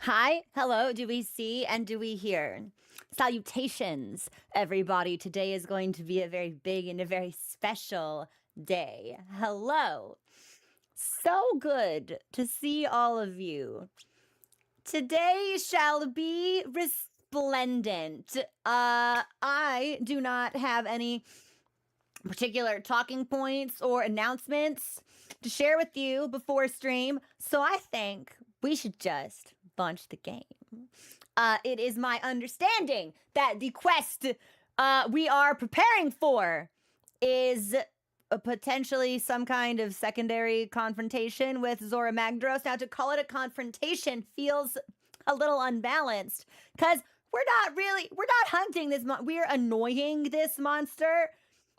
Hi, hello, do we see and do we hear? Salutations, everybody. Today is going to be a very big and a very special day. Hello. So good to see all of you. Today shall be resplendent. I do not have any particular talking points or announcements to share with you before stream, so I think we should just launch the game. It is my understanding that the quest we are preparing for is potentially some kind of secondary confrontation with ZORAH MAGDAROS. Now, to call it a confrontation feels a little unbalanced because we're not hunting this we're annoying this monster.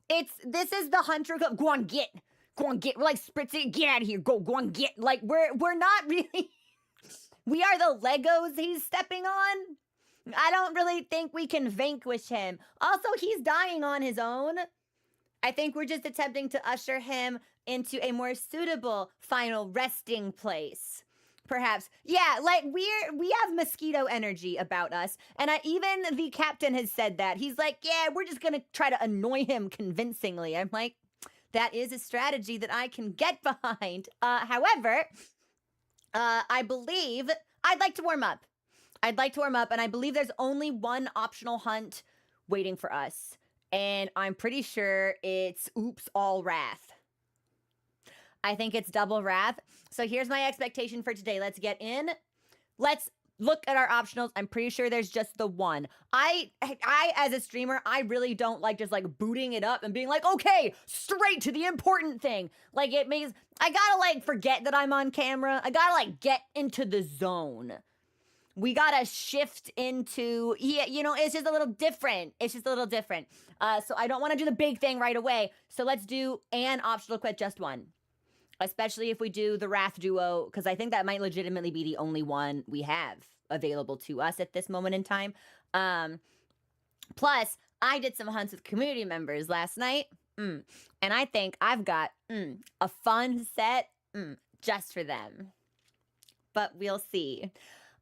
This is the hunter. Go on, get. We're like spritzing. Get out of here. Go on, get. Like we're not really. We are the Legos he's stepping on. I don't really think we can vanquish him. Also, he's dying on his own. I think we're just attempting to usher him into a more suitable final resting place. Perhaps. Yeah, like we have mosquito energy about us. And even the captain has said that. He's like, yeah, we're just gonna try to annoy him convincingly. I'm like, that is a strategy that I can get behind. However, I believe I'd like to warm up. And I believe there's only one optional hunt waiting for us. And I'm pretty sure it's Oops All Wrath. I think it's double wrath. So here's my expectation for today. Let's get in. Let's look at our optionals. I'm pretty sure there's just the one. I as a streamer, I really don't like just like booting it up and being like, okay, straight to the important thing. Like it means I gotta like forget that I'm on camera. I gotta like get into the zone. We gotta shift into, yeah, it's just a little different. So I don't want to do the big thing right away. So let's do an optional quit, just one. Especially if we do the Wrath duo, because I think that might legitimately be the only one we have available to us at this moment in time. Plus, I did some hunts with community members last night, and I think I've got a fun set just for them. But we'll see.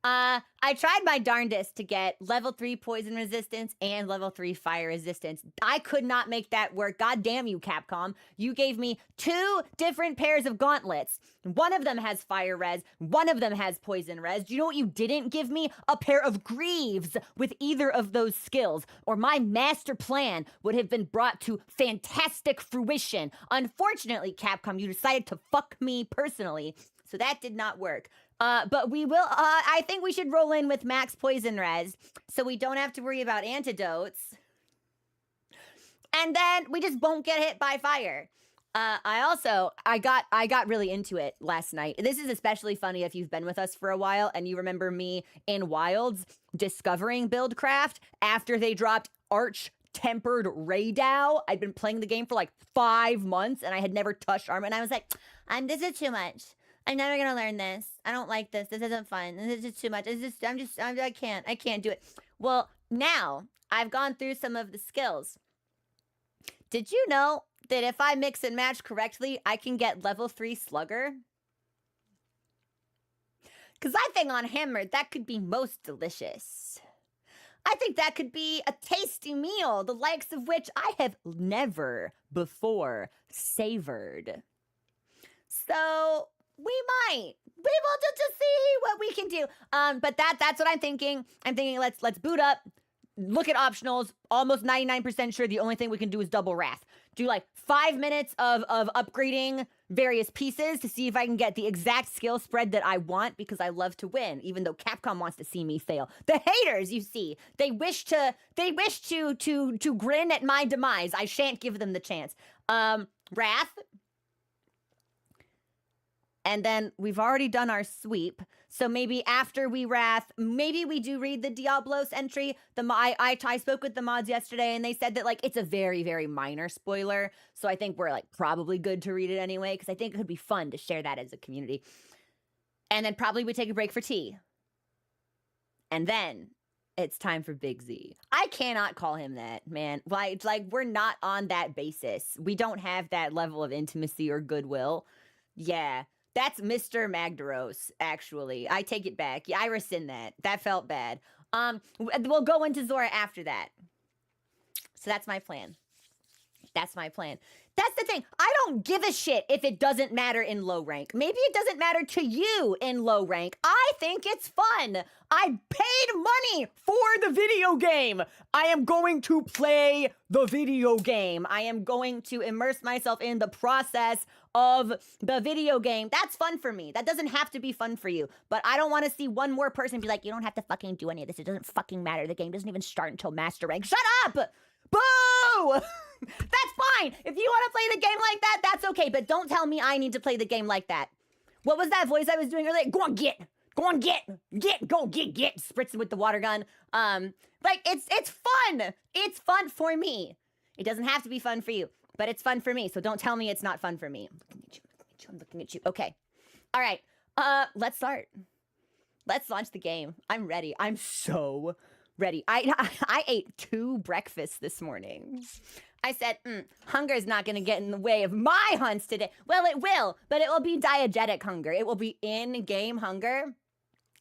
I tried my darndest to get level 3 poison resistance and level 3 fire resistance. I could not make that work. God damn you, Capcom. You gave me 2 different pairs of gauntlets. One of them has fire res, one of them has poison res. Do you know what you didn't give me? A pair of greaves with either of those skills, or my master plan would have been brought to fantastic fruition. Unfortunately, Capcom, you decided to fuck me personally, so that did not work. But we will, I think we should roll in with max poison res so we don't have to worry about antidotes. And then we just won't get hit by fire. I got really into it last night. This is especially funny if you've been with us for a while and you remember me in Wilds discovering Buildcraft after they dropped Arch Tempered Raydao. I'd been playing the game for like 5 months and I had never touched armor, and I was like, this is too much. I'm never gonna learn this. I don't like this. This isn't fun. This is just too much. I can't do it. Well, now I've gone through some of the skills. Did you know that if I mix and match correctly, I can get level 3 Slugger? Because I think on Hammer, that could be most delicious. I think that could be a tasty meal, the likes of which I have never before savored. So we might. We will just see what we can do. But that's what I'm thinking. I'm thinking let's boot up, look at optionals. Almost 99% sure the only thing we can do is double wrath. Do like 5 minutes of upgrading various pieces to see if I can get the exact skill spread that I want, because I love to win, even though Capcom wants to see me fail. The haters, you see, they wish to grin at my demise. I shan't give them the chance. Wrath. And then we've already done our sweep. So maybe after we wrath, maybe we do read the Diablos entry. I spoke with the mods yesterday and they said that like it's a very, very minor spoiler. So I think we're like probably good to read it anyway, because I think it could be fun to share that as a community. And then probably we take a break for tea. And then it's time for Big Z. I cannot call him that, man. Like we're not on that basis. We don't have that level of intimacy or goodwill. Yeah. That's Mr. Magdaros, actually. I take it back. Yeah, I rescind that. That felt bad. We'll go into ZORAH after that. So that's my plan. That's my plan. That's the thing. I don't give a shit if it doesn't matter in low rank. Maybe it doesn't matter to you in low rank. I think it's fun. I paid money for the video game. I am going to play the video game. I am going to immerse myself in the process of the video game. That's fun for me. That doesn't have to be fun for you. But I don't want to see one more person be like, you don't have to fucking do any of this. It doesn't fucking matter. The game doesn't even start until master rank. Shut up! Boo! That's fine. If you want to play the game like that, that's okay. But don't tell me I need to play the game like that. What was that voice I was doing earlier? Go on, get. Go get. Spritzing with the water gun. Like, it's fun. It's fun for me. It doesn't have to be fun for you, but it's fun for me. So don't tell me it's not fun for me. I'm looking at you. Okay. All right. Let's start. Let's launch the game. I'm ready. I'm so ready. I ate 2 breakfasts this morning. I said, hunger is not going to get in the way of my hunts today. Well, it will, but it will be diegetic hunger. It will be in-game hunger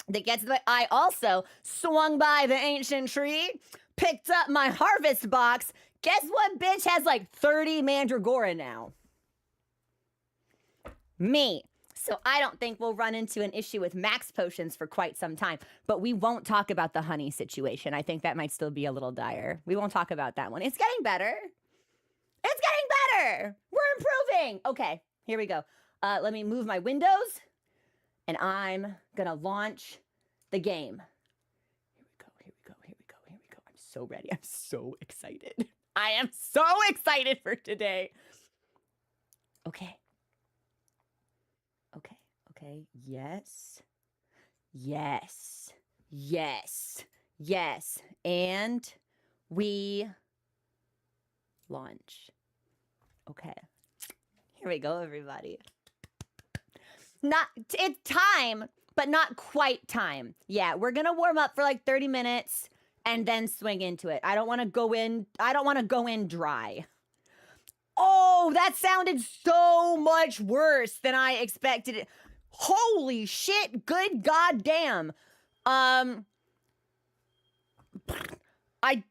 that gets the way. I also swung by the ancient tree, picked up my harvest box. Guess what bitch has like 30 mandragora now? Me. So I don't think we'll run into an issue with max potions for quite some time, but we won't talk about the honey situation. I think that might still be a little dire. We won't talk about that one. It's getting better. It's getting better. We're improving. Okay, here we go. Let me move my windows, and I'm gonna launch the game. Here we go. I'm so ready. I'm so excited. I am so excited for today. Okay. Yes. And we launch. Okay. Here we go, everybody. It's time, but not quite time. Yeah, we're gonna warm up for like 30 minutes and then swing into it. I don't want to go in dry. Oh, that sounded so much worse than I expected it. Holy shit, good goddamn. I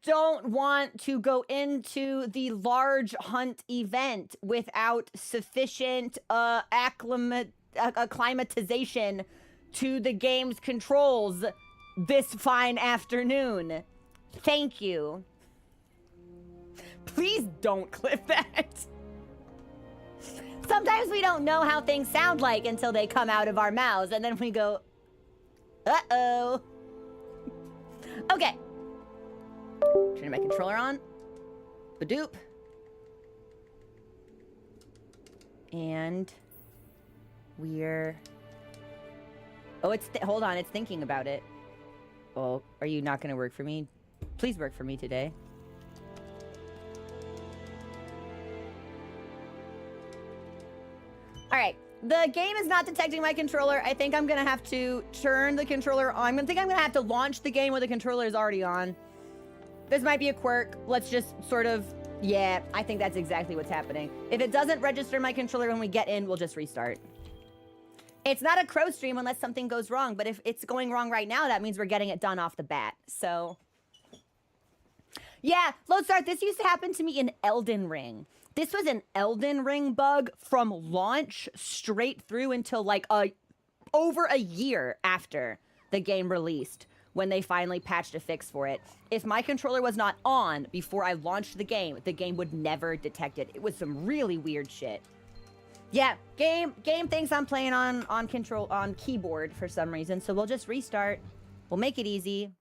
don't want to go into the large hunt event without sufficient acclimatization to the game's controls this fine afternoon. Thank you. Please don't clip that. Sometimes we don't know how things sound like until they come out of our mouths, and then we go, uh-oh. Okay. Turning my controller on. Badoop. And we're... Oh, hold on, it's thinking about it. Oh, are you not gonna work for me? Please work for me today. All right, the game is not detecting my controller. I think I'm gonna have to turn the controller on. I think I'm gonna have to launch the game where the controller is already on. This might be a quirk. Let's just sort of, yeah, I think that's exactly what's happening. If it doesn't register my controller when we get in, we'll just restart. It's not a crow stream unless something goes wrong, but if it's going wrong right now, that means we're getting it done off the bat, so. Yeah, Lodestar, this used to happen to me in Elden Ring. This was an Elden Ring bug from launch straight through until like over a year after the game released when they finally patched a fix for it. If my controller was not on before I launched the game would never detect it. It was some really weird shit. Yeah, game thinks I'm playing on keyboard for some reason, so we'll just restart. We'll make it easy.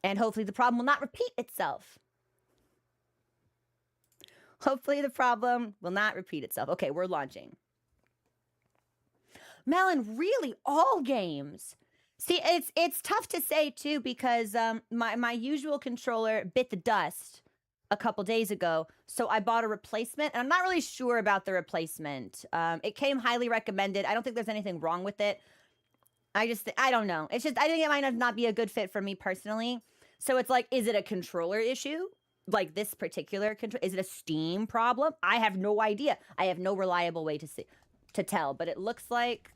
And hopefully the problem will not repeat itself. Hopefully the problem will not repeat itself. Okay, we're launching. Melon, really, all games. See, it's tough to say too because my usual controller bit the dust a couple days ago, so I bought a replacement, and I'm not really sure about the replacement. It came highly recommended. I don't think there's anything wrong with it. I don't know. It's just I think it might not be a good fit for me personally. So it's like, is it a controller issue? Like this particular control, is it a Steam problem? I have no idea. I have no reliable way to see. to tell, but it looks like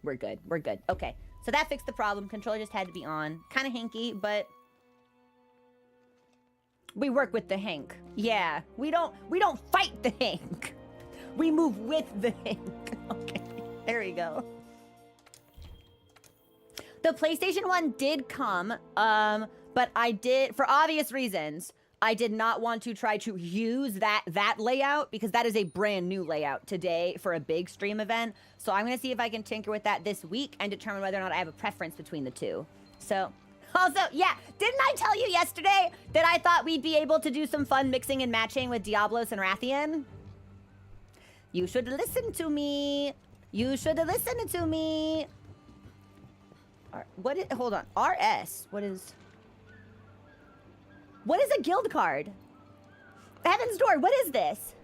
we're good. We're good. Okay, so that fixed the problem. Controller just had to be on. Kind of hinky, but we work with the hink. Yeah, we don't fight the hink. We move with the hink. Okay, there we go. The PlayStation 1 did come, but I did, for obvious reasons, I did not want to try to use that layout because that is a brand new layout today for a big stream event. So I'm gonna see if I can tinker with that this week and determine whether or not I have a preference between the two. So, also, yeah, didn't I tell you yesterday that I thought we'd be able to do some fun mixing and matching with Diablos and Rathian? You should listen to me. You should listen to me. Hold on. RS. What is a guild card? Heaven's Door. What is this?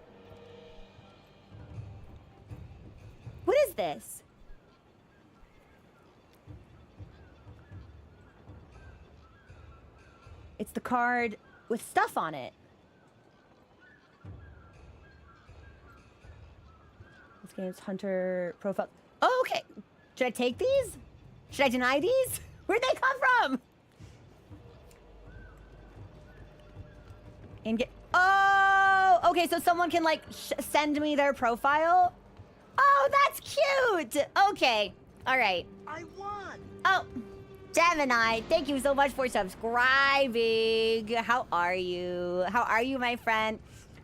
What is this? It's the card with stuff on it. This game's Hunter profile. Oh, okay. Should I take these? Should I deny these? Where'd they come from? And get. Oh, okay. So someone can like send me their profile. Oh, that's cute. Okay. All right. I won. Oh, Gemini, thank you so much for subscribing. How are you? How are you, my friend?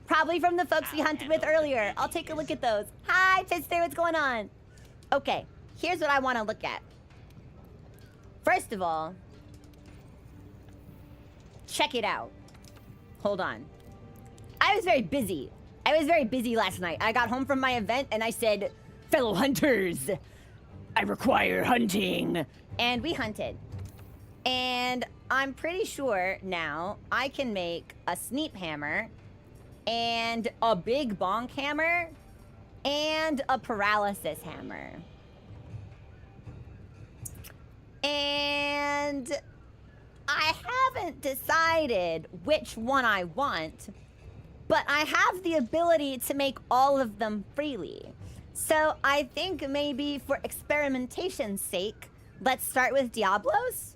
Probably from the folks we hunted with earlier. I'll take a look at those. Hi, Pitster, what's going on? Okay, here's what I want to look at. First of all, check it out. Hold on. I was very busy. I was very busy last night. I got home from my event and I said, fellow hunters, I require hunting. And we hunted. And I'm pretty sure now I can make a sneap hammer and a big bonk hammer and a paralysis hammer. And I haven't decided which one I want, but I have the ability to make all of them freely. So I think maybe for experimentation's sake, let's start with Diablos.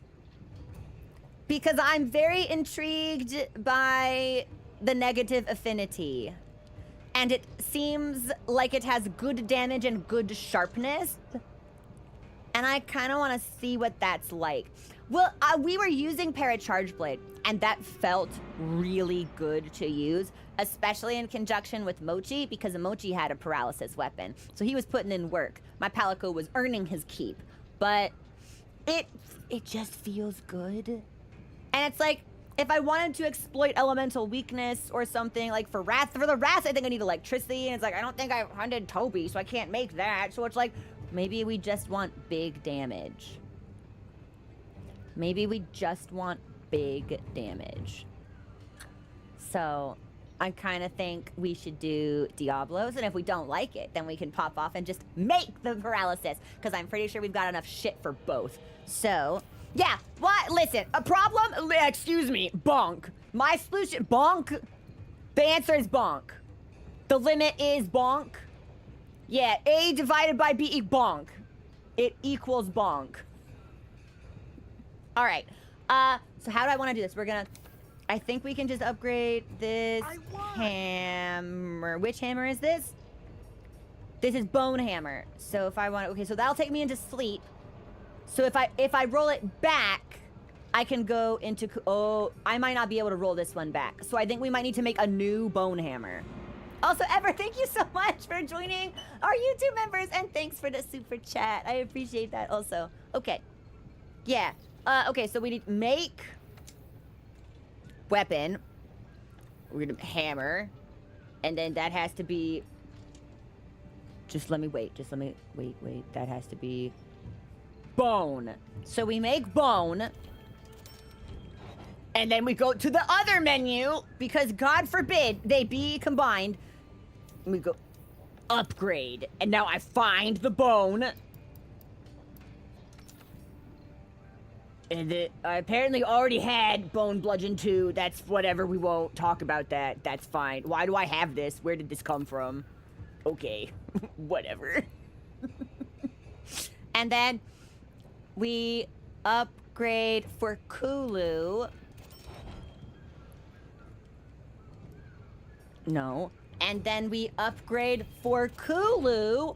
Because I'm very intrigued by the negative affinity. And it seems like it has good damage and good sharpness. And I kind of want to see what that's like. Well, we were using Paracharge Blade, and that felt really good to use, especially in conjunction with Mochi, because Mochi had a paralysis weapon. So he was putting in work. My Palico was earning his keep. But it just feels good. And it's like, if I wanted to exploit elemental weakness or something, like for the Wrath, I think I need electricity, and it's like, I don't think I hunted Toby, so I can't make that. So it's like, maybe we just want big damage. Maybe we just want big damage. So I kind of think we should do Diablos, and if we don't like it, then we can pop off and just make the paralysis, because I'm pretty sure we've got enough shit for both. So, yeah, what? Listen, a problem? Excuse me, bonk. My solution, bonk? The answer is bonk. The limit is bonk. Yeah, A divided by B, bonk. It equals bonk. All right, so how do I want to do this? I think we can just upgrade this hammer. Which hammer is this? This is bone hammer. So if I want, okay, so that'll take me into sleep. So if I roll it back, I can go into, oh, I might not be able to roll this one back. So I think we might need to make a new bone hammer. Also, Ever, thank you so much for joining our YouTube members, and thanks for the super chat. I appreciate that also. Okay, yeah. Okay, so we need make weapon. We're gonna hammer, and then that has to be. Just let me wait. Wait. That has to be bone. So we make bone, and then we go to the other menu because God forbid they be combined. And we go upgrade, and now I find the bone. And I apparently already had Bone Bludgeon 2. That's whatever. We won't talk about that. That's fine. Why do I have this? Where did this come from? Okay. Whatever. And then we upgrade for Kulu. No. And then we upgrade for Kulu.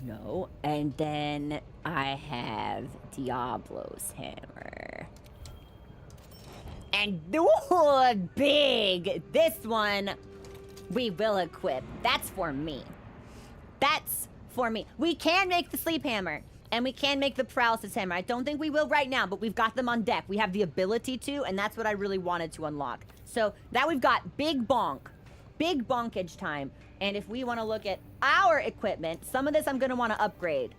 No. And then I have Diablo's hammer. And big! This one we will equip. That's for me. That's for me. We can make the sleep hammer. And we can make the paralysis hammer. I don't think we will right now, but we've got them on deck. We have the ability to, and that's what I really wanted to unlock. So now we've got big bonkage time. And if we want to look at our equipment, some of this I'm going to want to upgrade.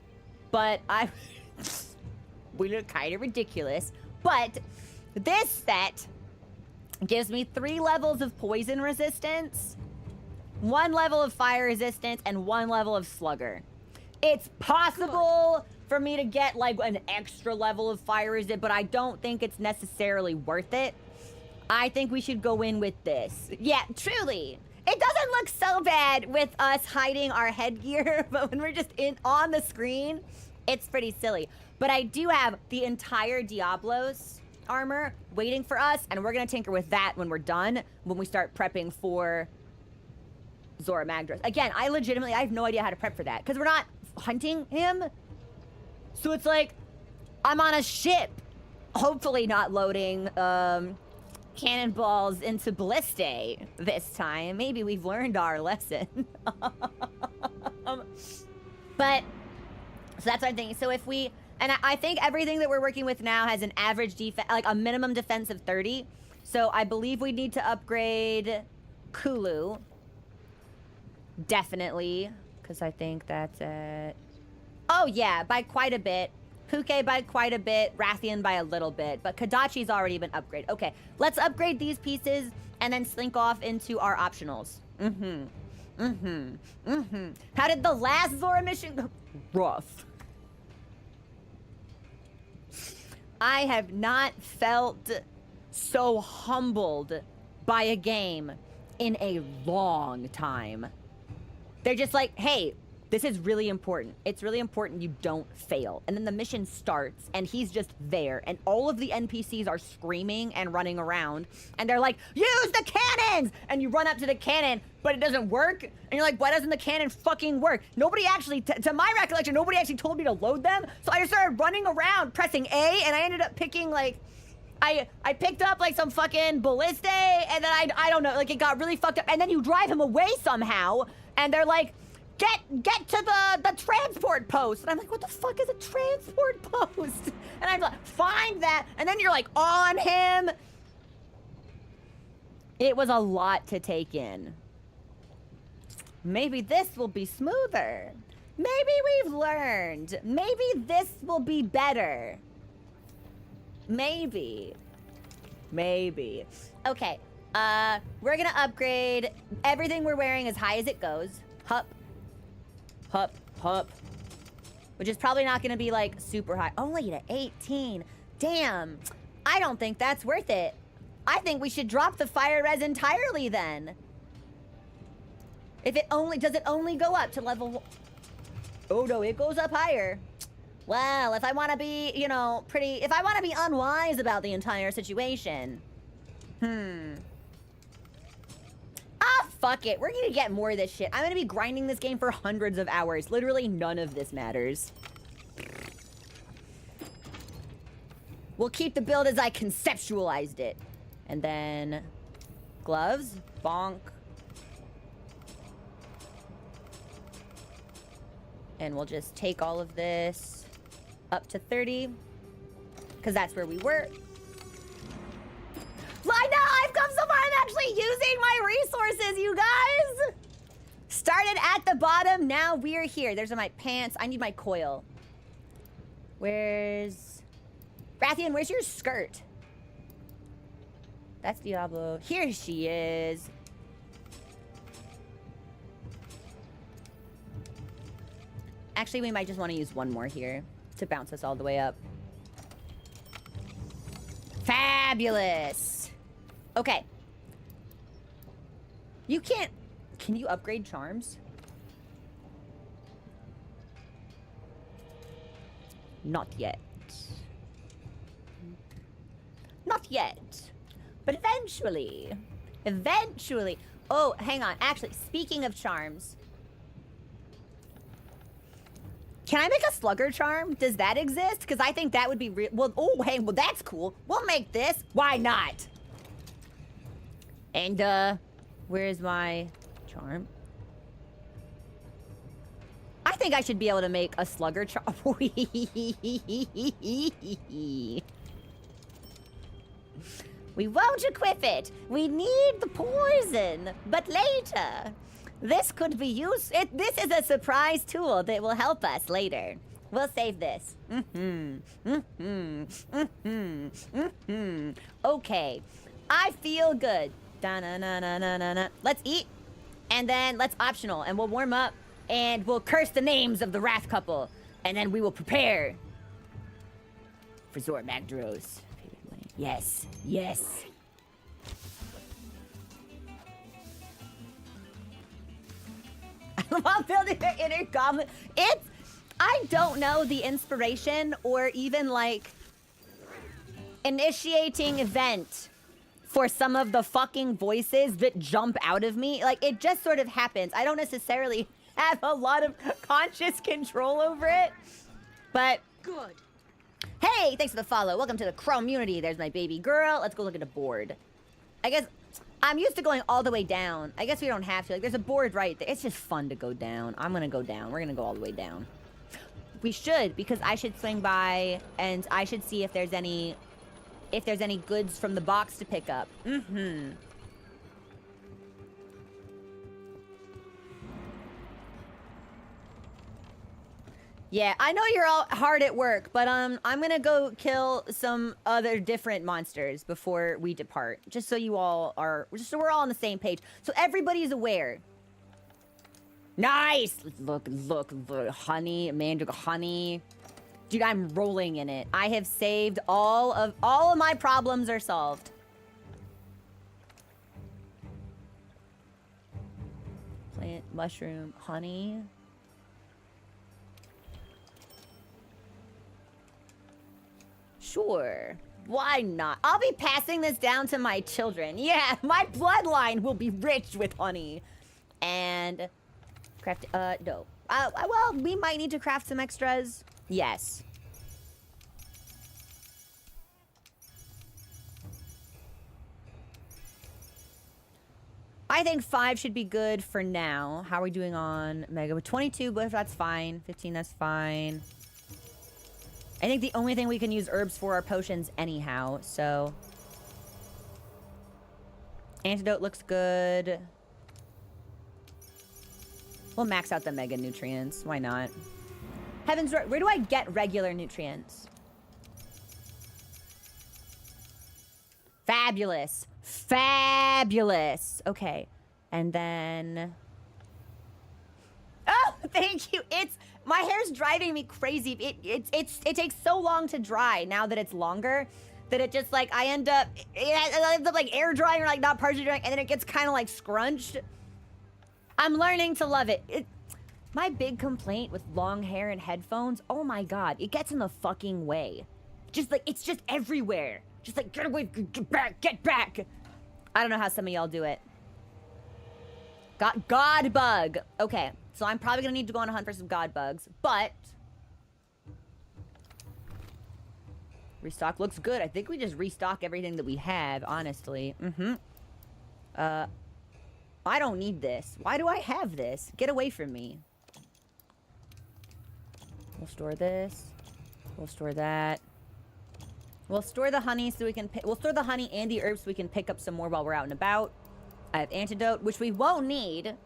But we look kind of ridiculous. But this set gives me 3 levels of poison resistance, 1 level of fire resistance, and 1 level of slugger. It's possible for me to get like an extra level of fire resist, but I don't think it's necessarily worth it. I think we should go in with this. Yeah, truly. It doesn't look so bad with us hiding our headgear, but when we're just on the screen, it's pretty silly. But I do have the entire Diablo's armor waiting for us, and we're gonna tinker with that when we're done, when we start prepping for ZORAH MAGDAROS. Again, I have no idea how to prep for that, because we're not hunting him. So it's like, I'm on a ship, hopefully not loading cannonballs into Balliste this time. Maybe we've learned our lesson. But, so that's what I'm thinking. So if we, and I think everything that we're working with now has an average defense, like a minimum defense of 30. So I believe we need to upgrade Kulu. Definitely. Because I think that's it. Oh, yeah, by quite a bit. Puke by quite a bit. Rathian by a little bit. But Kadachi's already been upgraded. Okay, let's upgrade these pieces and then slink off into our optionals. How did the last ZORAH mission go? Rough. I have not felt so humbled by a game in a long time. They're just like, hey, this is really important. It's really important you don't fail. And then the mission starts, and he's just there, and all of the NPCs are screaming and running around, and they're like, use the cannons! And you run up to the cannon, but it doesn't work, and you're like, why doesn't the cannon fucking work? Nobody actually, to my recollection, nobody actually told me to load them, so I just started running around, pressing A, and I ended up picking, like, I picked up, like, some fucking Balliste, and then I don't know, like, it got really fucked up, and then you drive him away somehow, and they're like, Get to the transport post. And I'm like, what the fuck is a transport post? And I'm like, find that. And then you're like on him. It was a lot to take in. Maybe this will be smoother. Maybe we've learned. Maybe this will be better. Maybe. Maybe. Okay. We're gonna upgrade everything we're wearing as high as it goes. Hup. Hup, hup. Which is probably not gonna be like super high. Only to 18. Damn. I don't think that's worth it. I think we should drop the fire res entirely then. If it only, does it only go up to level? Oh no, it goes up higher. Well, if I wanna be, you know, if I wanna be unwise about the entire situation. Ah, fuck it. We're gonna get more of this shit. I'm gonna be grinding this game for hundreds of hours. Literally none of this matters. We'll keep the build as I conceptualized it. And then gloves, bonk. And we'll just take all of this up to 30. Because that's where we were. I know, I've come so far, I'm actually using my resources, you guys! Started at the bottom, now we're here. There's my pants, I need my coil. Where's... Rathian, where's your skirt? That's Diablo. Here she is. Actually, we might just want to use one more here to bounce us all the way up. Fabulous! Okay. You can't Can you upgrade charms? Not yet. Not yet. But eventually. Eventually. Oh, hang on. Actually, speaking of charms. Can I make a slugger charm? Does that exist? Because I think that would be real. Well, oh, hey, well, that's cool. We'll make this. Why not? And, where's my charm? I think I should be able to make a slugger charm. We won't equip it. We need the poison. But later. This could be used. This is a surprise tool that will help us later. We'll save this. Okay. I feel good. Da-na-na-na-na-na-na. Let's eat. And then let's optional. And we'll warm up. And we'll curse the names of the Wrath couple. And then we will prepare for ZORAH MAGDAROS. Yes. Yes. While building the inner goblin. I don't know the inspiration or even like initiating event for some of the fucking voices that jump out of me. Like it just sort of happens. I don't necessarily have a lot of conscious control over it, but good. Hey, thanks for the follow. Welcome to the Community. There's my baby girl. Let's go look at a board. I guess I'm used to going all the way down. I guess we don't have to. Like, there's a board right there. It's just fun to go down. I'm gonna go down. We're gonna go all the way down. We should, because I should swing by and I should see if there's any goods from the box to pick up. Yeah, I know you're all hard at work, but I'm gonna go kill some other different monsters before we depart. Just so you all are, just so we're all on the same page. So everybody's aware. Nice! Look, honey, mandrake honey. Dude, I'm rolling in it. I have saved all of my problems are solved. Plant, mushroom, honey. Sure. Why not? I'll be passing this down to my children. Yeah, my bloodline will be rich with honey. And craft, no. Well, we might need to craft some extras. Yes. I think 5 should be good for now. How are we doing on Mega? 22, but that's fine. 15, that's fine. I think the only thing we can use herbs for are potions anyhow, so. Antidote looks good. We'll max out the mega nutrients. Why not? Heavens, where do I get regular nutrients? Fabulous. Fabulous. Okay. And then... Oh, thank you. My hair's driving me crazy. It takes so long to dry now that it's longer that it just like I end up like air drying or like not partially drying, and then it gets kind of like scrunched. I'm learning to love it. My big complaint with long hair and headphones, oh my god, it gets in the fucking way. Just like it's just everywhere. Just like get away, get back, get back. I don't know how some of y'all do it. God bug. Okay. So I'm probably gonna need to go on a hunt for some god bugs, but restock looks good. I think we just restock everything that we have, honestly. I don't need this. Why do I have this? Get away from me. We'll store this. We'll store that. We'll store the honey so we can we'll store the honey and the herbs so we can pick up some more while we're out and about. I have antidote, which we won't need.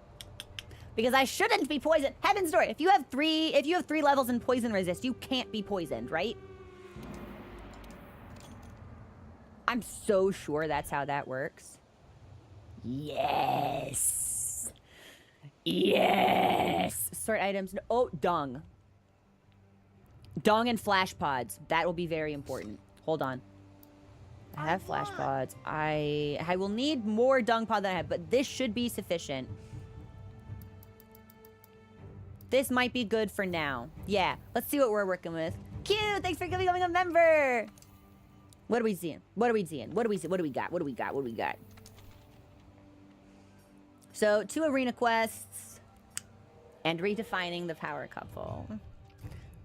Because I shouldn't be poisoned. Heaven's door. If you have three levels in poison resist, you can't be poisoned, right? I'm so sure that's how that works. Yes. Yes. Sort items. Oh, dung. Dung and flash pods. That will be very important. Hold on. I have flash pods. I will need more dung pod than I have, but this should be sufficient. This might be good for now. Yeah, let's see what we're working with. Cute, thanks for becoming a member. What are we seeing? What are we seeing? What do we see? What do we got? What do we got? What do we got? So 2 arena quests and redefining the power couple.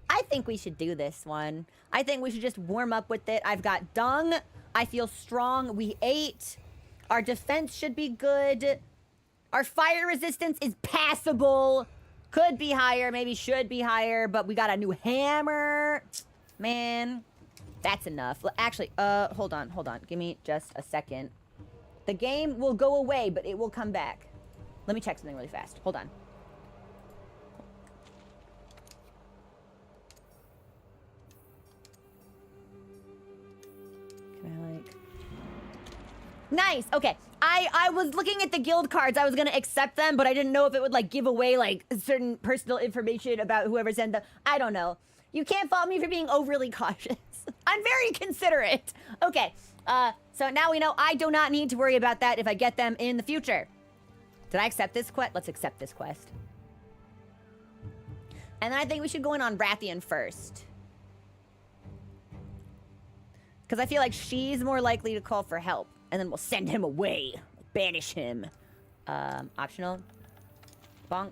I think we should do this one. I think we should just warm up with it. I've got dung. I feel strong. We ate. Our defense should be good. Our fire resistance is passable. Could be higher, maybe should be higher, but we got a new hammer. Man, that's enough. Actually, hold on. Give me just a second. The game will go away, but it will come back. Let me check something really fast. Hold on. Nice. Okay. I was looking at the guild cards. I was going to accept them, but I didn't know if it would, like, give away, like, certain personal information about whoever sent them. I don't know. You can't fault me for being overly cautious. I'm very considerate. Okay. So now we know I do not need to worry about that if I get them in the future. Did I accept this quest? Let's accept this quest. And then I think we should go in on Rathian first. Because I feel like she's more likely to call for help. And then we'll send him away. Banish him. Optional. Bonk.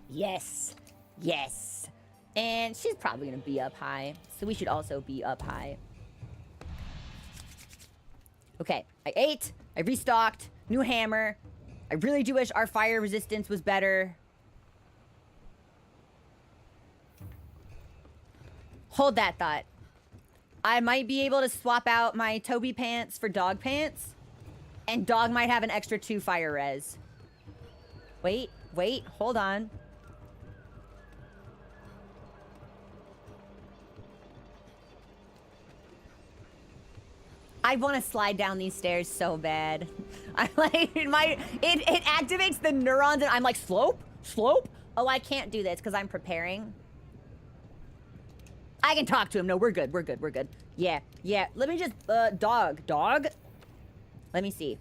Yes. Yes. And she's probably going to be up high. So we should also be up high. Okay. I ate. I restocked. New hammer. I really do wish our fire resistance was better. Hold that thought. I might be able to swap out my Toby pants for dog pants. And dog might have an extra 2 fire res. Wait, hold on. I want to slide down these stairs so bad. I like, it activates the neurons and I'm like, slope? Oh, I can't do this because I'm preparing. I can talk to him. No, we're good. Yeah. Let me just, dog. Let me see.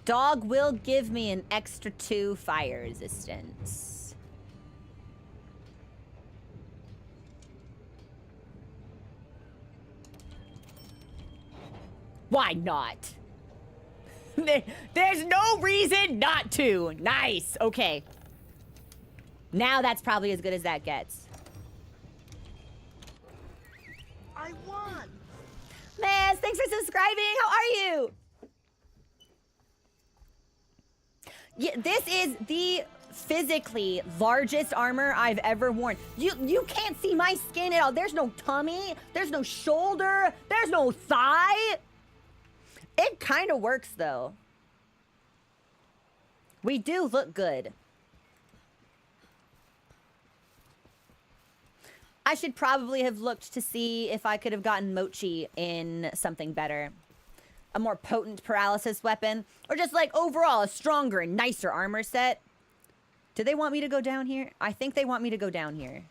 Dog will give me an extra 2 fire resistance. Why not? There's no reason not to. Nice. Okay. Now that's probably as good as that gets. I won. Maz, thanks for subscribing. How are you? Yeah, this is the physically largest armor I've ever worn. You can't see my skin at all. There's no tummy. There's no shoulder. There's no thigh. It kind of works, though. We do look good. I should probably have looked to see if I could have gotten Mochi in something better. A more potent paralysis weapon. Or just, like, overall, a stronger and nicer armor set. Do they want me to go down here? I think they want me to go down here.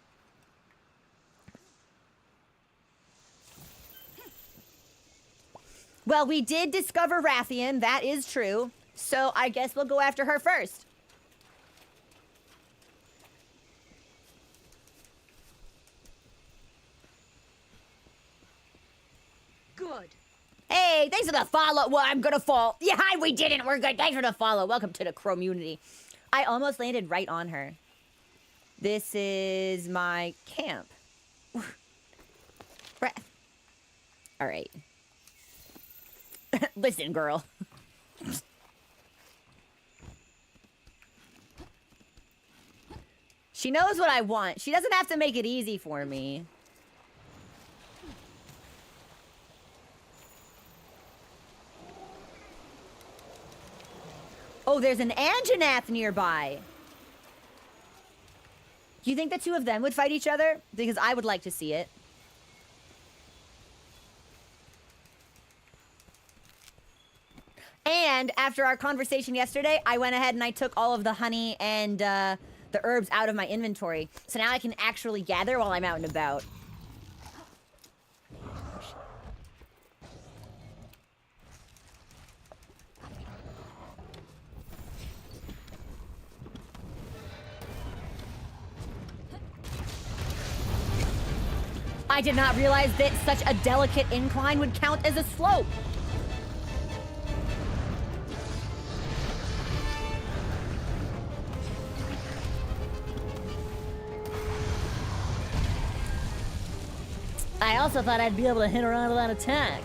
Well, we did discover Rathian. That is true. So I guess we'll go after her first. Good. Hey, thanks for the follow. Well, I'm gonna fall. Yeah, hi, we didn't. We're good. Thanks for the follow. Welcome to the Chromunity. I almost landed right on her. This is my camp. All right. Listen, girl. She knows what I want. She doesn't have to make it easy for me. Oh, there's an Anjanath nearby. You think the 2 of them would fight each other? Because I would like to see it. And after our conversation yesterday, I went ahead and I took all of the honey and the herbs out of my inventory. So now I can actually gather while I'm out and about. I did not realize that such a delicate incline would count as a slope. I also thought I'd be able to hit her on that attack.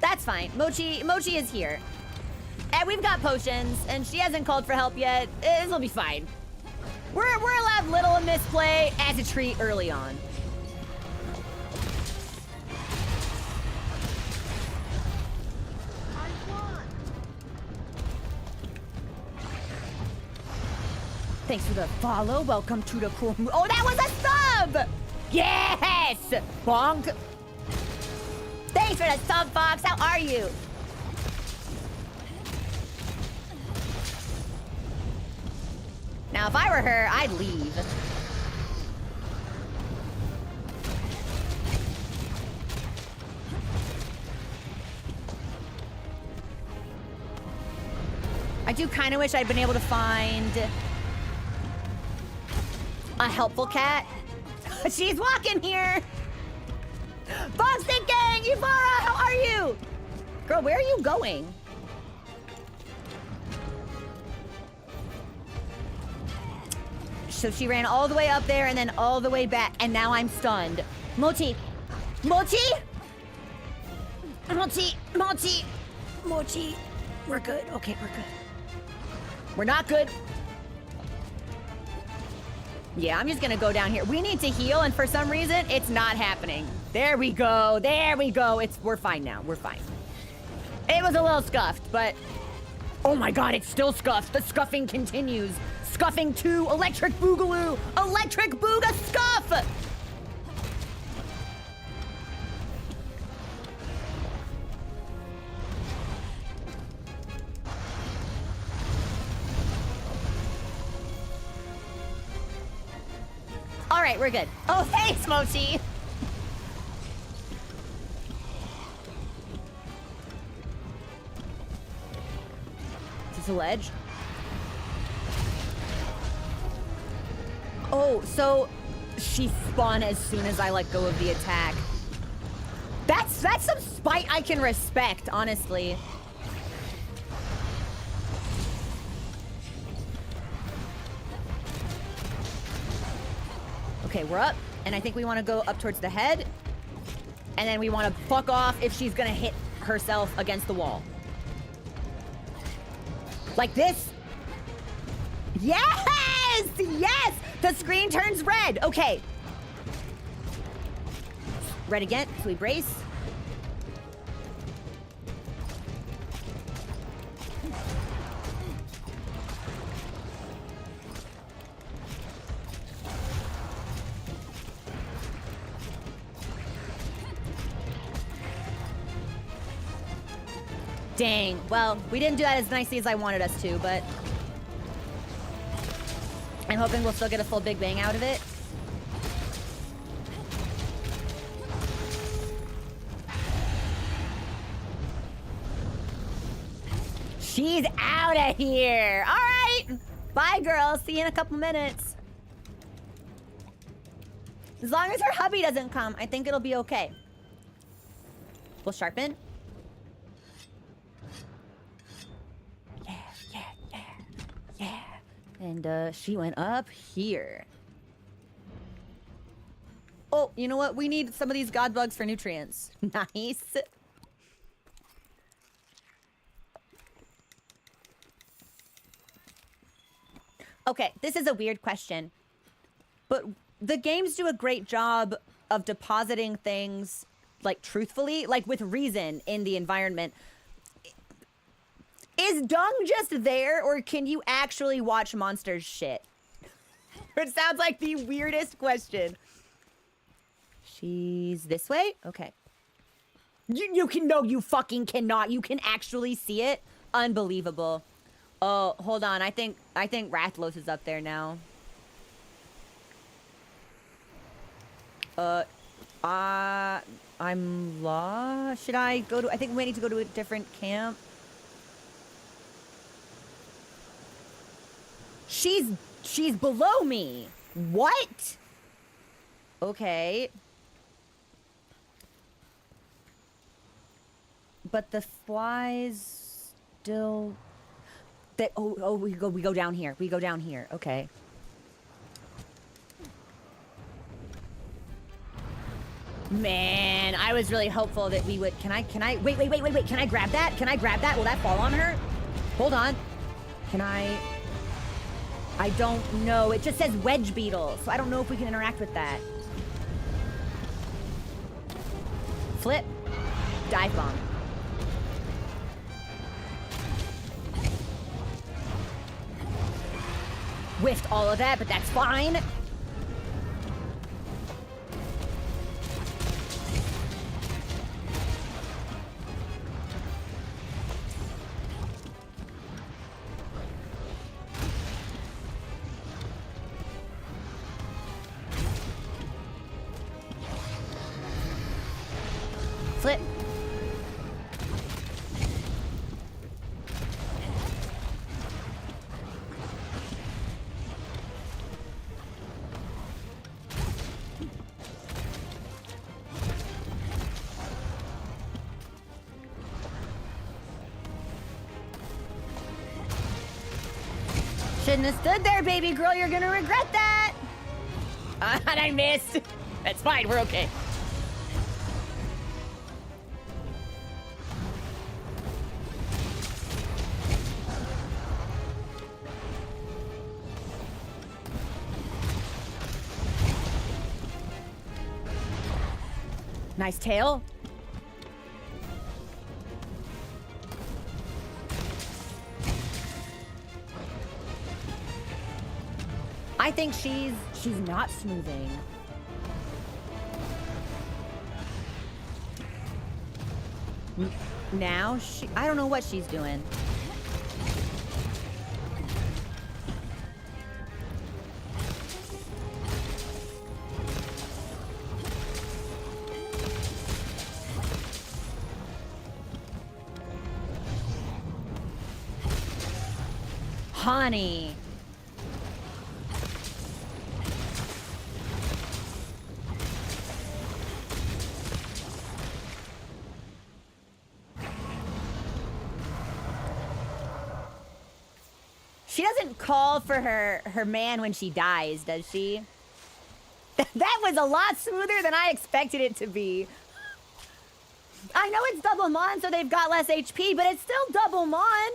That's fine. Mochi is here. And we've got potions, and she hasn't called for help yet. This'll be fine. We're allowed little misplay as a treat early on. I won. Thanks for the follow. Welcome to the cool. Oh, that was a sub! Yes! Bonk. Thanks for the sub, Fox. How are you? Now, if I were her, I'd leave. I do kind of wish I'd been able to find a helpful cat. She's walking here. Boxing Gang, Ivara, how are you? Girl, where are you going? So she ran all the way up there and then all the way back, and now I'm stunned. Mochi. Mochi? Mochi. Mochi. Mochi. We're good. Okay, we're good. We're not good. Yeah, I'm just gonna go down here. We need to heal, and for some reason, it's not happening. There we go. There we go. We're fine now. We're fine. It was a little scuffed, but... Oh my god, it's still scuffed. The scuffing continues. Scuffing 2, Electric Boogaloo! Electric Booga Scuff! All right, we're good. Oh, thanks, Mochi! Is this a ledge? Oh, so she spun as soon as I let go of the attack. That's some spite I can respect, honestly. Okay, we're up, and I think we want to go up towards the head, and then we want to fuck off if she's gonna hit herself against the wall. Like this. Yes! Yes! The screen turns red. Okay. Red again, so we brace. Dang. Well, we didn't do that as nicely as I wanted us to, but... I'm hoping we'll still get a full Big Bang out of it. She's out of here. All right. Bye, girl. See you in a couple minutes. As long as her hubby doesn't come, I think it'll be okay. We'll sharpen. Yeah, yeah, yeah, yeah. And she went up here. Oh, you know what? We need some of these god bugs for nutrients. Nice. Okay, this is a weird question. But the games do a great job of depositing things, like, truthfully, like, with reason in the environment. Is dung just there, or can you actually watch monsters shit? It sounds like the weirdest question. She's this way? Okay. You can, no, you fucking cannot. You can actually see it? Unbelievable. Oh, hold on. I think Rathlos is up there now. I'm lost. Should I go to... I think we need to go to a different camp. She's below me. What? Okay. But the flies still... we go down here. We go down here. Okay. Man, I was really hopeful that we would... Can I... Wait. Can I grab that? Can I grab that? Will that fall on her? Hold on. Can I... I don't know. It just says wedge beetle, so I don't know if we can interact with that. Flip. Dive bomb. Whiffed all of that, but that's fine. Flip. Shouldn't have stood there, baby girl. You're gonna regret that. And I missed. That's fine. We're okay. Nice tail. I think she's not smoothing. Now I don't know what she's doing. Honey. She doesn't call for her man when she dies, does she? That was a lot smoother than I expected it to be. I know it's double Mon, so they've got less HP, but it's still double Mon.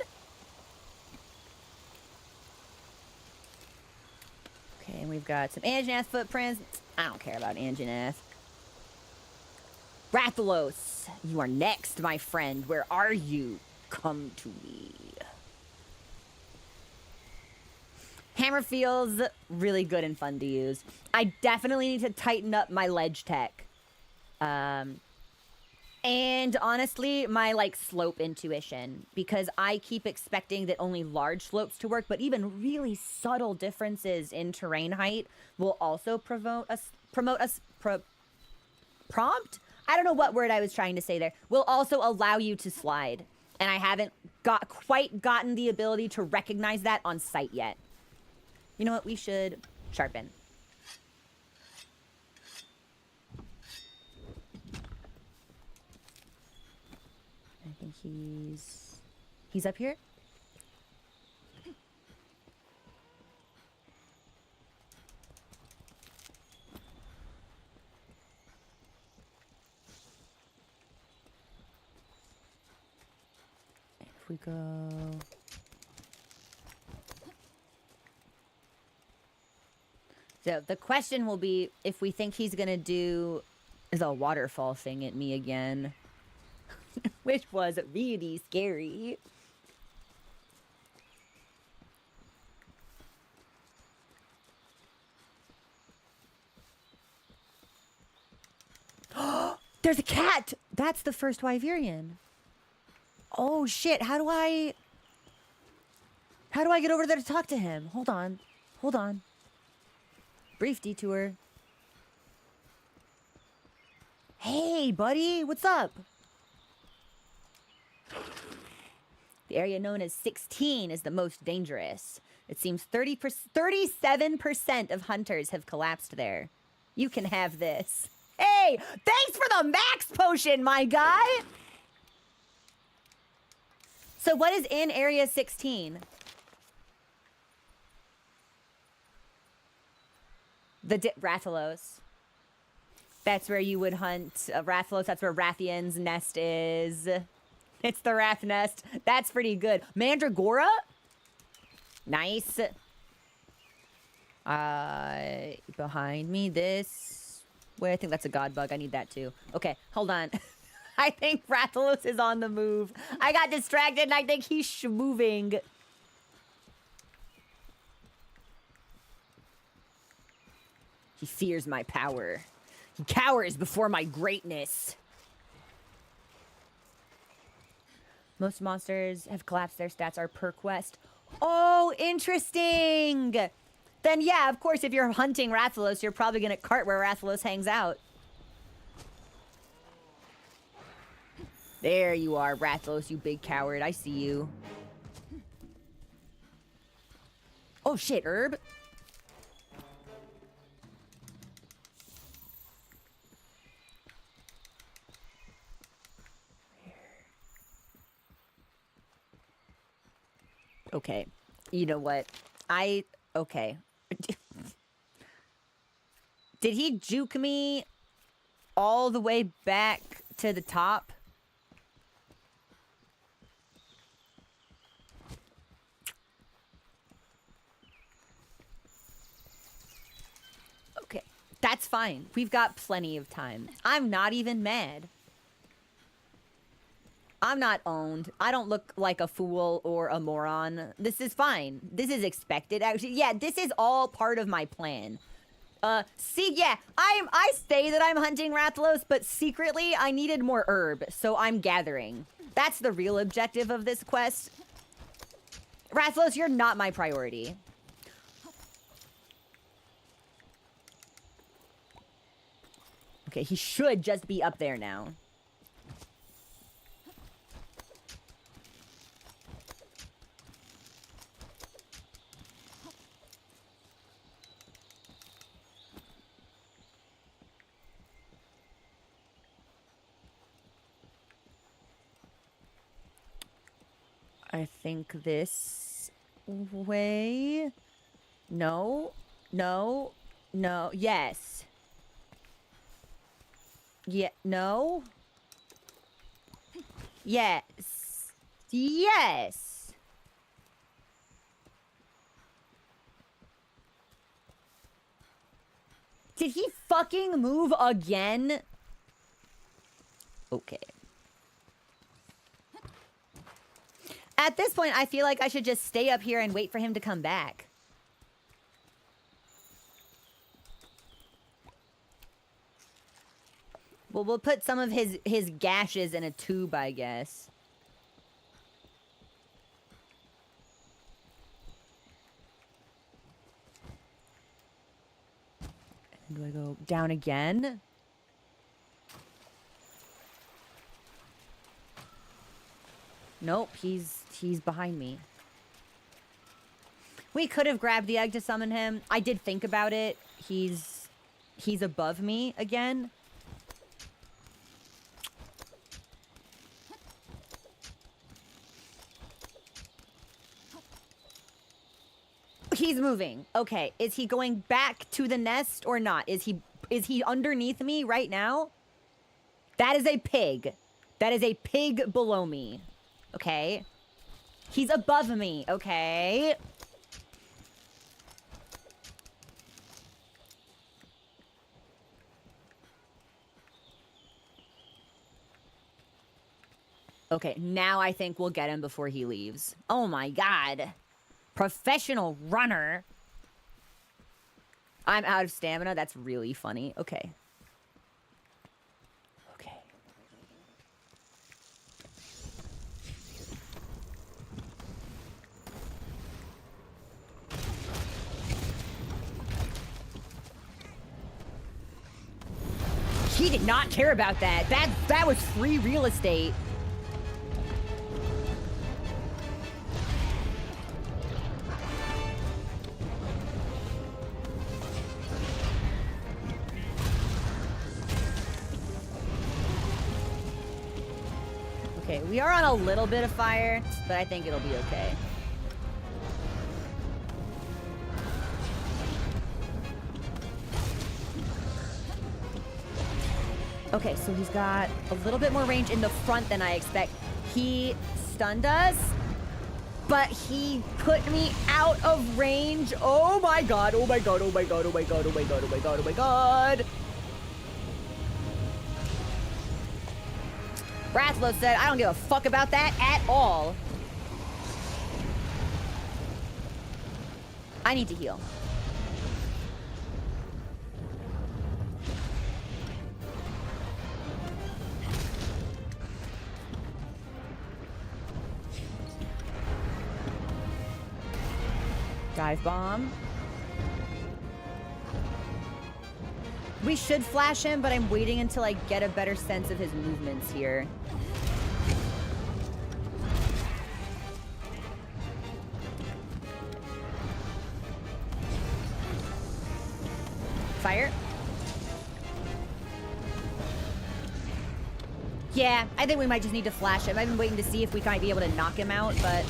Okay, and we've got some Anjanath footprints. I don't care about Anjanath. Rathalos, you are next, my friend. Where are you? Come to me. Hammer feels really good and fun to use. I definitely need to tighten up my ledge tech. And honestly, my like slope intuition, because I keep expecting that only large slopes to work, but even really subtle differences in terrain height will also prompt? I don't know what word I was trying to say there. Will also allow you to slide. And I haven't quite gotten the ability to recognize that on sight yet. You know what? We should sharpen. I think he's up here. If we go... So the question will be if we think he's gonna do the waterfall thing at me again. Which was really scary. There's a cat! That's the first Wyverian. Oh shit, how do I get over there to talk to him? Hold on. Hold on. Brief detour. Hey, buddy, what's up? The area known as 16 is the most dangerous. It seems 37% of hunters have collapsed there. You can have this. Hey, thanks for the max potion, my guy! So what is in Area 16? The Rathalos. That's where you would hunt Rathalos. That's where Rathian's nest is. It's the Wrath nest. That's pretty good. Mandragora? Nice. Behind me, this way. I think that's a god bug. I need that too. Okay, hold on. I think Rathalos is on the move. I got distracted and I think he's moving. He fears my power. He cowers before my greatness. Most monsters have collapsed. Their stats are per quest. Oh, interesting. Then yeah, of course, if you're hunting Rathalos, you're probably going to cart where Rathalos hangs out. There you are, Rathalos, you big coward. I see you. Oh shit, herb. Okay. You know what? Okay. Did he juke me all the way back to the top? Okay. That's fine. We've got plenty of time. I'm not even mad. I'm not owned. I don't look like a fool or a moron. This is fine. This is expected. Actually, yeah, this is all part of my plan. See, yeah, I say that I'm hunting Rathalos, but secretly I needed more herb, so I'm gathering. That's the real objective of this quest. Rathalos, you're not my priority. Okay, he should just be up there now. I think this way. No, no, no. Yes. Yeah, no. Yes. Yes. Did he fucking move again? Okay. At this point, I feel like I should just stay up here and wait for him to come back. Well, we'll put some of his gashes in a tube, I guess. And do I go down again? Nope, he's behind me. We could have grabbed the egg to summon him. I did think about it. He's above me again. He's moving. Okay, is he going back to the nest or not? Is he underneath me right now? That is a pig. That is a pig below me. Okay. He's above me, okay? Okay, now I think we'll get him before he leaves. Oh my god. Professional runner. I'm out of stamina. That's really funny. Okay. Okay. He did not care about that. That was free real estate. Okay, we are on a little bit of fire, but I think it'll be okay. Okay, so he's got a little bit more range in the front than I expect. He stunned us, but he put me out of range. Oh my god, oh my god, oh my god, oh my god, oh my god, oh my god, oh my god. Rathlo said, I don't give a fuck about that at all. I need to heal. Dive bomb. We should flash him, but I'm waiting until I get a better sense of his movements here. Fire. Yeah, I think we might just need to flash him. I've been waiting to see if we might be able to knock him out, but...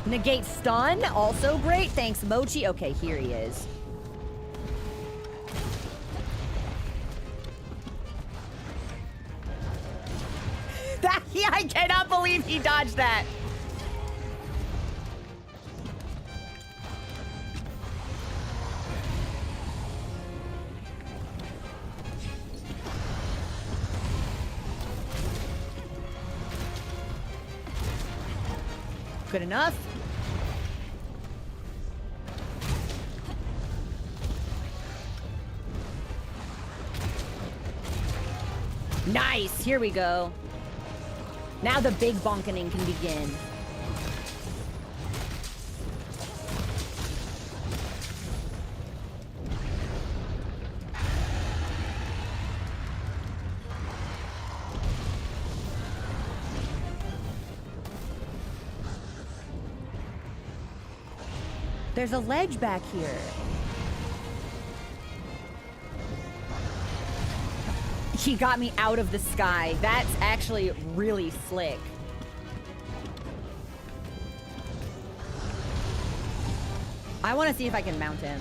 Negate stun, also great. Thanks, Mochi. Okay, here he is. I cannot believe he dodged that. Good enough. Nice, here we go. Now the big bonkening can begin. There's a ledge back here. He got me out of the sky. That's actually really slick. I want to see if I can mount him.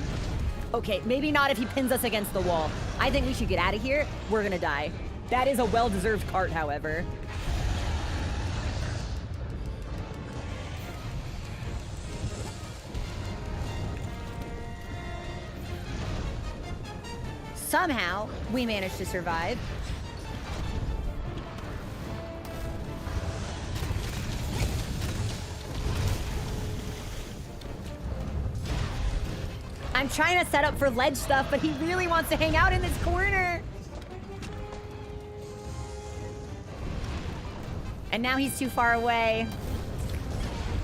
Okay, maybe not if he pins us against the wall. I think we should get out of here. We're gonna die. That is a well-deserved cart, however. Somehow, we managed to survive. I'm trying to set up for ledge stuff, but he really wants to hang out in this corner. And now he's too far away.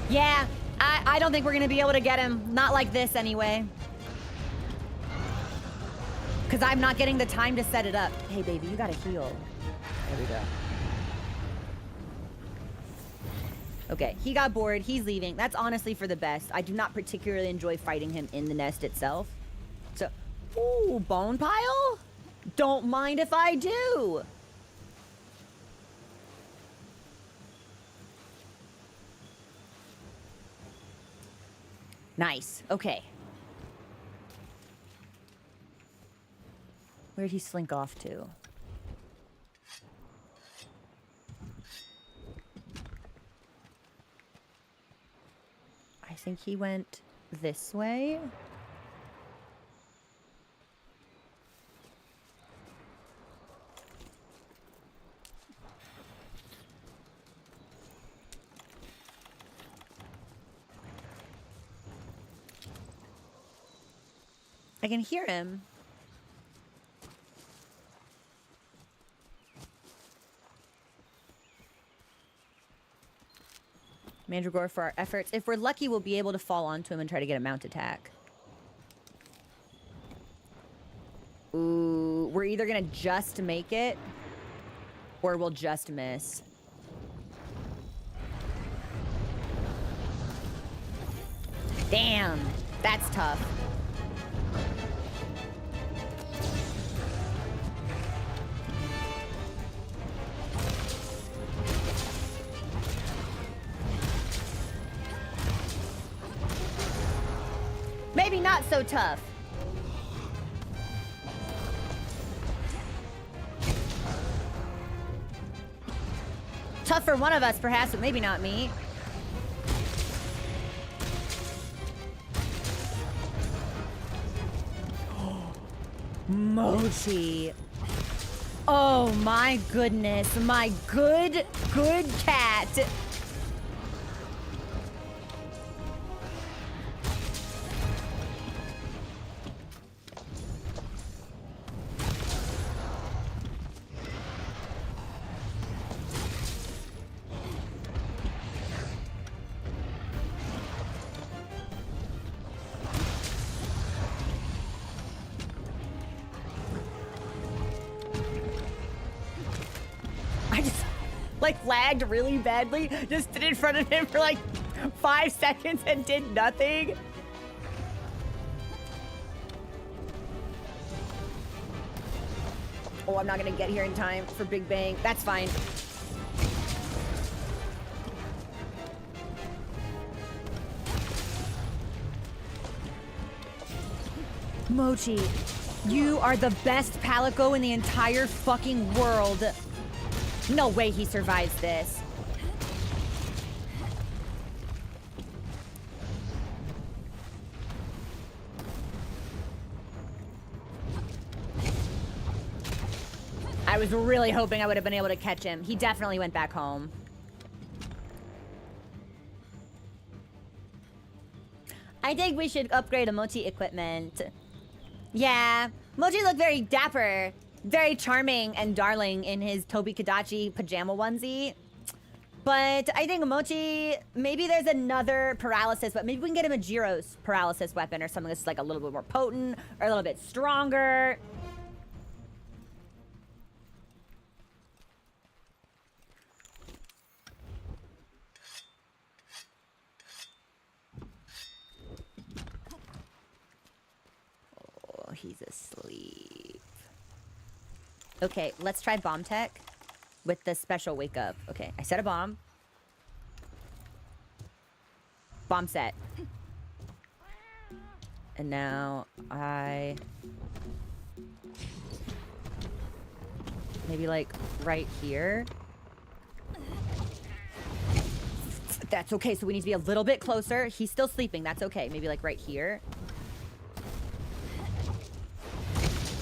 Yeah, I don't think we're gonna be able to get him. Not like this, anyway. Because I'm not getting the time to set it up. Hey, baby, you gotta heal. There we go. Okay, he got bored. He's leaving. That's honestly for the best. I do not particularly enjoy fighting him in the nest itself. So, ooh, bone pile? Don't mind if I do. Nice. Okay. Where'd he slink off to? I think he went this way. I can hear him. Mandragore for our efforts. If we're lucky, we'll be able to fall onto him and try to get a mount attack. Ooh, we're either gonna just make it, or we'll just miss. Damn, that's tough. Maybe not so tough. Tough for one of us, perhaps, but maybe not me. Mochi. Oh my goodness. My good cat. Like lagged really badly, just stood in front of him for like 5 seconds and did nothing. Oh, I'm not gonna get here in time for Big Bang. That's fine. Mochi, you are the best Palico in the entire fucking world. No way he survives this. I was really hoping I would have been able to catch him. He definitely went back home. I think we should upgrade a Mochi equipment. Yeah, Mochi looked very dapper. Very charming and darling in his Tobi Kadachi pajama onesie. But I think Mochi, maybe there's another paralysis, but maybe we can get him a Jiro's paralysis weapon or something that's like a little bit more potent or a little bit stronger. Oh, he's asleep. Okay, let's try bomb tech with the special wake up. Okay, I set a bomb. Bomb set. And now I... maybe like right here. That's okay, so we need to be a little bit closer. He's still sleeping, that's okay. Maybe like right here.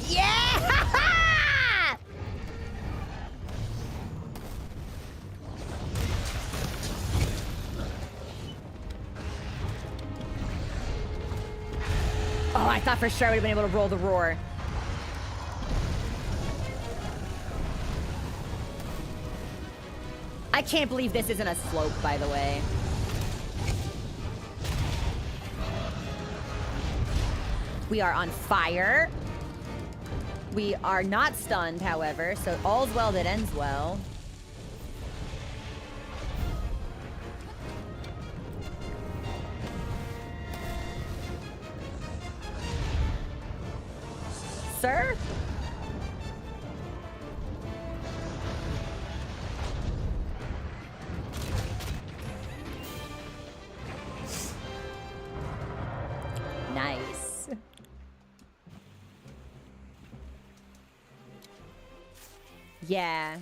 Yeah! Oh, I thought for sure I would have been able to roll the roar. I can't believe this isn't a slope, by the way. We are on fire. We are not stunned, however, so all's well that ends well. Sir? Nice. Yeah,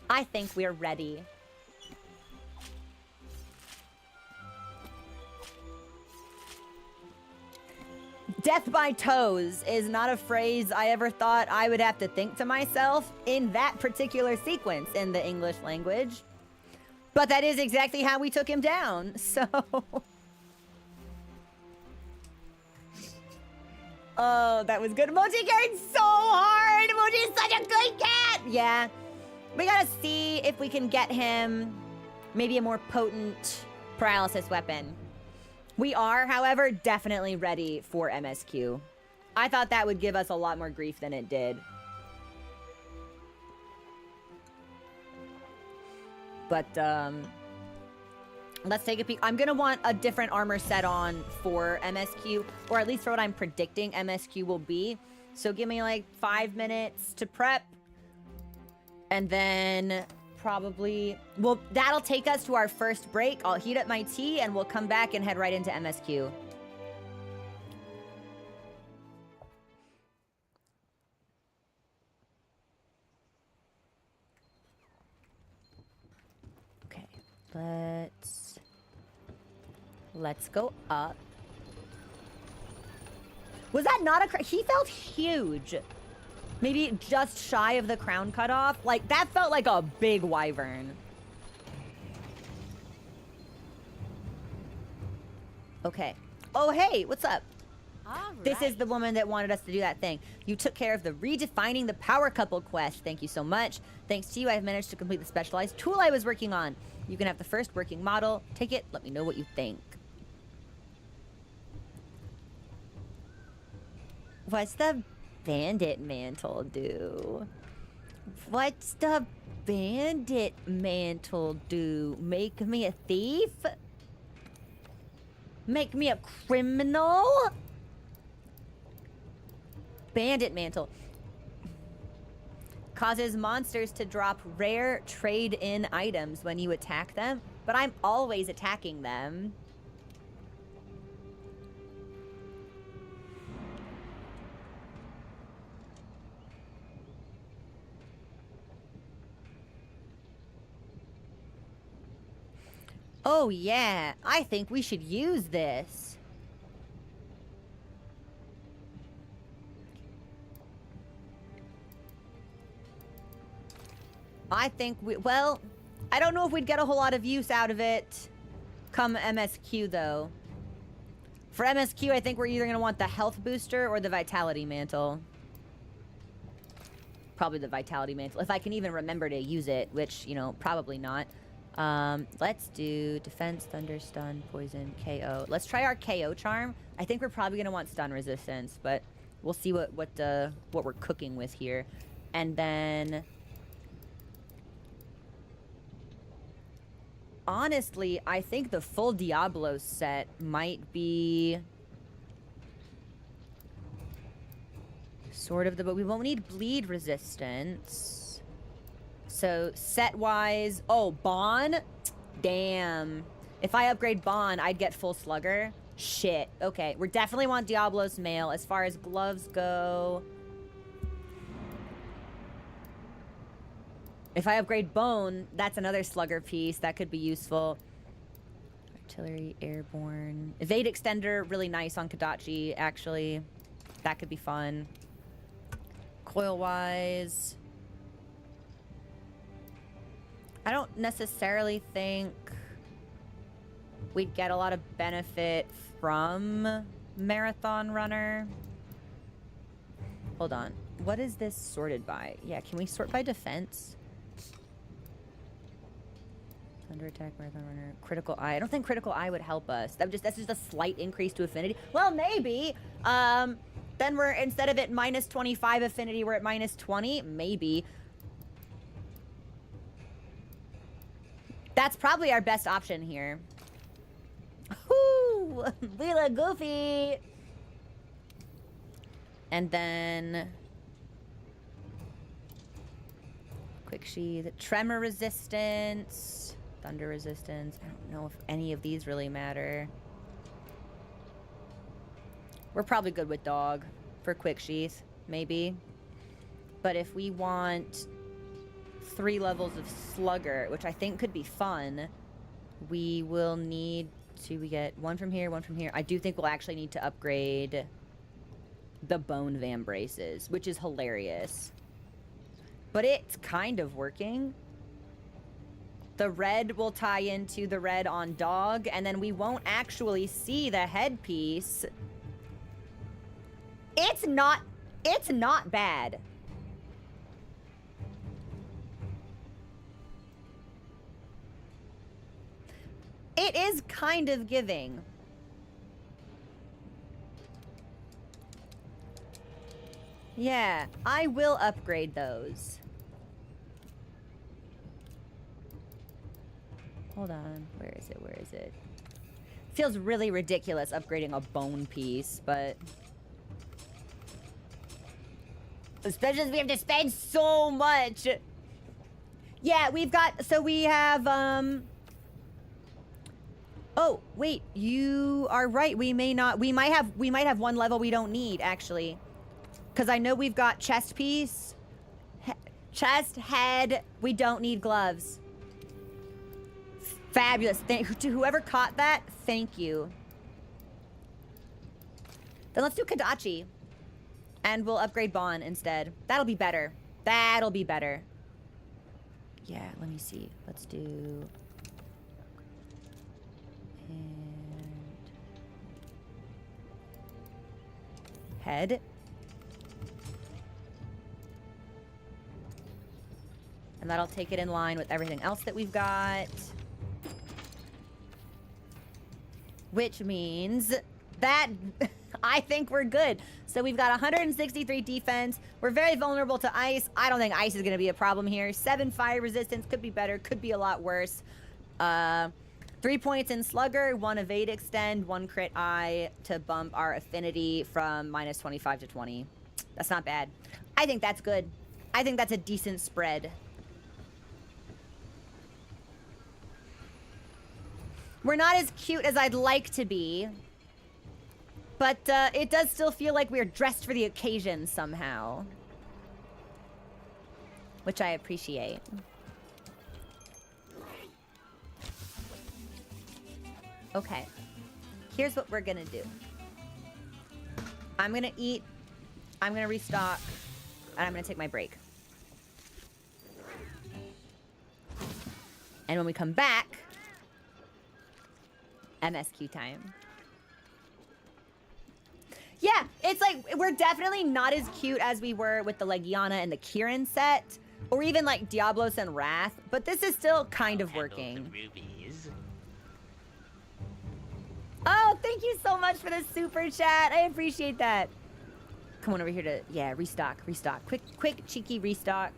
I think we're ready. Death by toes is not a phrase I ever thought I would have to think to myself in that particular sequence in the English language. But that is exactly how we took him down, so... Oh, that was good. Mochi carried so hard! Mochi is such a good cat! Yeah. We gotta see if we can get him maybe a more potent paralysis weapon. We are, however, definitely ready for MSQ. I thought that would give us a lot more grief than it did. But, let's take a peek. I'm gonna want a different armor set on for MSQ, or at least for what I'm predicting MSQ will be. So give me like 5 minutes to prep. And then probably, well, that'll take us to our first break. I'll heat up my tea and we'll come back and head right into MSQ. Let's go up. Was that not a... He felt huge. Maybe just shy of the crown cutoff. Like, that felt like a big wyvern. Okay. Oh, hey, what's up? This is the woman that wanted us to do that thing. You took care of the redefining the power couple quest. Thank you so much. Thanks to you, I've managed to complete the specialized tool I was working on. You can have the first working model. Take it. Let me know what you think. What's the bandit mantle do? What's the bandit mantle do? Make me a thief? Make me a criminal? Bandit mantle. Causes monsters to drop rare trade-in items when you attack them, but I'm always attacking them. Oh yeah, I think we should use this. I think well, I don't know if we'd get a whole lot of use out of it come MSQ though. For MSQ, I think we're either gonna want the health booster or the vitality mantle. Probably the vitality mantle, if I can even remember to use it, which, you know, probably not. Let's do defense, thunder, stun, poison, KO. Let's try our KO charm. I think we're probably gonna want stun resistance, but we'll see what we're cooking with here. And then honestly, I think the full Diablo set might be sort of but we won't need bleed resistance. So set-wise, oh, Bon? Damn. If I upgrade Bon, I'd get full Slugger. Shit. Okay, we definitely want Diablo's Mail. As far as gloves go, if I upgrade Bone, that's another Slugger piece. That could be useful. Artillery, Airborne. Evade Extender, really nice on Kadachi, actually. That could be fun. Coil-wise, I don't necessarily think we'd get a lot of benefit from Marathon Runner. Hold on. What is this sorted by? Yeah, can we sort by defense? Thunder attack, Marathon Runner, critical eye. I don't think critical eye would help us. That's just a slight increase to affinity. Well, maybe. Then we're, instead of at minus 25 affinity, we're at minus 20. Maybe. That's probably our best option here. Whoo! We look goofy! And then quick sheath, tremor resistance, thunder resistance. I don't know if any of these really matter. We're probably good with dog for quick sheath, maybe. But if we want 3 levels of slugger, which I think could be fun, we will need to, we get 1 from here, 1 from here. I do think we'll actually need to upgrade the bone vambraces, which is hilarious. But it's kind of working. The red will tie into the red on dog, and then we won't actually see the headpiece. It's not bad. It is kind of giving. Yeah, I will upgrade those. Hold on, where is it, where is it? Feels really ridiculous upgrading a bone piece, but especially as we have to spend so much. Yeah, we've got, so we have, oh, wait, you are right. We might have 1 level we don't need, actually. Because I know we've got chest piece, chest, head, we don't need gloves. Fabulous. To whoever caught that, thank you. Then let's do Kadachi. And we'll upgrade Bon instead. That'll be better. That'll be better. Yeah, let me see. Let's do... And... Head. And that'll take it in line with everything else that we've got. Which means that I think we're good. So we've got 163 defense. We're very vulnerable to ice. I don't think ice is going to be a problem here. 7 fire resistance. Could be better. Could be a lot worse. 3 points in Slugger. 1 evade extend. 1 crit eye to bump our affinity from minus 25 to 20. That's not bad. I think that's good. I think that's a decent spread. We're not as cute as I'd like to be. But it does still feel like we're dressed for the occasion somehow. Which I appreciate. Okay. Here's what we're gonna do. I'm gonna eat. I'm gonna restock. And I'm gonna take my break. And when we come back... MSQ time. Yeah, it's like, we're definitely not as cute as we were with the Legiana and the Kieran set, or even like Diablos and Wrath, but this is still kind of working. Oh, thank you so much for the super chat. I appreciate that. Come on over here to, yeah, restock. Quick, cheeky restock.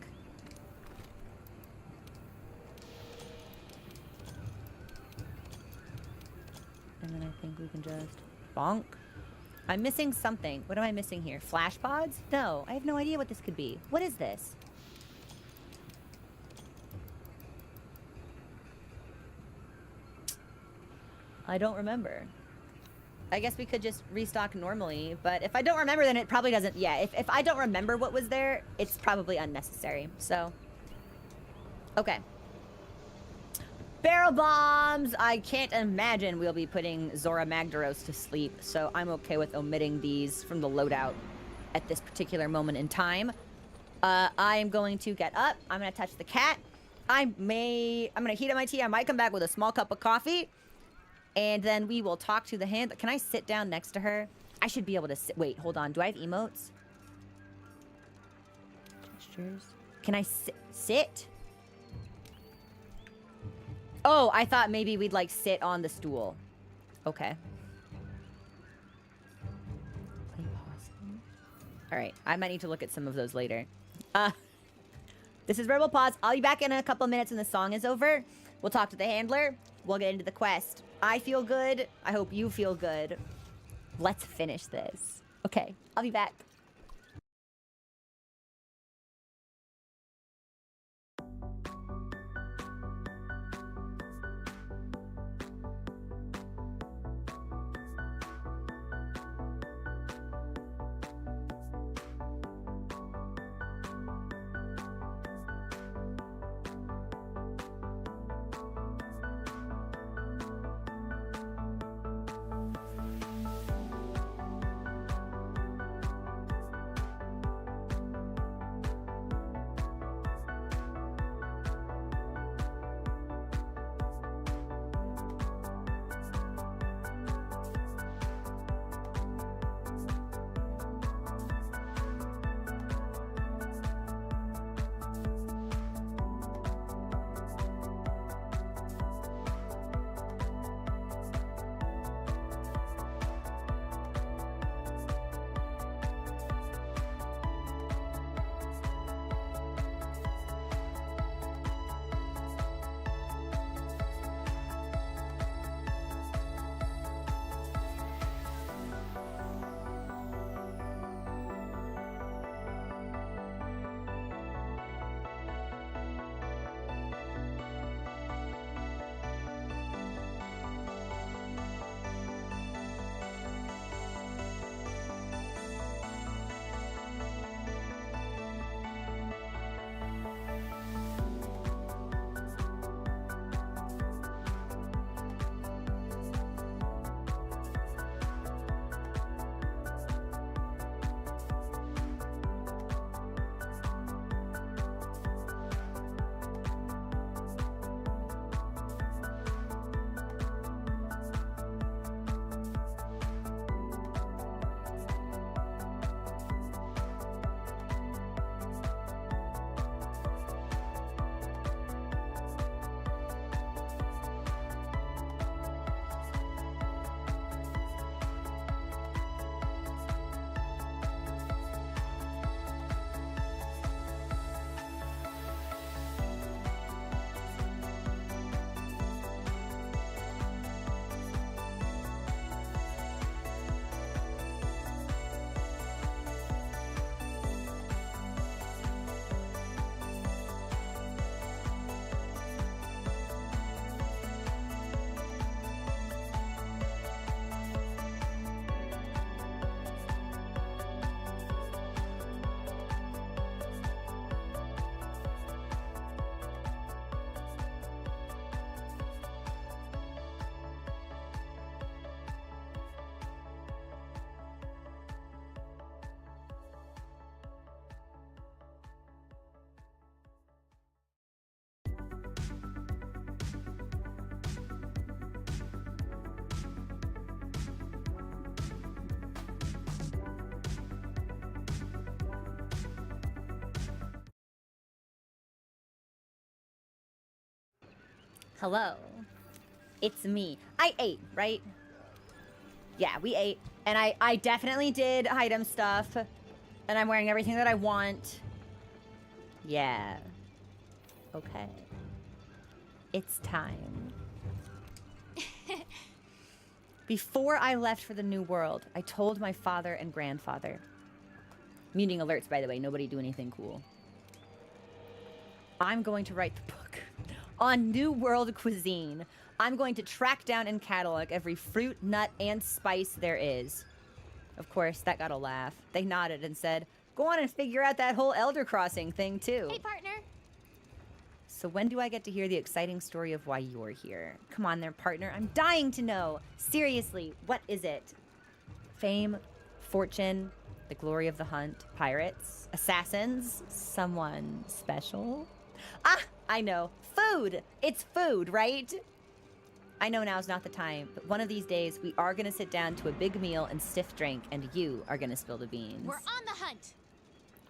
And then I think we can just bonk. I'm missing something. What am I missing here? Flash pods? No, I have no idea what this could be. What is this? I don't remember. I guess we could just restock normally, but if I don't remember, then it probably doesn't... Yeah, if I don't remember what was there, it's probably unnecessary, so... Okay. Barrel bombs! I can't imagine we'll be putting ZORAH MAGDAROS to sleep, so I'm okay with omitting these from the loadout at this particular moment in time. I am going to get up. I'm going to touch the cat. I'm going to heat up my tea. I might come back with a small cup of coffee. And then we will talk to the hand. Can I sit down next to her? I should be able to sit. Wait, hold on. Do I have emotes? Gestures. Can I sit? Oh, I thought maybe we'd like sit on the stool. Okay. Play pause. All right. I might need to look at some of those later. This is Verbal Pause. I'll be back in a couple of minutes when the song is over. We'll talk to the handler. We'll get into the quest. I feel good. I hope you feel good. Let's finish this. Okay. I'll be back. Hello. It's me. I ate, right? Yeah, we ate. And I definitely did item stuff. And I'm wearing everything that I want. Yeah. Okay. It's time. Before I left for the new world, I told my father and grandfather. Muting alerts, by the way. Nobody do anything cool. I'm going to write the book on New World cuisine. I'm going to track down and catalog every fruit, nut, and spice there is. Of course, that got a laugh. They nodded and said, go on and figure out that whole Elder Crossing thing, too. Hey, partner. So when do I get to hear the exciting story of why you're here? Come on there, partner. I'm dying to know. Seriously, what is it? Fame, fortune, the glory of the hunt, pirates, assassins, someone special? Ah, I know. Food! It's food, right? I know now's not the time, but one of these days we are gonna sit down to a big meal and stiff drink, and you are gonna spill the beans. We're on the hunt.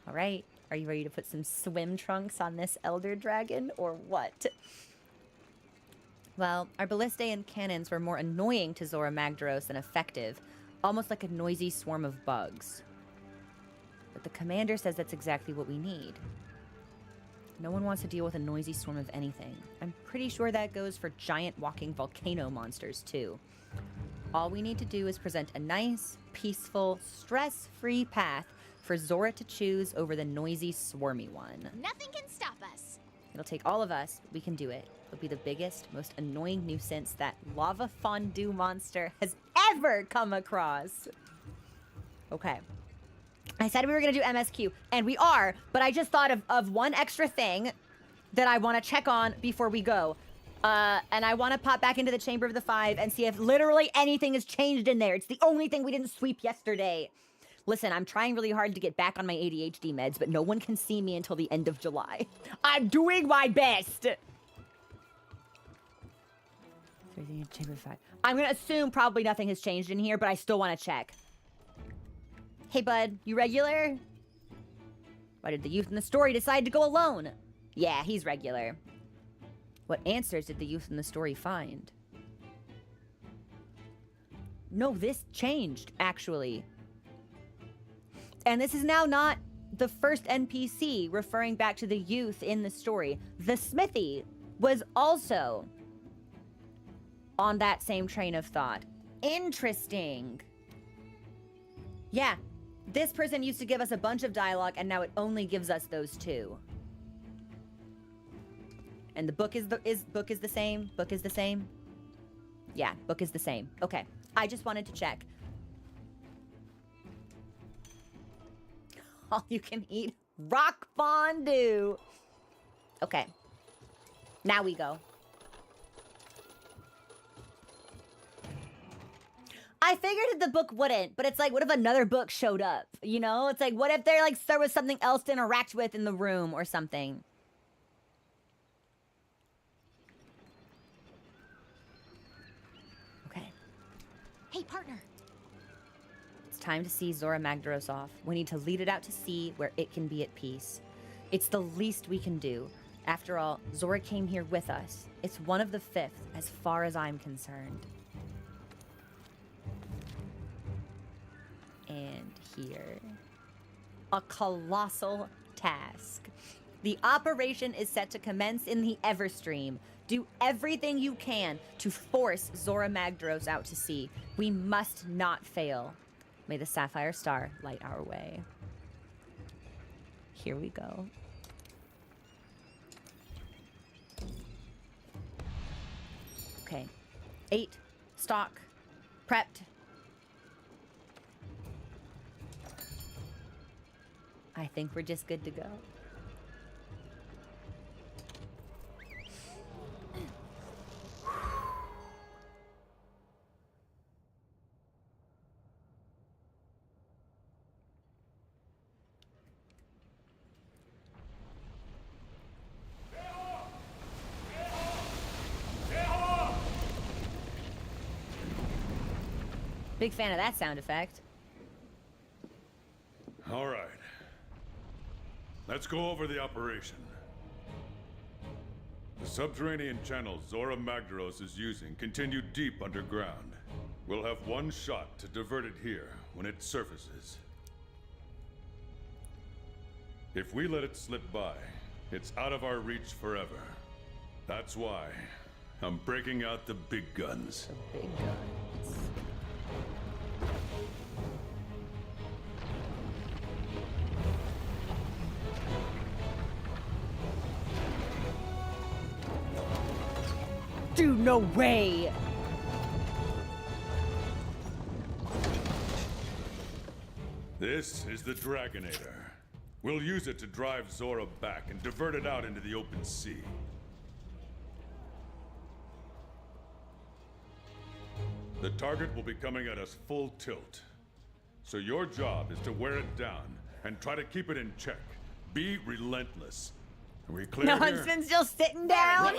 All right. Are you ready to put some swim trunks on this elder dragon, or what? Well, our ballistae and cannons were more annoying to ZORAH MAGDAROS than effective, almost like a noisy swarm of bugs. But the commander says that's exactly what we need. No one wants to deal with a noisy swarm of anything. I'm pretty sure that goes for giant walking volcano monsters, too. All we need to do is present a nice, peaceful, stress-free path for ZORAH to choose over the noisy, swarmy one. Nothing can stop us. It'll take all of us, but we can do it. It'll be the biggest, most annoying nuisance that lava fondue monster has ever come across. Okay. I said we were going to do MSQ, and we are, but I just thought of one extra thing that I want to check on before we go. And I want to pop back into the Chamber of the Five and see if literally anything has changed in there. It's the only thing we didn't sweep yesterday. Listen, I'm trying really hard to get back on my ADHD meds, but no one can see me until the end of July. I'm doing my best! I'm gonna assume probably nothing has changed in here, but I still want to check. Hey, bud, you regular? Why did the youth in the story decide to go alone? Yeah, he's regular. What answers did the youth in the story find? No, this changed, actually. And this is now not the first NPC referring back to the youth in the story. The smithy was also on that same train of thought. Interesting. Yeah, this person used to give us a bunch of dialogue, and now it only gives us those two. And the book is the same? Book is the same? Yeah, book is the same. Okay, I just wanted to check. All you can eat rock fondue. Okay. Now we go. I figured that the book wouldn't, but it's like, what if another book showed up? You know? It's like, what if there was something else to interact with in the room or something? Okay. Hey, partner. Time to see ZORAH MAGDAROS off. We need to lead it out to sea where it can be at peace. It's the least we can do. After all, ZORAH came here with us. It's one of the fifth, as far as I'm concerned. And here. A colossal task. The operation is set to commence in the Everstream. Do everything you can to force ZORAH MAGDAROS out to sea. We must not fail. May the Sapphire Star light our way. Here we go. Okay. 8. Stock. Prepped. I think we're just good to go. Big fan of that sound effect. All right. Let's go over the operation. The subterranean channels ZORAH MAGDAROS is using continue deep underground. We'll have one shot to divert it here when it surfaces. If we let it slip by, it's out of our reach forever. That's why I'm breaking out the big guns. The big guns. Dude, no way! This is the Dragonator. We'll use it to drive ZORAH back and divert it out into the open sea. The target will be coming at us full tilt. So your job is to wear it down and try to keep it in check. Be relentless. Are we clear No, here? Huntsman's still sitting down?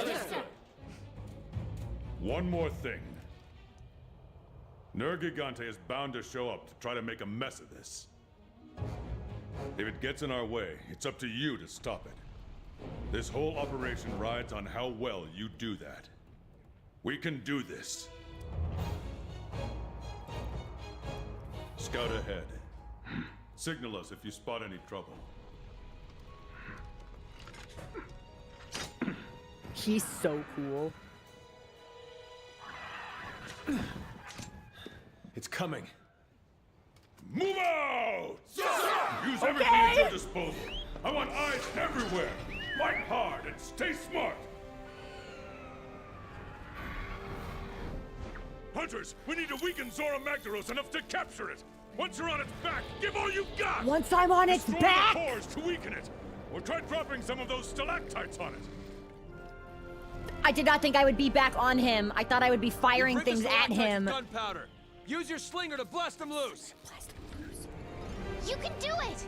One more thing. Nergigante is bound to show up to try to make a mess of this. If it gets in our way, it's up to you to stop it. This whole operation rides on how well you do that. We can do this. Scout ahead. Signal us if you spot any trouble. He's so cool. It's coming. Move out! Use everything at your disposal. I want eyes everywhere. Fight hard and stay smart. Hunters, we need to weaken ZORAH MAGDAROS enough to capture it. Once you're on its back, give all you've got. Once I'm on its Destroy back! the cores to weaken it. Or try dropping some of those stalactites on it. I did not think I would be back on him. I thought I would be firing Rid the things at stalactites of him. Gunpowder. Use your slinger to blast them loose. You can do it!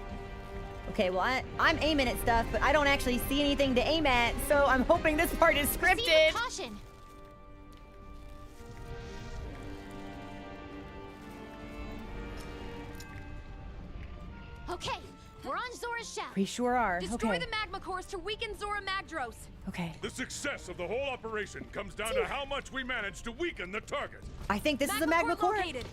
Okay, well, I'm aiming at stuff, but I don't actually see anything to aim at, so I'm hoping this part is Proceed scripted. with caution. Okay, we're on Zora's shell. We sure are. Destroy Okay. the magma cores to weaken ZORAH MAGDAROS. Okay. The success of the whole operation comes down to how much we manage to weaken the target. I think this is a magma core. located.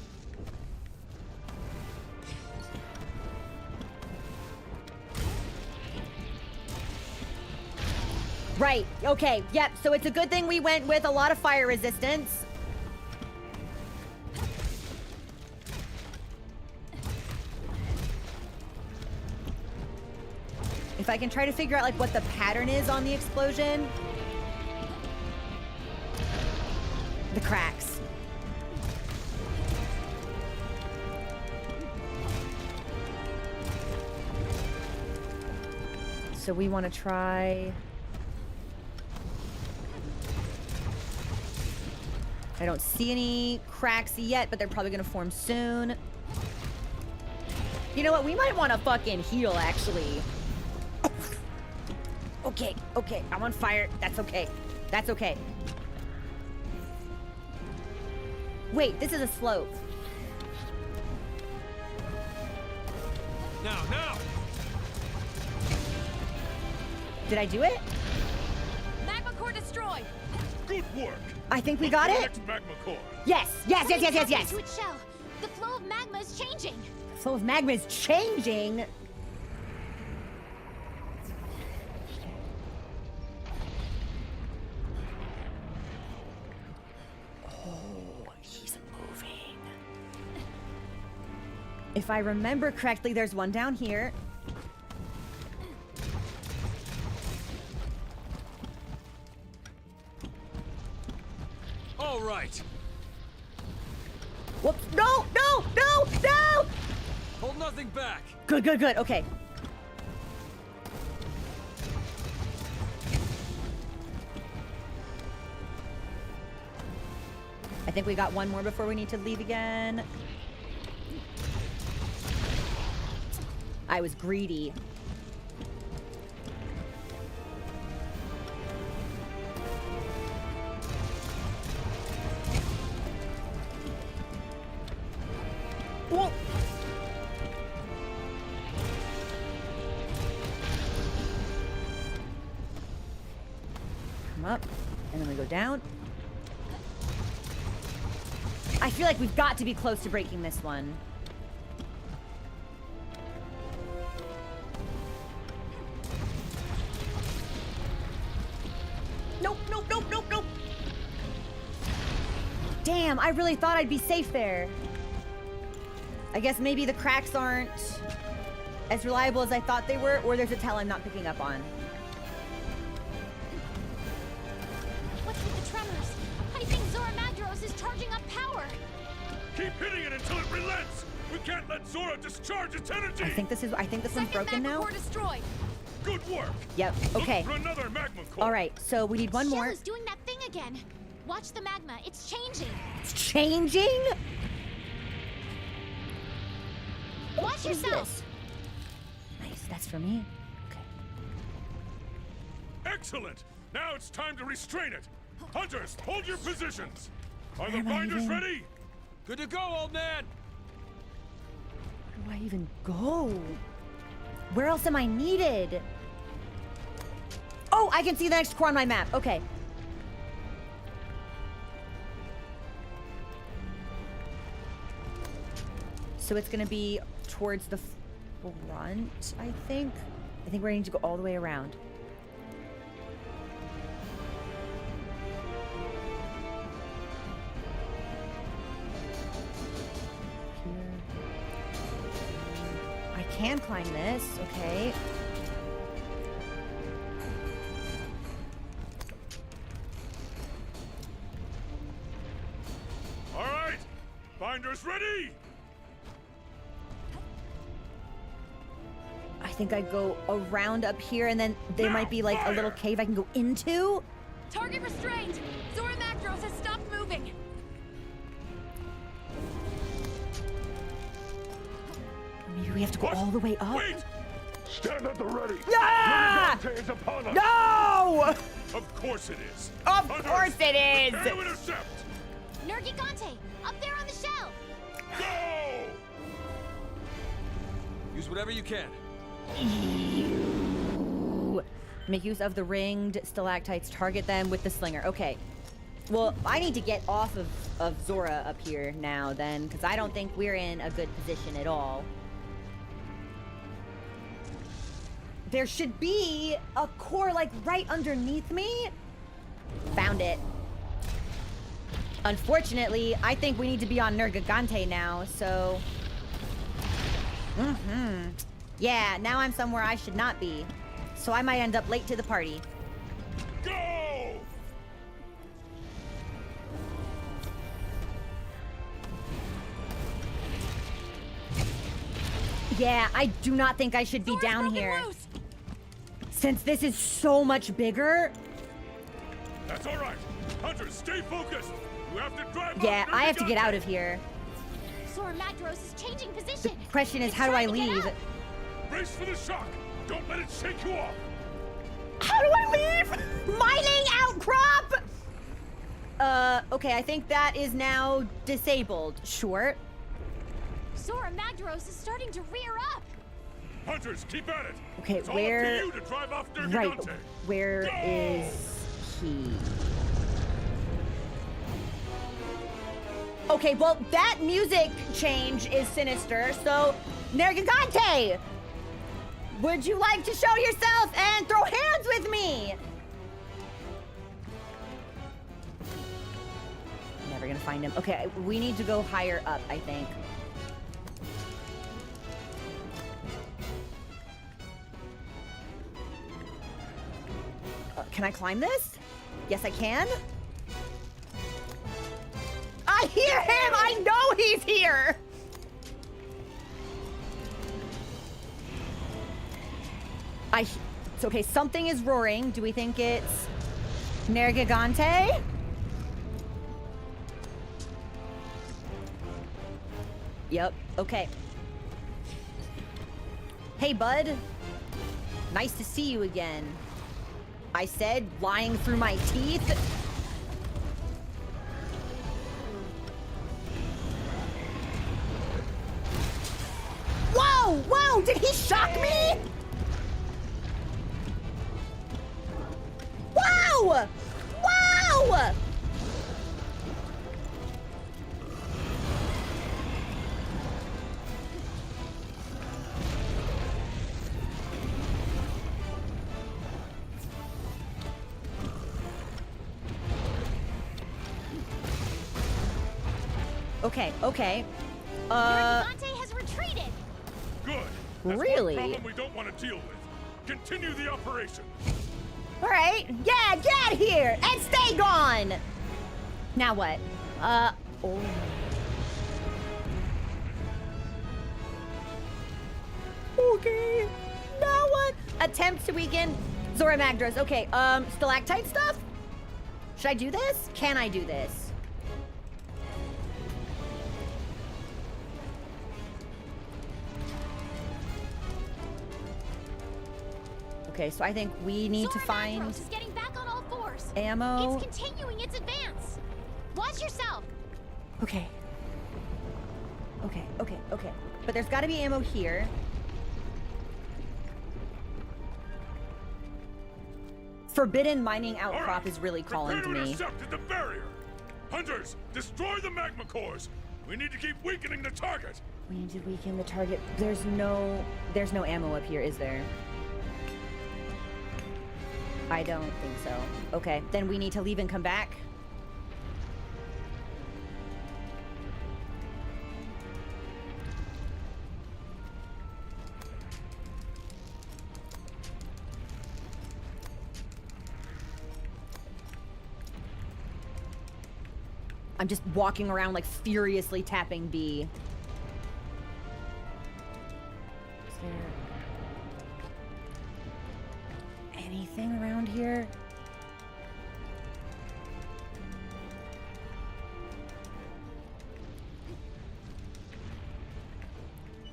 Right. Okay. Yep. So it's a good thing we went with a lot of fire resistance. If I can try to figure out like what the pattern is on the explosion. The cracks. So we want to try. I don't see any cracks yet, but they're probably gonna form soon. You know what? We might want to fucking heal, actually. Okay, okay. I'm on fire. That's okay. That's okay. Wait, this is a slope. Now, now! Did I do it? Magma core destroyed. Good work. I think we got The it. next magma core. Yes, yes, yes, yes, yes, yes. To its shell. The flow of magma is changing. Flow of magma is changing. Oh, he's moving. If I remember correctly, there's one down here. All right. Whoops. No, no, no, no! Hold nothing back. Good, good, good. Okay. I think we got one more before we need to leave again. I was greedy. Whoa. Come up, and then we go down. I feel like we've got to be close to breaking this one. Nope, nope, nope, nope, nope. Damn, I really thought I'd be safe there. I guess maybe the cracks aren't as reliable as I thought they were, or there's a tell I'm not picking up on. What's with the tremors? I think ZORAH MAGDAROS is charging up power. Keep hitting it until it relents! We can't let ZORAH discharge its energy! I think this one's broken now. Core destroyed. Good work! Yep, okay. Look for another magma core! Alright, so we need one Shell more. is doing that thing again. Watch the magma. It's changing. It's changing? Watch What is yourself. this? Nice, that's for me. Okay. Excellent! Now it's time to restrain it! Hunters, hold your positions! Are Where the am I binders even? ready? Good to go, old man! Where do I even go? Where else am I needed? Oh, I can see the next core on my map. Okay. So it's gonna be towards the front, I think. I think we're going to go all the way around. Here. I can climb this, okay. All right! Binders ready! I think I go around up here and then there might be like a little cave I can go into. Target restrained. ZORAH MAGDAROS has stopped moving. Maybe we have to go What? all the way up. Wait! Stand at the ready! Yeah! Is upon us! No! Of course it is! Of Hunters, course it is! prepare to intercept! Nergigante, up there on the shell. Go! Use whatever you can. Make use of the ringed stalactites. Target them with the slinger. Okay. Well, I need to get off of ZORAH up here now then, because I don't think we're in a good position at all. There should be a core like right underneath me. Found it. Unfortunately, I think we need to be on Nergigante now, so... Yeah, now I'm somewhere I should not be. So I might end up late to the party. Go! Yeah, I do not think I should be ZORAH's down broken here. loose. Since this is so much bigger. That's all right. Hunters, stay focused. You have to drive. Yeah, off I have to get Nergigante. out of here. ZORAH MAGDAROS is changing The position. question is, It's how do I trying to get leave? up. Brace for the shock. Don't let it shake you off. How do I leave? Mining outcrop! Okay, I think that is now disabled. Sure. ZORAH MAGDAROS is starting to rear up. Hunters, keep at it. Okay, It's all where... up to you to drive off Nergigante. Right, where Go! is he? Okay, well, that music change is sinister, so... Nergigante! Would you like to show yourself and throw hands with me? Never gonna find him. Okay, we need to go higher up, I think. Can I climb this? Yes, I can. I hear him! I know he's here! It's okay, something is roaring. Do we think it's Nergigante? Yep, okay. Hey, bud. Nice to see you again. I said, lying through my teeth. Whoa! Whoa! Did he shock me? Wow! Okay, okay. Your Gigante has retreated. Good. That's Really? one problem we don't want to deal with. Continue the operation. All right. Yeah, get here and stay gone. Now what? Oh. Okay. Now what? Attempt to weaken ZORAH MAGDAROS. Okay, stalactite stuff? Should I do this? Can I do this? Okay, so I think we need to ZORAH find Magdaros is getting back on all fours. ammo. It's continuing its advance. Watch yourself. Okay. Okay, okay, okay. But there's got to be ammo here. Forbidden mining outcrop All right. is really calling to Prepare me. intercept the barrier. Hunters, destroy the magma cores. We need to keep weakening the target. We need to weaken the target. There's no ammo up here, is there? I don't think so. Okay, then we need to leave and come back. I'm just walking around like furiously tapping B. Is there anything around here?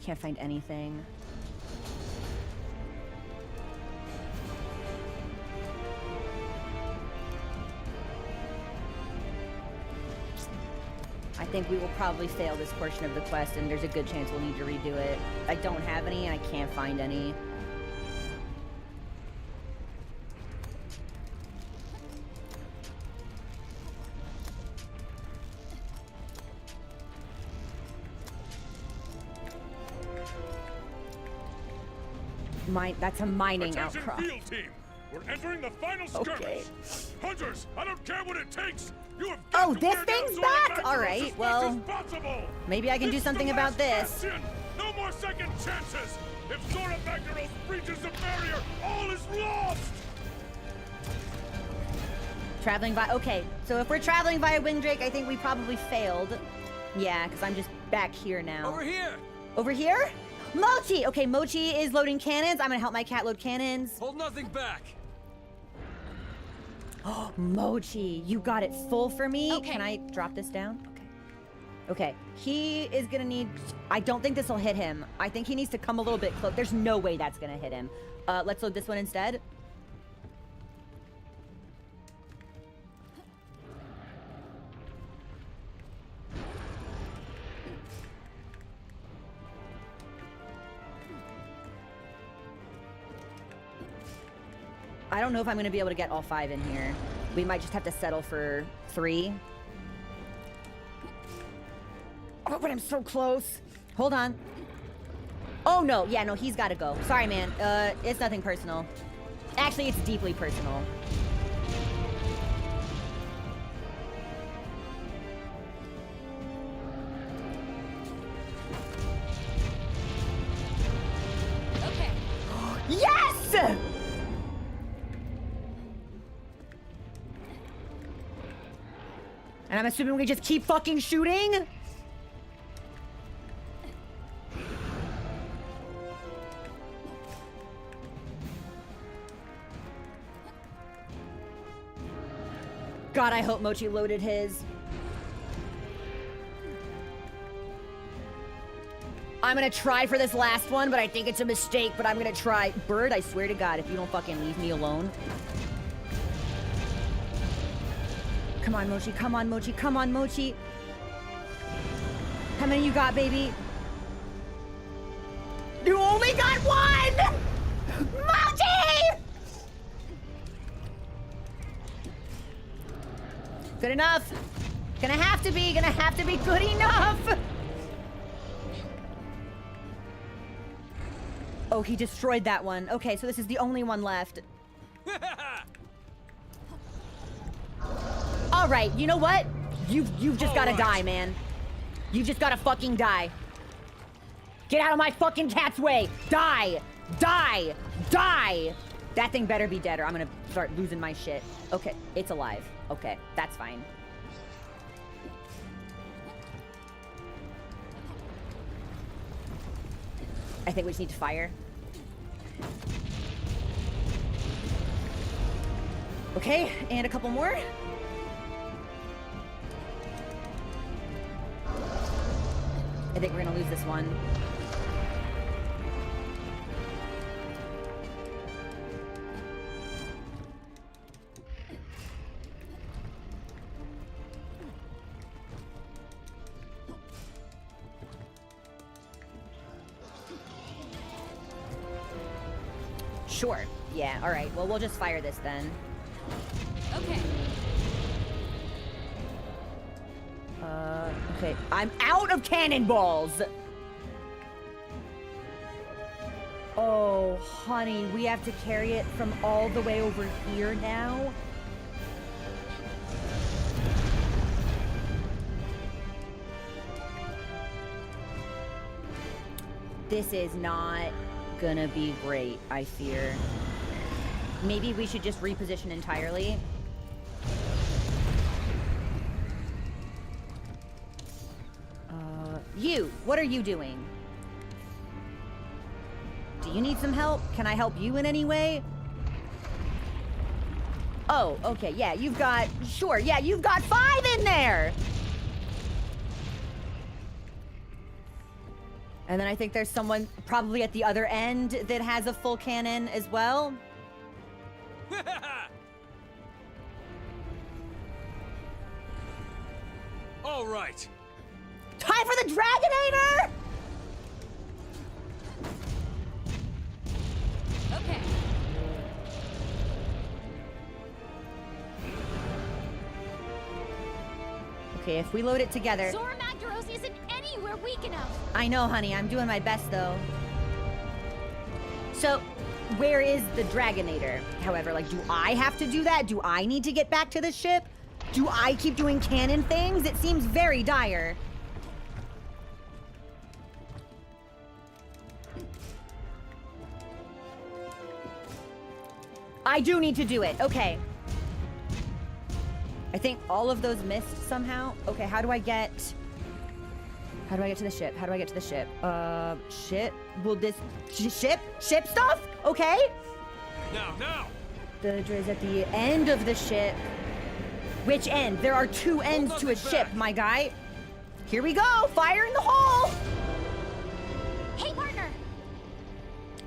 Can't find anything. I think we will probably fail this portion of the quest, and there's a good chance we'll need to redo it. I don't have any, and I can't find any. That's a mining Attention outcrop. field team. We're entering the final skirmish. Okay. Hunters, I don't care what it takes. You have got Oh, to this wear down thing's ZORAH back? MAGDAROS All right, as much well, as possible. maybe I can do This is something the about last this. bastion. No more second chances. If ZORAH MAGDAROS breaches the barrier, all is lost. Traveling by. Okay, so if we're traveling via Wingdrake, I think we probably failed. Yeah, because I'm just back here now. Over here! Over here? Mochi! Okay, Mochi is loading cannons. I'm gonna help my cat load cannons. Hold nothing back! Oh, Mochi, you got it full for me. Okay. Can I drop this down? Okay. Okay, he is gonna need... I don't think this will hit him. I think he needs to come a little bit close. There's no way that's gonna hit him. Let's load this one instead. I don't know if I'm gonna be able to get all 5 in here. We might just have to settle for 3. Oh, but I'm so close. Hold on. Oh, no. Yeah, no, he's got to go. Sorry, man. It's nothing personal. Actually, it's deeply personal. Okay. Yes! And I'm assuming we just keep fucking shooting? God, I hope Mochi loaded his. I'm gonna try for this last one, but I think it's a mistake, but I'm gonna try. Bird, I swear to God, if you don't fucking leave me alone. Come on, Mochi. Come on, Mochi. Come on, Mochi. How many you got, baby? You only got 1! Mochi! Good enough. Gonna have to be good enough. Oh, he destroyed that one. Okay, so this is the only one left. All right, you know what? You've just got to die, man. You just gotta fucking die. Get out of my fucking cat's way. Die. Die. Die. That thing better be dead or I'm gonna start losing my shit. Okay, it's alive. Okay, that's fine. I think we just need to fire. Okay, and a couple more. I think we're gonna lose this one. Sure. Yeah, alright. Well, we'll just fire this then. Okay. Okay. I'm out of cannonballs! Oh, honey, we have to carry it from all the way over here now? This is not gonna be great, I fear. Maybe we should just reposition entirely. You, what are you doing? Do you need some help? Can I help you in any way? Oh, okay, yeah, you've got, sure, yeah, you've got 5 in there! And then I think there's someone probably at the other end that has a full cannon as well. All right. Time for the Dragonator! Okay. Okay, if we load it together. ZORAH MAGDAROS isn't anywhere weak enough. I know, honey, I'm doing my best though. So, where is the Dragonator? However, like, do I have to do that? Do I need to get back to the ship? Do I keep doing cannon things? It seems very dire. I do need to do it. Okay. I think all of those missed somehow. Okay, how do I get to the ship? How do I get to the ship? Ship? Will this ship stuff? Okay. Now. The is at the end of the ship. Which end? There are 2 ends to a ship, my guy. Here we go. Fire in the hole. Hey, partner.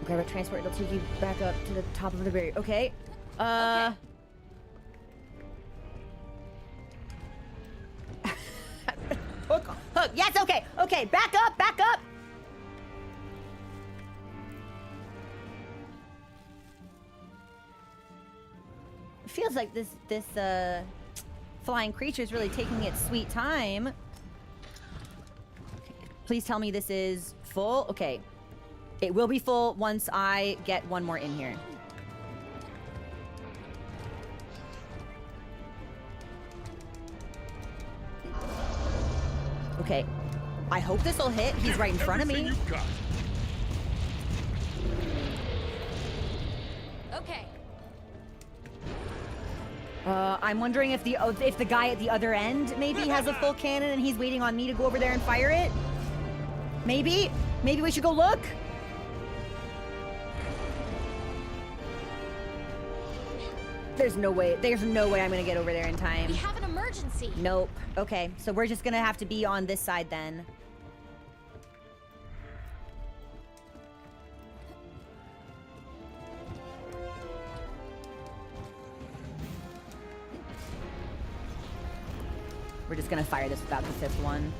Okay, but transport. It'll take you back up to the top of the barrier. Okay. Okay. Hook. Yes. Okay. Okay. Back up. Back up. It feels like this flying creature is really taking its sweet time. Okay, please tell me this is full. Okay. It will be full once I get one more in here. Okay. I hope this will hit. He's right in front of me. Everything you've got. Okay. I'm wondering if the guy at the other end maybe has a full cannon and he's waiting on me to go over there and fire it. Maybe we should go look. There's no way I'm gonna get over there in time. We have an emergency. Nope. Okay, so we're just gonna have to be on this side then. We're just gonna fire this without the 5th one.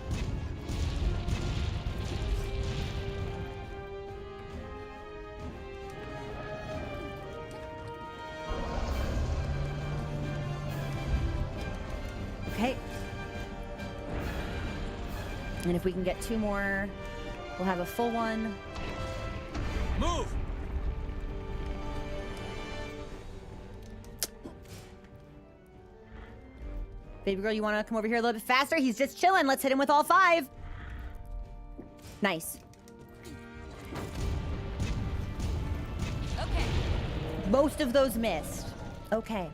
Okay. And if we can get 2 more, we'll have a full one. Move. Baby girl, you want to come over here a little bit faster? He's just chilling. Let's hit him with all 5. Nice. Okay. Most of those missed. Okay.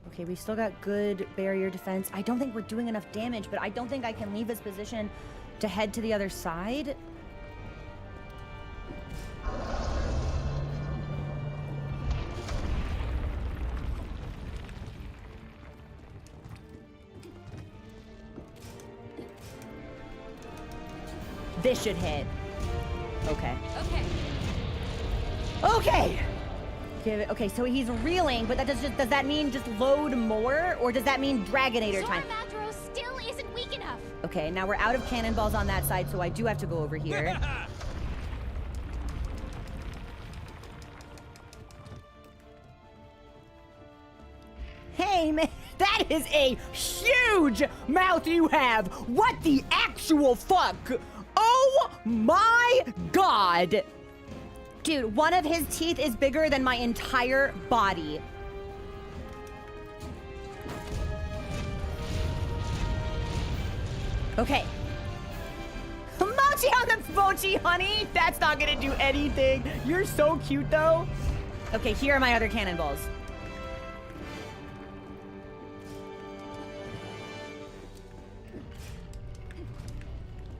Okay, we still got good barrier defense. I don't think we're doing enough damage, but I don't think I can leave this position to head to the other side. This should hit. Okay. Okay. Okay! Okay, so he's reeling, but does that mean just load more? Or does that mean Dragonator Zora time? Magdaros still isn't weak enough. Okay, now we're out of cannonballs on that side, so I do have to go over here. Hey, man, that is a huge mouth you have! What the actual fuck? Oh my god! Dude, one of his teeth is bigger than my entire body. Okay. Mochi on the mochi, honey! That's not gonna do anything. You're so cute, though. Okay, here are my other cannonballs.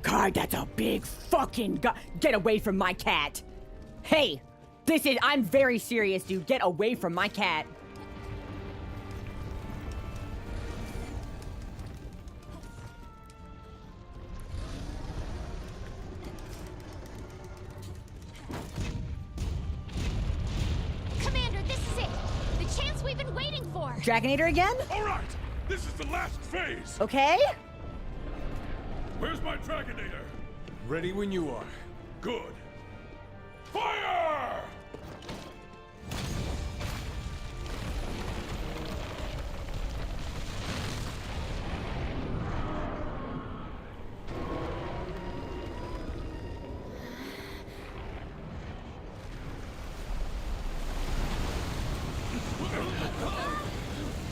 God, that's a big fucking get away from my cat. Hey, I'm very serious, dude. Get away from my cat. Commander, this is it. The chance we've been waiting for. Dragonator again? All right, this is the last phase. Okay. Where's my Dragonator? Ready when you are. Good. Fire!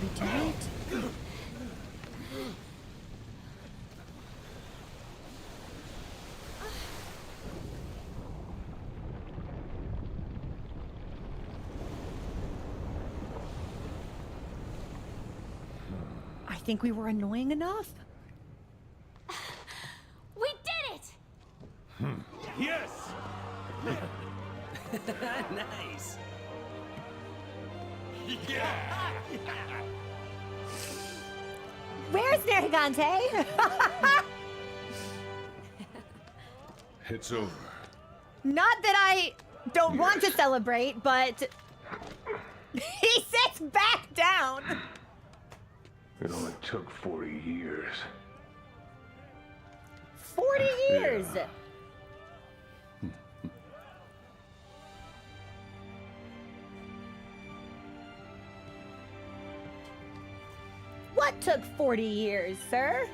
We do it? I think we were annoying enough. We did it! Yes! Nice. Yeah! Where's Narragante? It's over. Not that I don't want to celebrate, but he sits back down. It only took 40 years. 40 years. Yeah. What took 40 years, sir?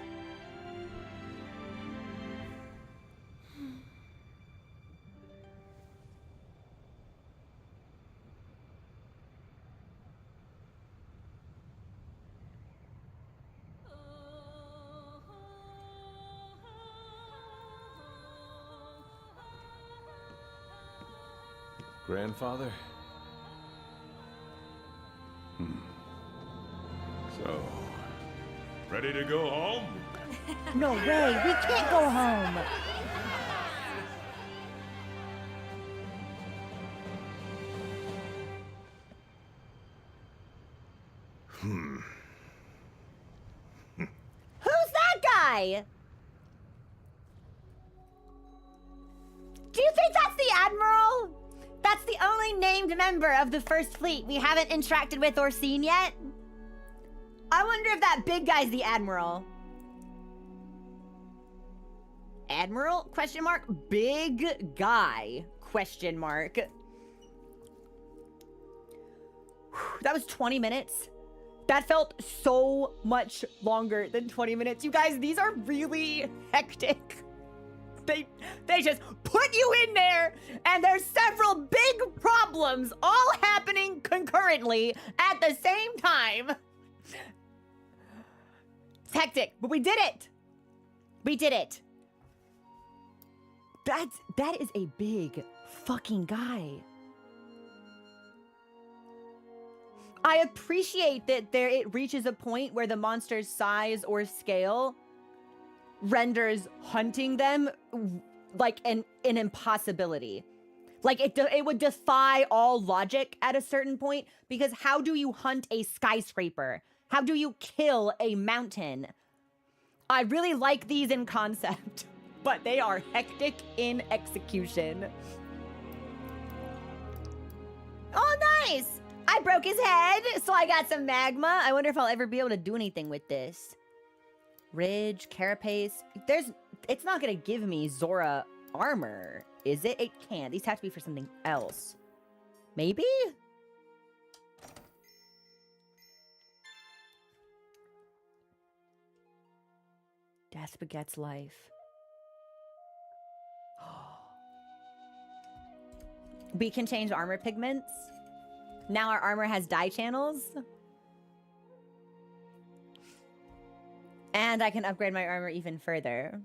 Grandfather? So, ready to go home? No way, we can't go home. Who's that guy? Do you think that's the Admiral? That's the only named member of the First Fleet we haven't interacted with or seen yet. I wonder if that big guy's the Admiral. Admiral? Question mark. Big guy? Question mark. Whew, that was 20 minutes. That felt so much longer than 20 minutes. You guys, these are really hectic. They just put you in there, and there's several big problems all happening concurrently at the same time. It's hectic, but we did it. We did it. That is a big fucking guy. I appreciate that it reaches a point where the monster's size or scale renders hunting them like an impossibility. Like it would defy all logic at a certain point, because how do you hunt a skyscraper? How do you kill a mountain? I really like these in concept, but they are hectic in execution. Oh, nice! I broke his head, so I got some magma. I wonder if I'll ever be able to do anything with this. Ridge, carapace. It's not gonna give me ZORAH armor, is it? It can't. These have to be for something else. Maybe? Death begets life. We can change armor pigments. Now our armor has dye channels. And I can upgrade my armor even further.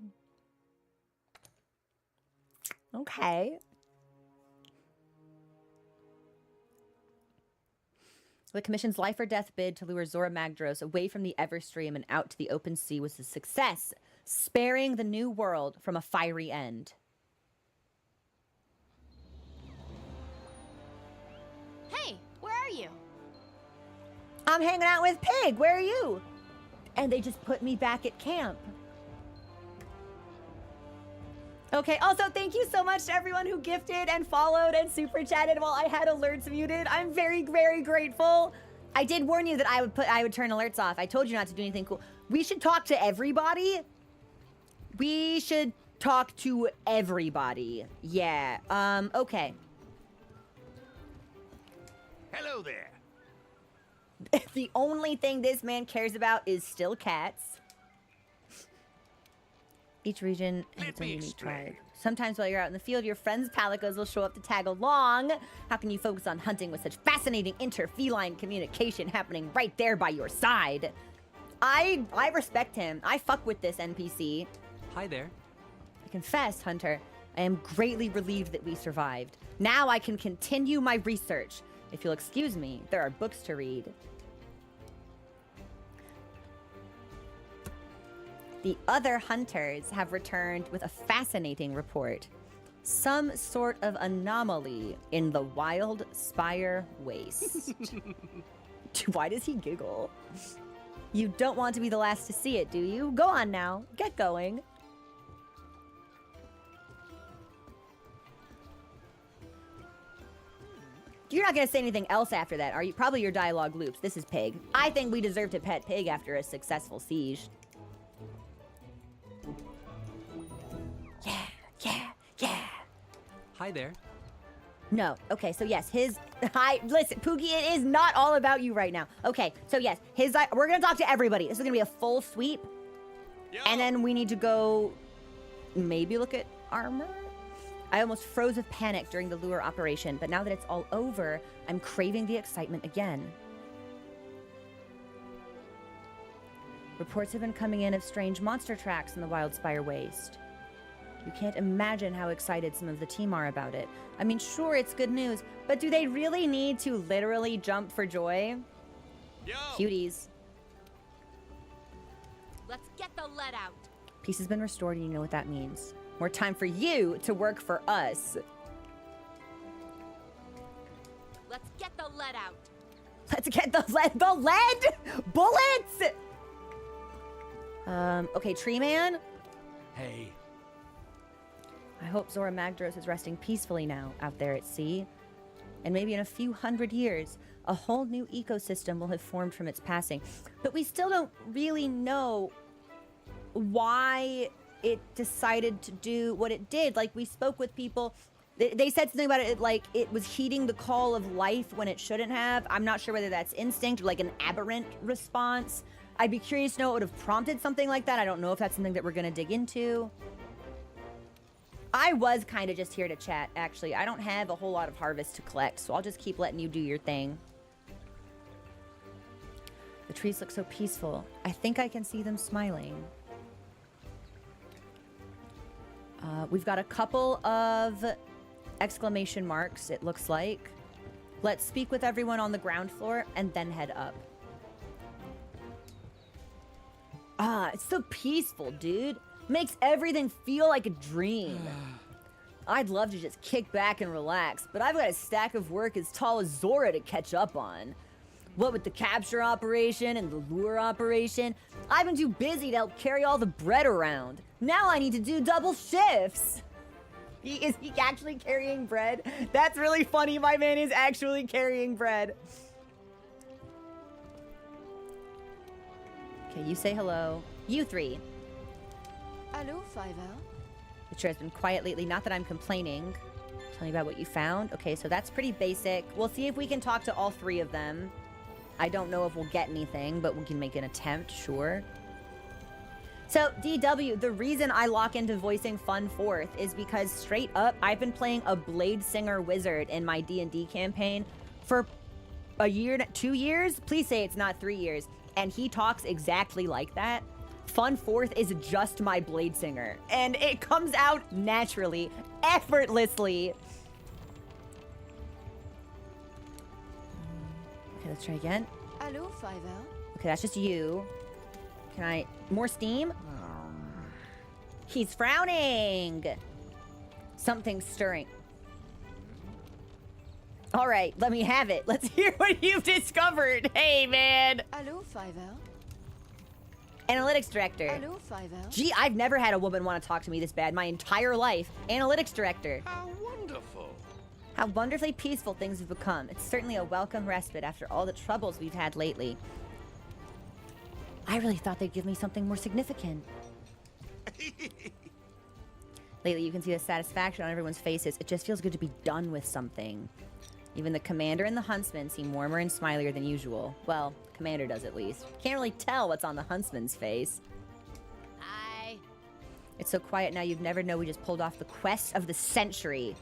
Okay. The commission's life or death bid to lure ZORAH MAGDAROS away from the Everstream and out to the open sea was a success, sparing the new world from a fiery end. Hey, where are you? I'm hanging out with Pig. Where are you? And they just put me back at camp. Okay, also thank you so much to everyone who gifted and followed and super chatted while I had alerts muted. I'm very, very grateful. I did warn you that I would turn alerts off. I told you not to do anything cool. We should talk to everybody. We should talk to everybody. Yeah. Okay. Hello there. The only thing this man cares about is still cats. Each region has its own unique tribe. Sometimes while you're out in the field, your friends' palicos will show up to tag along. How can you focus on hunting with such fascinating inter-feline communication happening right there by your side? I respect him. I fuck with this NPC. Hi there. I confess, Hunter, I am greatly relieved that we survived. Now I can continue my research. If you'll excuse me, there are books to read. The other hunters have returned with a fascinating report. Some sort of anomaly in the Wild Spire Waste. Why does he giggle? You don't want to be the last to see it, do you? Go on now. Get going. You're not going to say anything else after that, are you? Probably your dialogue loops. This is Pig. I think we deserve to pet Pig after a successful siege. Yeah. Hi there. No. Okay, so yes, listen, Pookie, it is not all about you right now. Okay, so yes, we're gonna talk to everybody. This is gonna be a full sweep. Yo. And then we need to go maybe look at armor? I almost froze with panic during the lure operation, but now that it's all over, I'm craving the excitement again. Reports have been coming in of strange monster tracks in the Wild Spire Waste. You can't imagine how excited some of the team are about it. I mean, sure, it's good news, but do they really need to literally jump for joy? Yo. Cuties. Let's get the lead out. Peace has been restored, and you know what that means. More time for you to work for us. Let's get the lead out. Let's get the lead bullets. Okay, Tree Man. Hey. I hope ZORAH MAGDAROS is resting peacefully now out there at sea. And maybe in a few hundred years, a whole new ecosystem will have formed from its passing. But we still don't really know why it decided to do what it did. Like, we spoke with people. They said something about it, like it was heeding the call of life when it shouldn't have. I'm not sure whether that's instinct or like an aberrant response. I'd be curious to know what would have prompted something like that. I don't know if that's something that we're going to dig into. I was kind of just here to chat, actually. I don't have a whole lot of harvest to collect, so I'll just keep letting you do your thing. The trees look so peaceful. I think I can see them smiling. We've got a couple of exclamation marks, it looks like. Let's speak with everyone on the ground floor and then head up. Ah, it's so peaceful, dude. Makes everything feel like a dream. I'd love to just kick back and relax, but I've got a stack of work as tall as ZORAH to catch up on. What with the capture operation and the lure operation, I've been too busy to help carry all the bread around. Now I need to do double shifts. Is he actually carrying bread? That's really funny. My man is actually carrying bread. Okay, you say hello. You three. Hello, 5L. The chair has been quiet lately. Not that I'm complaining. Tell me about what you found. Okay, so that's pretty basic. We'll see if we can talk to all three of them. I don't know if we'll get anything, but we can make an attempt, sure. So, DW, the reason I lock into voicing Fun Fourth is because straight up, I've been playing a Blade Singer Wizard in my D&D campaign for a year, 2 years? Please say it's not 3 years. And he talks exactly like that. Fun Fourth is just my Blade Singer. And it comes out naturally, effortlessly. Okay, let's try again. Hello, 5L. Okay, that's just you. Can I... More steam? He's frowning. Something's stirring. All right, let me have it. Let's hear what you've discovered. Hey, man. Hello, 5L. Analytics director. Hello, 5L. Gee, I've never had a woman want to talk to me this bad my entire life. Analytics director. How wonderful. How wonderfully peaceful things have become. It's certainly a welcome respite after all the troubles we've had lately. I really thought they'd give me something more significant. Lately, you can see the satisfaction on everyone's faces. It just feels good to be done with something. Even the commander and the huntsman seem warmer and smilier than usual. Well, commander does at least. Can't really tell what's on the huntsman's face. Hi. It's so quiet now you'd never know we just pulled off the quest of the century.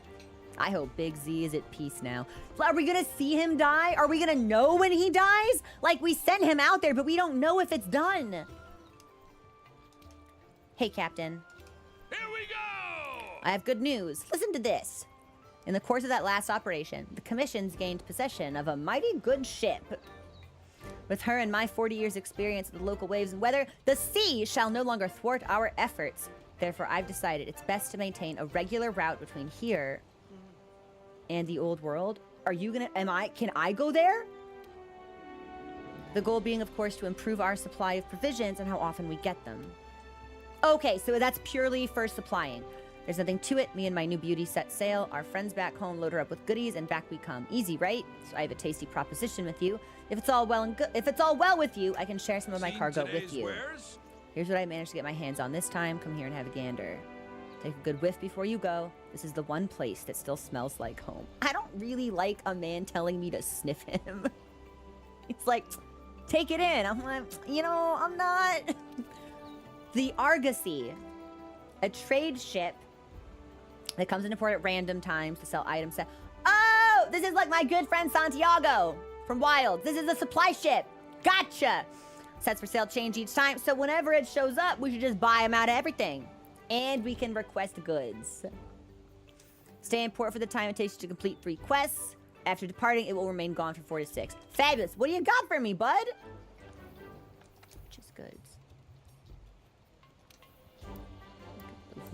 I hope Big Z is at peace now. Are we gonna see him die? Are we gonna know when he dies? Like, we sent him out there, but we don't know if it's done. Hey, Captain. Here we go! I have good news. Listen to this. In the course of that last operation, the Commission's gained possession of a mighty good ship. With her and my 40 years' experience with the local waves and weather, the sea shall no longer thwart our efforts. Therefore, I've decided it's best to maintain a regular route between here and the old world. Are you gonna, can I go there? The goal being, of course, to improve our supply of provisions and how often we get them. Okay, so that's purely for supplying. There's nothing to it. Me and my new beauty set sail. Our friends back home load her up with goodies, and back we come. Easy, right? So I have a tasty proposition with you. If it's all well and good, if it's all well with you, I can share some of my cargo with you. Wares? Here's what I managed to get my hands on this time. Come here and have a gander. Take a good whiff before you go. This is the one place that still smells like home. I don't really like a man telling me to sniff him. It's like, take it in. I'm like, you know, I'm not. The Argosy, a trade ship that comes into port at random times to sell items. Oh, this is like my good friend Santiago from Wild. This is a supply ship. Gotcha. Sets for sale change each time, so whenever it shows up, we should just buy them out of everything. And we can request goods. Stay in port for the time it takes you to complete 3 quests. After departing, it will remain gone for 4 to 6. Fabulous. What do you got for me, bud? Just goods.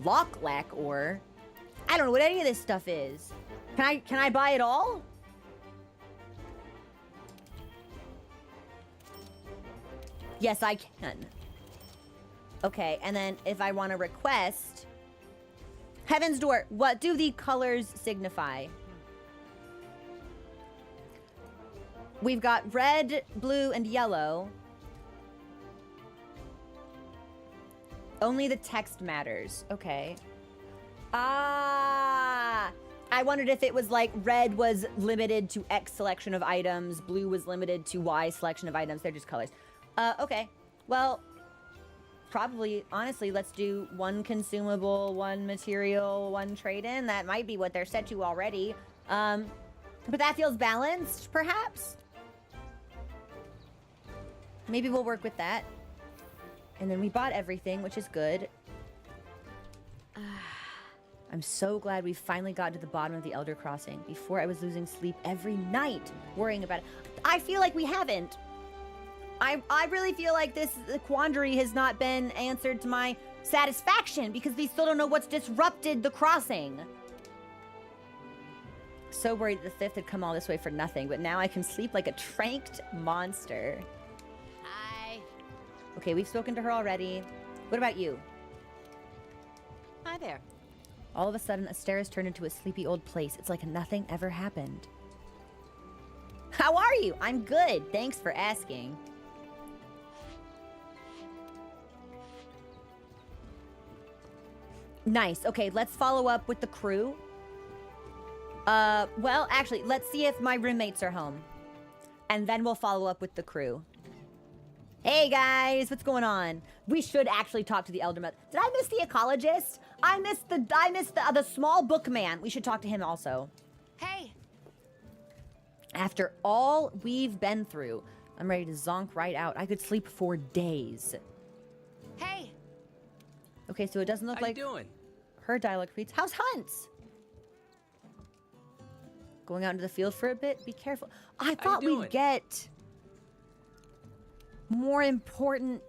Locklack ore. I don't know what any of this stuff is. Can I buy it all? Yes, I can. Okay, and then if I want to request... Heaven's Door, what do the colors signify? We've got red, blue, and yellow. Only the text matters. Okay. Ah! I wondered if it was like red was limited to X selection of items, blue was limited to Y selection of items. They're just colors. Okay. Well, probably, honestly, let's do 1 consumable, 1 material, 1 trade-in. That might be what they're set to already. But that feels balanced, perhaps? Maybe we'll work with that. And then we bought everything, which is good. I'm so glad we finally got to the bottom of the Elder Crossing. Before, I was losing sleep every night worrying about it. I feel like we haven't. I really feel like this quandary has not been answered to my satisfaction because we still don't know what's disrupted the crossing. So worried the 5th had come all this way for nothing, but now I can sleep like a tranked monster. Hi. Okay, we've spoken to her already. What about you? Hi there. All of a sudden, Astera's turned into a sleepy old place. It's like nothing ever happened. How are you? I'm good. Thanks for asking. Nice. Okay, let's follow up with the crew. Well, actually, let's see if my roommates are home. And then we'll follow up with the crew. Hey guys, what's going on? We should actually talk to the Elder Mother. Did I miss the ecologist? I missed the small bookman. We should talk to him also. Hey, After all we've been through, I'm ready to zonk right out. I could sleep for days. hey. Okay, so it doesn't look How you like doing? her dialect reads. How's Hunts? Going out into the field for a bit? Be careful. I thought we'd doing? get more important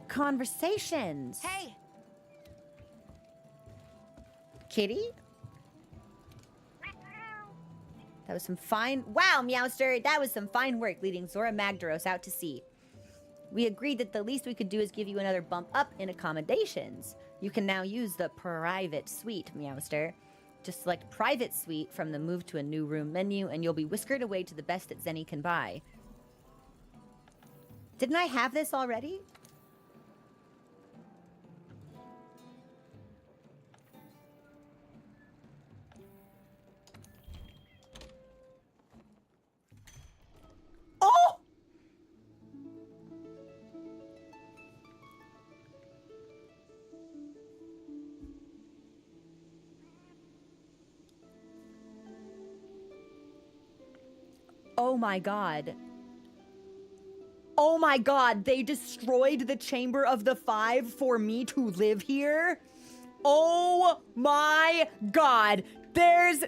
conversations. Hey, Kitty? That was some fine... Wow, Meowster! That was some fine work leading ZORAH MAGDAROS out to sea. We agreed that the least we could do is give you another bump up in accommodations. You can now use the private suite, Meowster. Just select private suite from the move to a new room menu, and you'll be whiskered away to the best that Zenny can buy. Didn't I have this already? Oh! Oh my god. Oh my god, they destroyed the Chamber of the Five for me to live here? Oh my god. There's...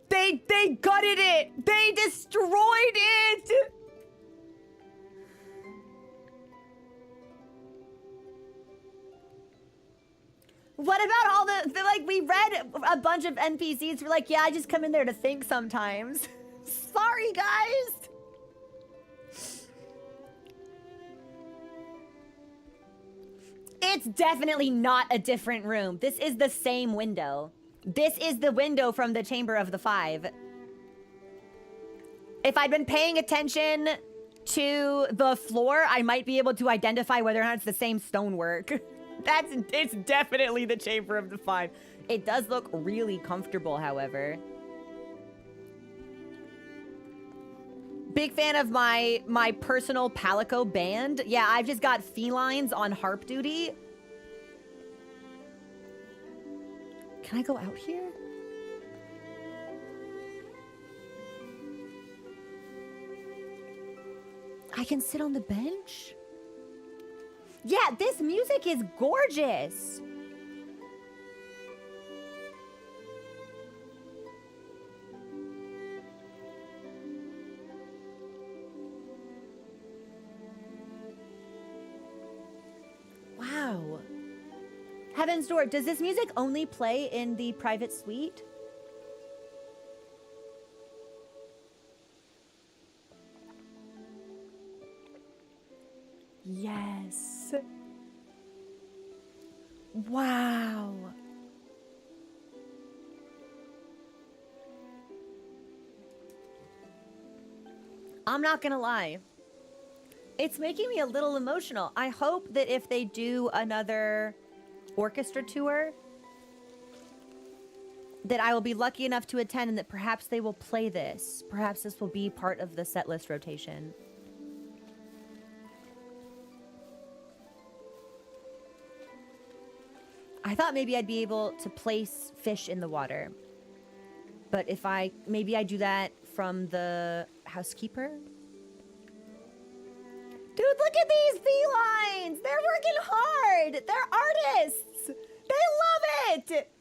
They gutted it! They destroyed it! What about all the like, we read a bunch of NPCs were like, yeah, I just come in there to think sometimes. Sorry, guys! It's definitely not a different room. This is the same window. This is the window from the Chamber of the Five. If I'd been paying attention to the floor, I might be able to identify whether or not it's the same stonework. It's definitely the Chamber of the Five. It does look really comfortable, however. Big fan of my personal Palico band. Yeah, I've just got felines on harp duty. Can I go out here? I can sit on the bench? Yeah, this music is gorgeous. Wow. Heaven's Door, does this music only play in the private suite? Yes. Wow. I'm not gonna lie. It's making me a little emotional. I hope that if they do another orchestra tour, that I will be lucky enough to attend and that perhaps they will play this. Perhaps this will be part of the set list rotation. I thought maybe I'd be able to place fish in the water. But if maybe I do that from the housekeeper? Dude, look at these felines! They're working hard! They're artists! They love it!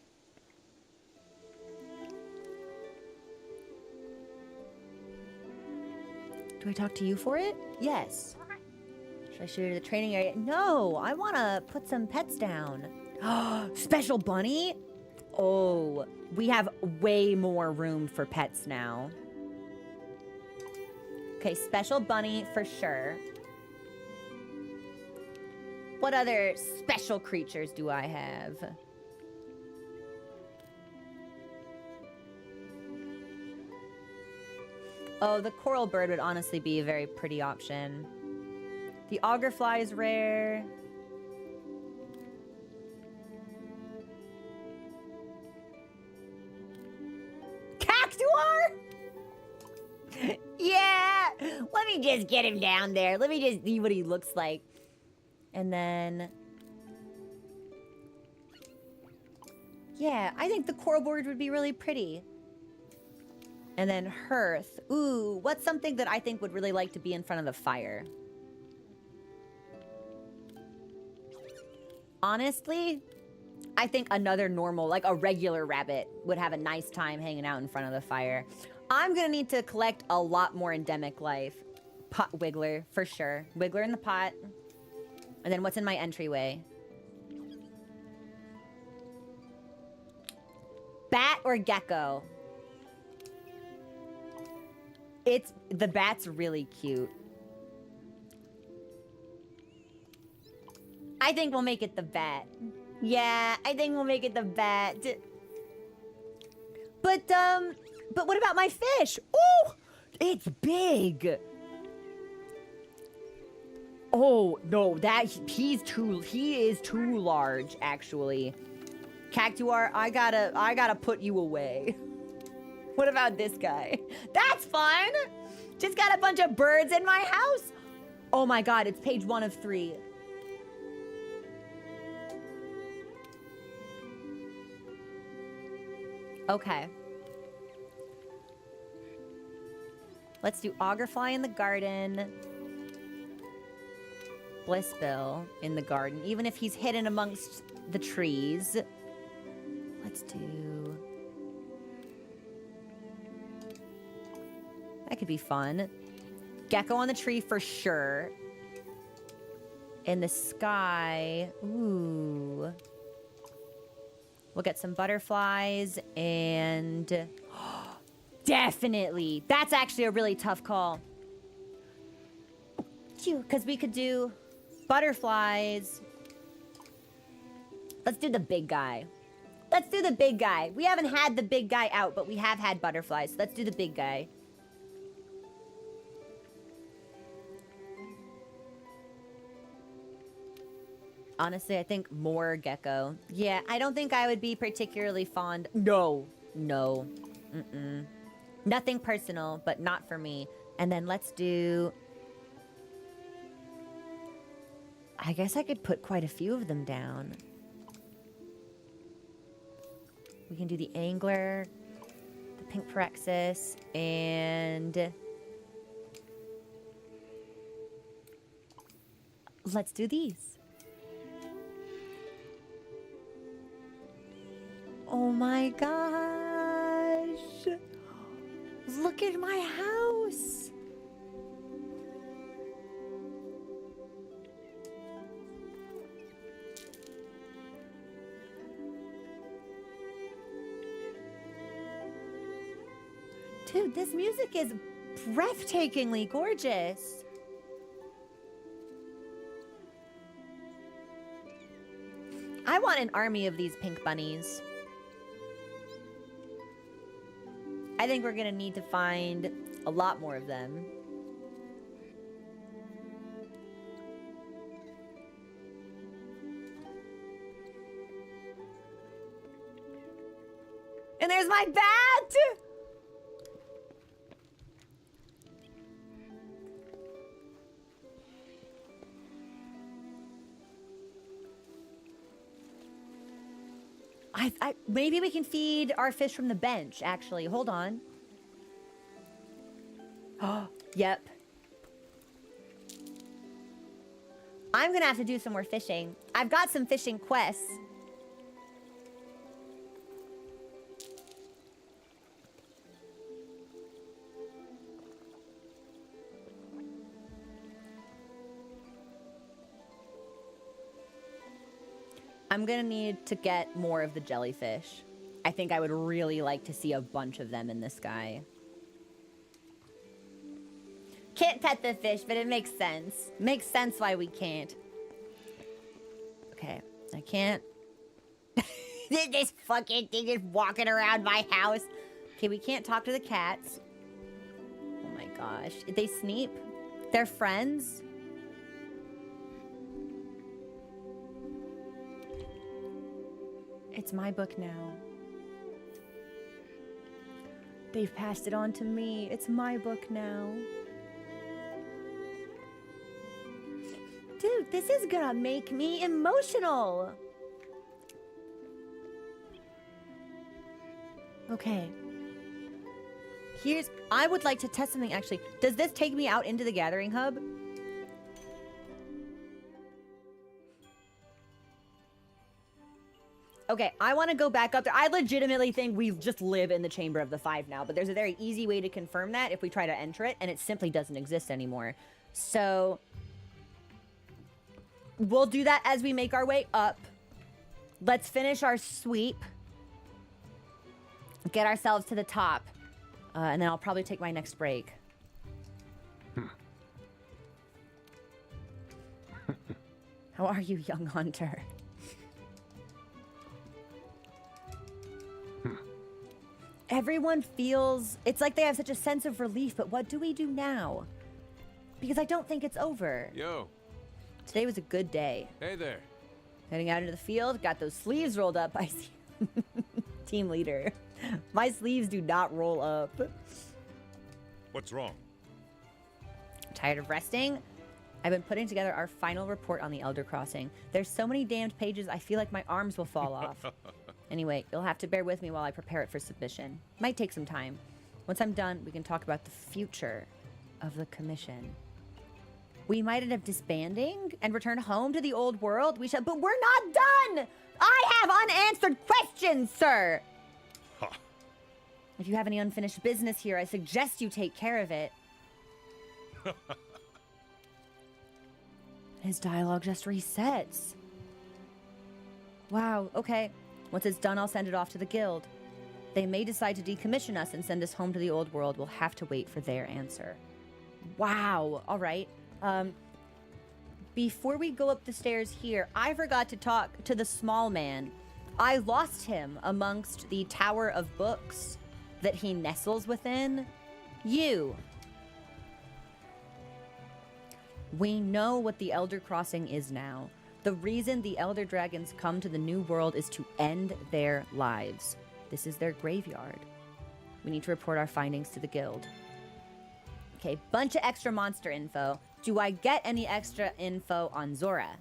Do I talk to you for it? Yes. Should I shoot it at the training area? No, I want to put some pets down. Special bunny? Oh, we have way more room for pets now. Okay, special bunny for sure. What other special creatures do I have? Oh, the coral bird would honestly be a very pretty option. The auger fly is rare. Cactuar? Yeah! Let me just get him down there. Let me just see what he looks like. And then... yeah, I think the coral bird would be really pretty. And then hearth. Ooh, what's something that I think would really like to be in front of the fire? Honestly, I think another normal, like a regular rabbit would have a nice time hanging out in front of the fire. I'm gonna need to collect a lot more endemic life. Pot wiggler, for sure. Wiggler in the pot. And then what's in my entryway? Bat or gecko? The bat's really cute. I think we'll make it the bat. Yeah, I think we'll make it the bat. But what about my fish? Oh, it's big. Oh, no, he is too large, actually. Cactuar, I gotta put you away. What about this guy? That's fun. Just got a bunch of birds in my house. Oh my God, it's page 1 of 3. Okay. Let's do Augerfly in the garden. Blissbill in the garden, even if he's hidden amongst the trees. Let's do... that could be fun. Gecko on the tree for sure. In the sky. Ooh. We'll get some butterflies and... definitely. That's actually a really tough call. Because we could do butterflies. Let's do the big guy. Let's do the big guy. We haven't had the big guy out, but we have had butterflies. So let's do the big guy. Honestly, I think more gecko. Yeah, I don't think I would be particularly fond. No. No. Mm-mm. Nothing personal, but not for me. And then let's do... I guess I could put quite a few of them down. We can do the angler, the pink Phyrexis, and... let's do these. Oh my gosh! Look at my house! Dude, this music is breathtakingly gorgeous. I want an army of these pink bunnies. I think we're gonna need to find a lot more of them. And there's my bat! Maybe we can feed our fish from the bench, actually. Hold on. Oh, yep. I'm gonna have to do some more fishing. I've got some fishing quests. I'm gonna need to get more of the jellyfish. I think I would really like to see a bunch of them in the sky. Can't pet the fish, but it makes sense. Makes sense why we can't. Okay, I can't. This fucking thing is walking around my house. Okay, we can't talk to the cats. Oh my gosh. They sneap? They're friends? It's my book now. They've passed it on to me. It's my book now. Dude, this is gonna make me emotional. Okay. I would like to test something actually. Does this take me out into the gathering hub? Okay, I want to go back up there. I legitimately think we just live in the Chamber of the Five now, but there's a very easy way to confirm that if we try to enter it, and it simply doesn't exist anymore. So we'll do that as we make our way up. Let's finish our sweep. Get ourselves to the top. And then I'll probably take my next break. How are you, young hunter? Everyone feels... It's like they have such a sense of relief, but what do we do now? Because I don't think it's over. Yo. Today was a good day. Hey there. Heading out into the field, got those sleeves rolled up by team leader. My sleeves do not roll up. What's wrong? Tired of resting? I've been putting together our final report on the Elder Crossing. There's so many damned pages, I feel like my arms will fall off. Anyway, you'll have to bear with me while I prepare it for submission. Might take some time. Once I'm done, we can talk about the future of the commission. We might end up disbanding and return home to the old world. We shall, but we're not done! I have unanswered questions, sir! Huh. If you have any unfinished business here, I suggest you take care of it. His dialogue just resets. Wow, okay. Once it's done, I'll send it off to the guild. They may decide to decommission us and send us home to the old world. We'll have to wait for their answer. Wow, all right. Before we go up the stairs here, I forgot to talk to the small man. I lost him amongst the tower of books that he nestles within. We know what the Elder Crossing is now. The reason the Elder Dragons come to the New World is to end their lives. This is their graveyard. We need to report our findings to the guild. Okay, bunch of extra monster info. Do I get any extra info on ZORAH?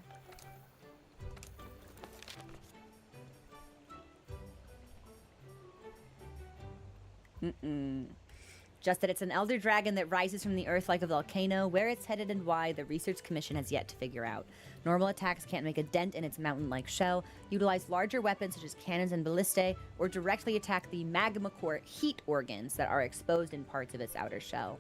Just that it's an elder dragon that rises from the earth like a volcano. Where it's headed and why, the Research Commission has yet to figure out. Normal attacks can't make a dent in its mountain-like shell, utilize larger weapons such as cannons and ballistae, or directly attack the magma core heat organs that are exposed in parts of its outer shell.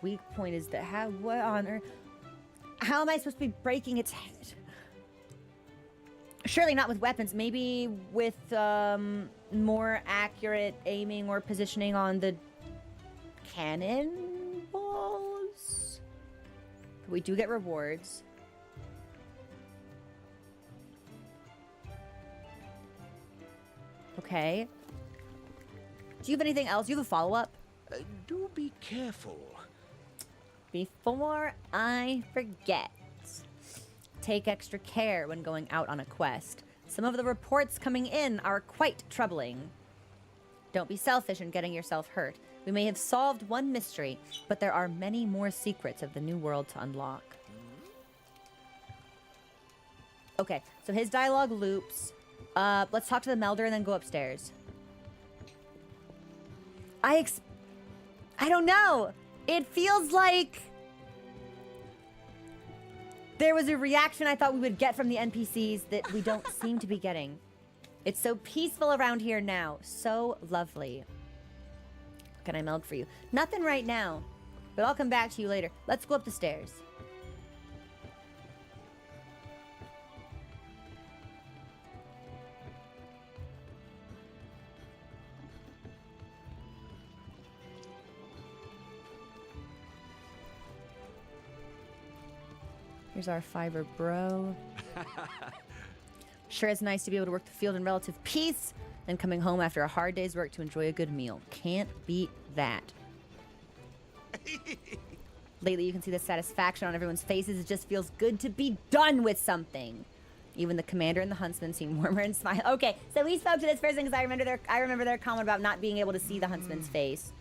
Weak point is that what on earth? How am I supposed to be breaking its head? Surely not with weapons. Maybe with more accurate aiming or positioning on the cannon balls. We do get rewards. Okay. Do you have anything else? Do you have a follow-up? Do be careful. Before I forget, take extra care when going out on a quest. Some of the reports coming in are quite troubling. Don't be selfish in getting yourself hurt. We may have solved one mystery, but there are many more secrets of the New World to unlock. Okay, so his dialogue loops. Let's talk to the melder and then go upstairs. I don't know. It feels like there was a reaction I thought we would get from the NPCs that we don't seem to be getting. It's so peaceful around here now. So lovely. What can I milk for you? Nothing right now, but I'll come back to you later. Let's go up the stairs. Here's our fiber bro. Sure is nice to be able to work the field in relative peace, then coming home after a hard day's work to enjoy a good meal. Can't beat that. Lately, you can see the satisfaction on everyone's faces. It just feels good to be done with something. Even the commander and the huntsman seem warmer and smile. Okay, so we spoke to this person because I remember their comment about not being able to see the huntsman's face.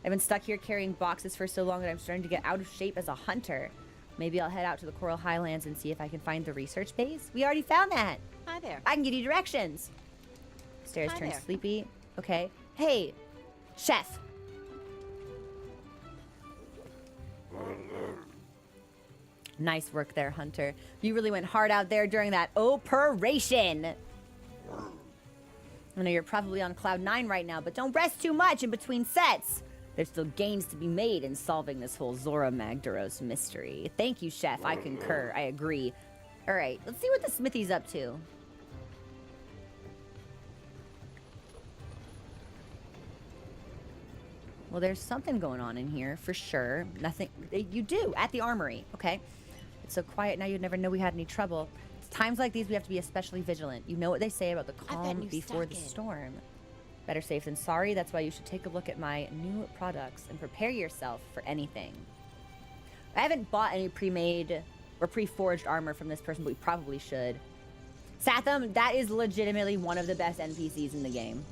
I've been stuck here carrying boxes for so long that I'm starting to get out of shape as a hunter. Maybe I'll head out to the Coral Highlands and see if I can find the research base. We already found that. Hi there. I can give you directions. Stairs Hi turn there. sleepy. Okay. Hey, chef. Nice work there, Hunter. You really went hard out there during that operation. I know you're probably on cloud 9 right now, but don't rest too much in between sets. There's still gains to be made in solving this whole ZORAH MAGDAROS mystery. Thank you, Chef. I concur. I agree. All right, let's see what the smithy's up to. Well, there's something going on in here, for sure. Nothing... You do, at the armory. Okay. It's so quiet now you'd never know we had any trouble. It's times like these we have to be especially vigilant. You know what they say about the calm before the storm. Better safe than sorry. That's why you should take a look at my new products and prepare yourself for anything. I haven't bought any pre-made or pre-forged armor from this person, but we probably should. Satham, that is legitimately one of the best NPCs in the game.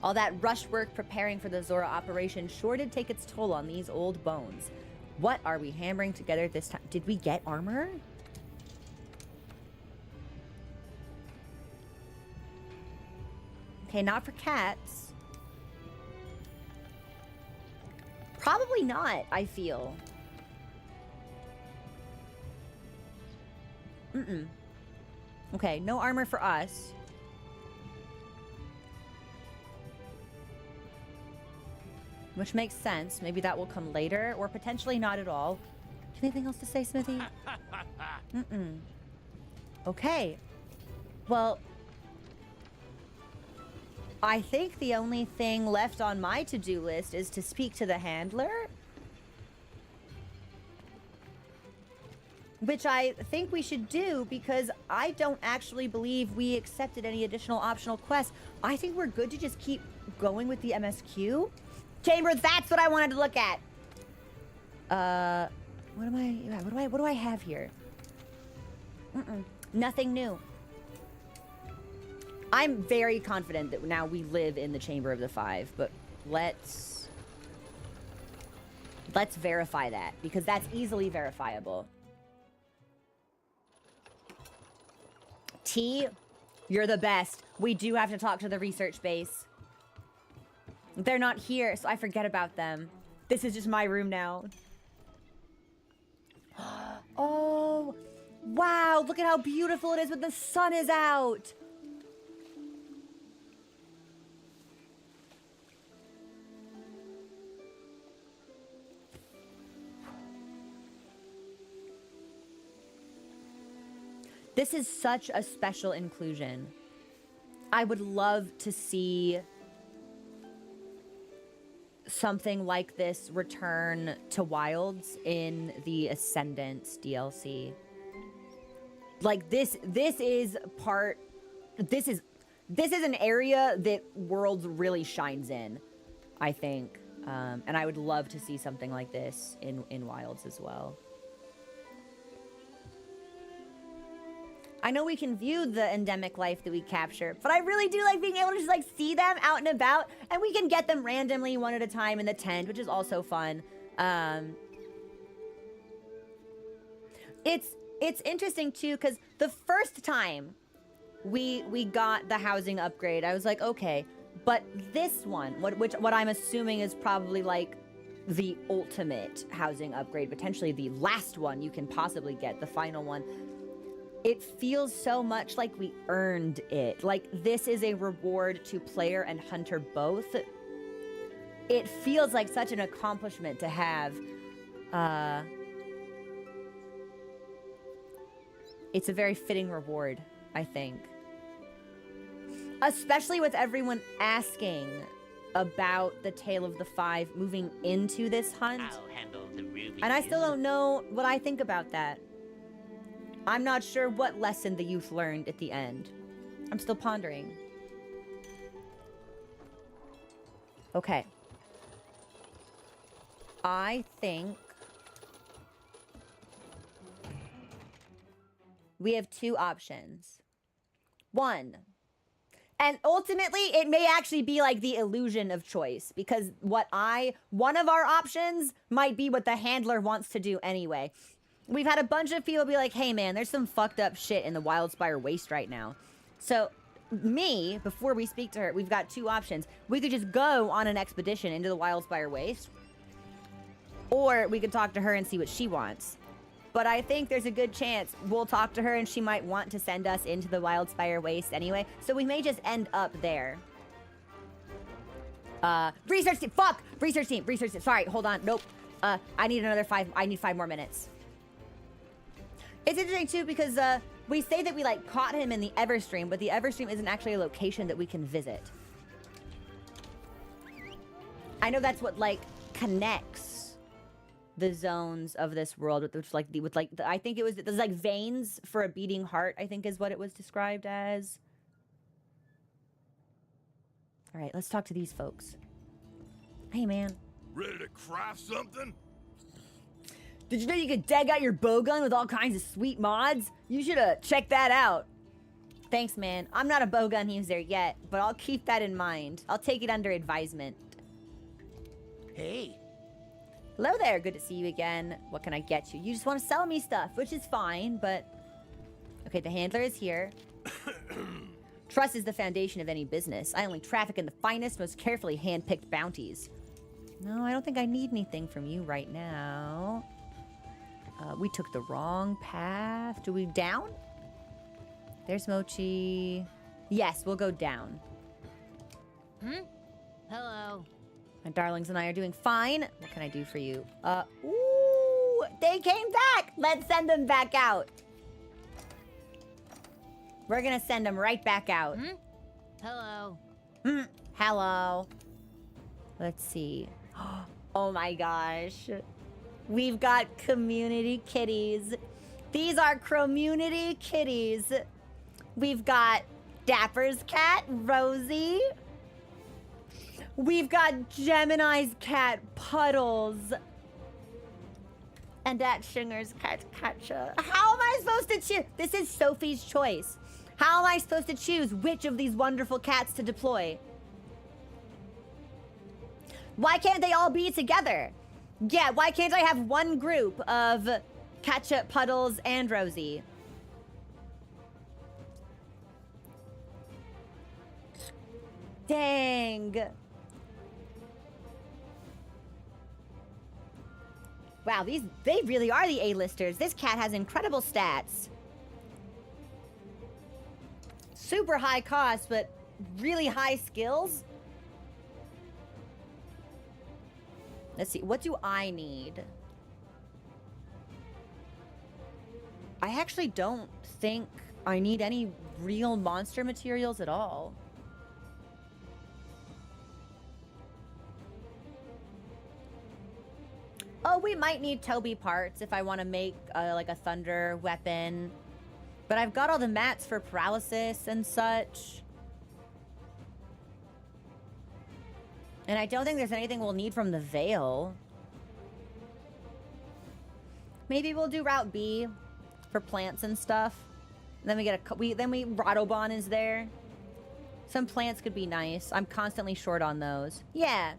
All that rush work preparing for the ZORAH operation sure did take its toll on these old bones. What are we hammering together this time? Did we get armor? Okay, not for cats. Probably not, I feel. Okay, no armor for us. Which makes sense. Maybe that will come later, or potentially not at all. Anything else to say, Smithy? Okay. Well... I think the only thing left on my to-do list is to speak to the handler. Which I think we should do because I don't actually believe we accepted any additional optional quests. I think we're good to just keep going with the MSQ. Chamber, that's what I wanted to look at. What do I have here? Nothing new. I'm very confident that now we live in the Chamber of the Five, but let's verify that, because that's easily verifiable. T, you're the best. We do have to talk to the research base. They're not here, so I forget about them. This is just my room now. Oh, wow, look at how beautiful it is when the sun is out. This is such a special inclusion. I would love to see something like this return to Wilds in the Ascendance DLC. Like this is an area that Worlds really shines in, I think. And I would love to see something like this in Wilds as well. I know we can view the endemic life that we capture, but I really do like being able to just like see them out and about, and we can get them randomly one at a time in the tent, which is also fun. It's interesting too, because the first time we got the housing upgrade, I was like, okay, but this one, what I'm assuming is probably like the ultimate housing upgrade, potentially the last one you can possibly get, the final one. It feels so much like we earned it. Like this is a reward to player and hunter both. It feels like such an accomplishment to have. It's a very fitting reward, I think. Especially with everyone asking about the Tale of the Five moving into this hunt. I'll handle the rubies. And I still don't know what I think about that. I'm not sure what lesson the youth learned at the end. I'm still pondering. Okay. I think we have two options. One, and ultimately it may actually be like the illusion of choice, because one of our options might be what the handler wants to do anyway. We've had a bunch of people be like, hey man, there's some fucked up shit in the Wildspire Waste right now. So before we speak to her, we've got two options. We could just go on an expedition into the Wildspire Waste, or we could talk to her and see what she wants. But I think there's a good chance we'll talk to her and she might want to send us into the Wildspire Waste anyway. So we may just end up there. Research team. Fuck! Research team. Sorry, hold on. Nope. I need another 5. I need 5 more minutes. It's interesting too because we say that we like caught him in the Everstream, but the Everstream isn't actually a location that we can visit. I know that's what like connects the zones of this world I think it was, there's like veins for a beating heart, I think is what it was described as. All right, let's talk to these folks. Hey man. Ready to craft something? Did you know you could dig out your bowgun with all kinds of sweet mods? You should check that out. Thanks, man. I'm not a bowgun user yet, but I'll keep that in mind. I'll take it under advisement. Hey. Hello there, good to see you again. What can I get you? You just want to sell me stuff, which is fine, but... Okay, the handler is here. Trust is the foundation of any business. I only traffic in the finest, most carefully hand-picked bounties. No, I don't think I need anything from you right now. We took the wrong path. Do we down? There's Mochi. Yes, we'll go down. Hello. My darlings and I are doing fine. What can I do for you? Ooh, they came back. Let's send them back out. We're gonna send them right back out. Hello. Hello. Let's see. Oh my gosh. We've got community kitties. These are community kitties. We've got Dapper's cat, Rosie. We've got Gemini's cat, Puddles. And that Shinger's cat, Katja. How am I supposed to choose? This is Sophie's choice. How am I supposed to choose which of these wonderful cats to deploy? Why can't they all be together? Yeah, why can't I have one group of Katja, Puddles, and Rosie? Dang. Wow, they really are the A-listers. This cat has incredible stats. Super high cost, but really high skills. Let's see, what do I need? I actually don't think I need any real monster materials at all. Oh, we might need Toby parts if I want to make like a thunder weapon. But I've got all the mats for paralysis and such. And I don't think there's anything we'll need from the Veil. Maybe we'll do Route B for plants and stuff. And then we get Rotobon is there. Some plants could be nice. I'm constantly short on those. Yeah.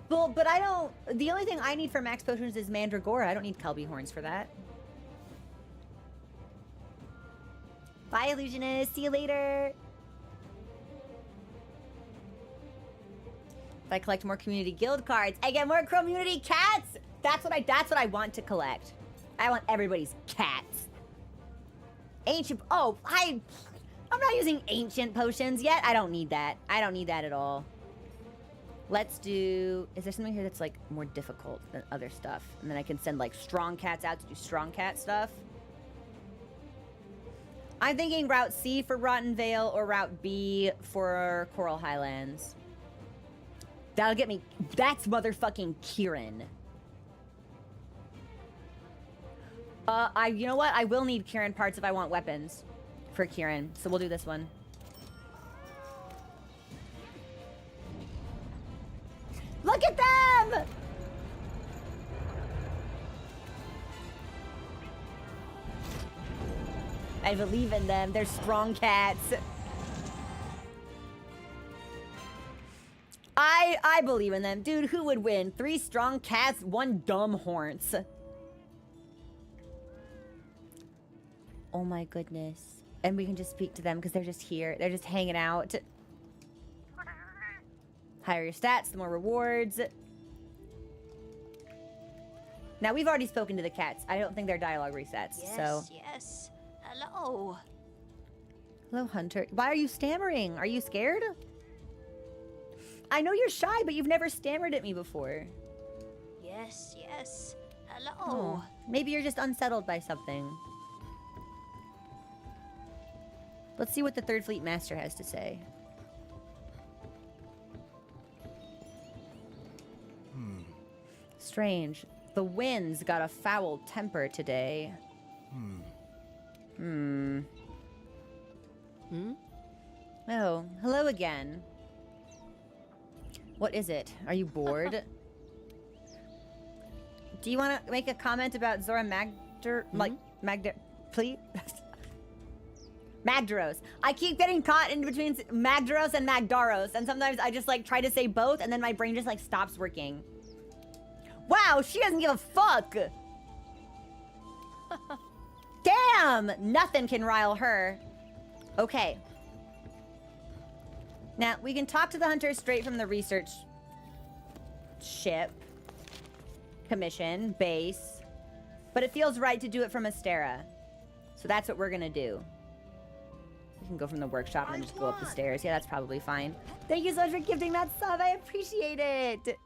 Well, but I don't... The only thing I need for max potions is Mandragora. I don't need Kelby horns for that. Bye, Illusionist. See you later. If I collect more community guild cards, I get more community cats. That's what I want to collect. I want everybody's cats. Ancient. Oh, I'm not using ancient potions yet. I don't need that. I don't need that at all. Let's do... Is there something here that's like more difficult than other stuff? And then I can send like strong cats out to do strong cat stuff. I'm thinking Route C for Rotten Vale or Route B for Coral Highlands. That'll get me... That's motherfucking Kieran. You know what? I will need Kieran parts if I want weapons for Kieran. So we'll do this one. Look at them! I believe in them. They're strong cats. I believe in them. Dude, who would win? 3 strong cats, 1 dumb horns. Oh my goodness. And we can just speak to them because they're just here. They're just hanging out. Higher your stats, the more rewards. Now, we've already spoken to the cats. I don't think their dialogue resets, Yes, so... yes. Hello. Hello, Hunter. Why are you stammering? Are you scared? I know you're shy, but you've never stammered at me before. Yes, yes. Hello. Oh, maybe you're just unsettled by something. Let's see what the Third Fleet Master has to say. Strange. The wind's got a foul temper today. Oh, hello again. What is it? Are you bored? Do you want to make a comment about ZORAH please? MAGDAROS. I keep getting caught in between MAGDAROS and MAGDAROS, and sometimes I just like try to say both, and then my brain just like stops working. Wow, she doesn't give a fuck. Damn, nothing can rile her. Okay. Now, we can talk to the hunters straight from the research ship, commission, base, but it feels right to do it from Astera. So that's what we're gonna do. We can go from the workshop and then just go up the stairs. Yeah, that's probably fine. Thank you so much for gifting that sub. I appreciate it.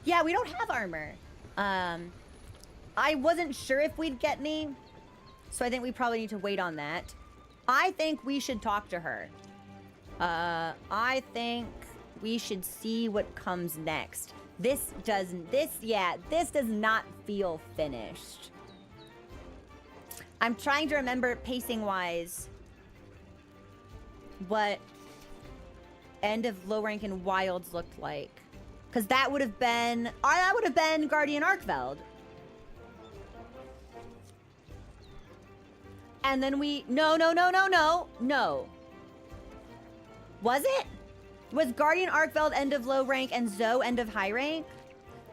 Yeah, we don't have armor. I wasn't sure if we'd get any, so I think we probably need to wait on that. I think we should talk to her. I think we should see what comes next. This does not feel finished. I'm trying to remember pacing-wise what End of Low Rank and Wilds looked like. Because that would have been Guardian Arkveld. And then no. Was it? Was Guardian Arkveld end of low rank and Zoe end of high rank?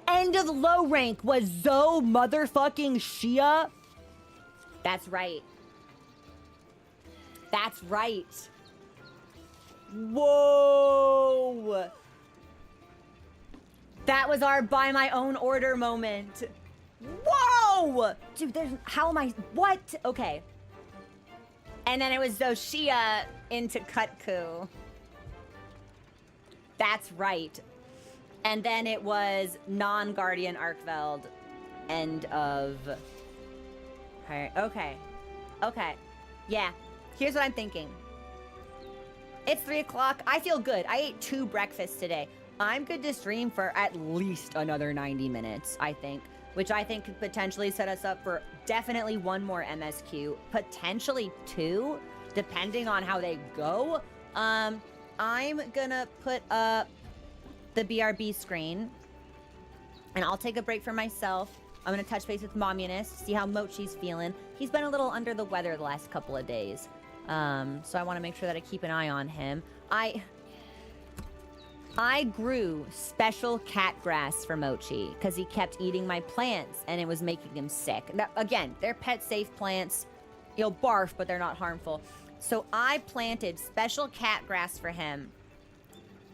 End of low rank was Zoe motherfucking Shia? That's right. That's right. Whoa. That was our by my own order moment. Whoa! Dude, what? Okay. And then it was Zoshia into Kutku. That's right. And then it was non-Guardian Arkveld end of... Okay. Okay. Yeah. Here's what I'm thinking. It's 3 o'clock. I feel good. I ate 2 breakfasts today. I'm good to stream for at least another 90 minutes, I think. Which I think could potentially set us up for definitely 1 more MSQ. Potentially 2, depending on how they go. I'm gonna put up the BRB screen. And I'll take a break for myself. I'm gonna touch base with Momunist, see how Mochi's feeling. He's been a little under the weather the last couple of days. So I want to make sure that I keep an eye on him. I grew special cat grass for Mochi because he kept eating my plants and it was making him sick. Now, again, they're pet-safe plants. You'll barf, but they're not harmful. So I planted special cat grass for him,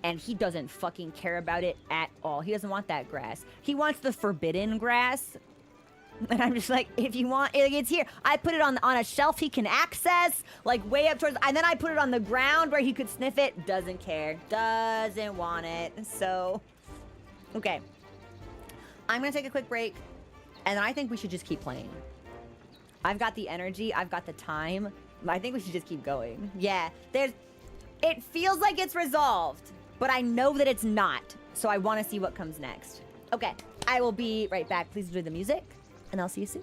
and he doesn't fucking care about it at all. He doesn't want that grass. He wants the forbidden grass. And I'm just like, if you want, it's here. I put it on a shelf he can access, like way up towards, and then I put it on the ground where he could sniff it. Doesn't care. Doesn't want it. So, okay. I'm gonna take a quick break, and I think we should just keep playing. I've got the energy. I've got the time. I think we should just keep going. Yeah, it feels like it's resolved, but I know that it's not. So I want to see what comes next. Okay, I will be right back. Please enjoy the music. And I'll see you soon.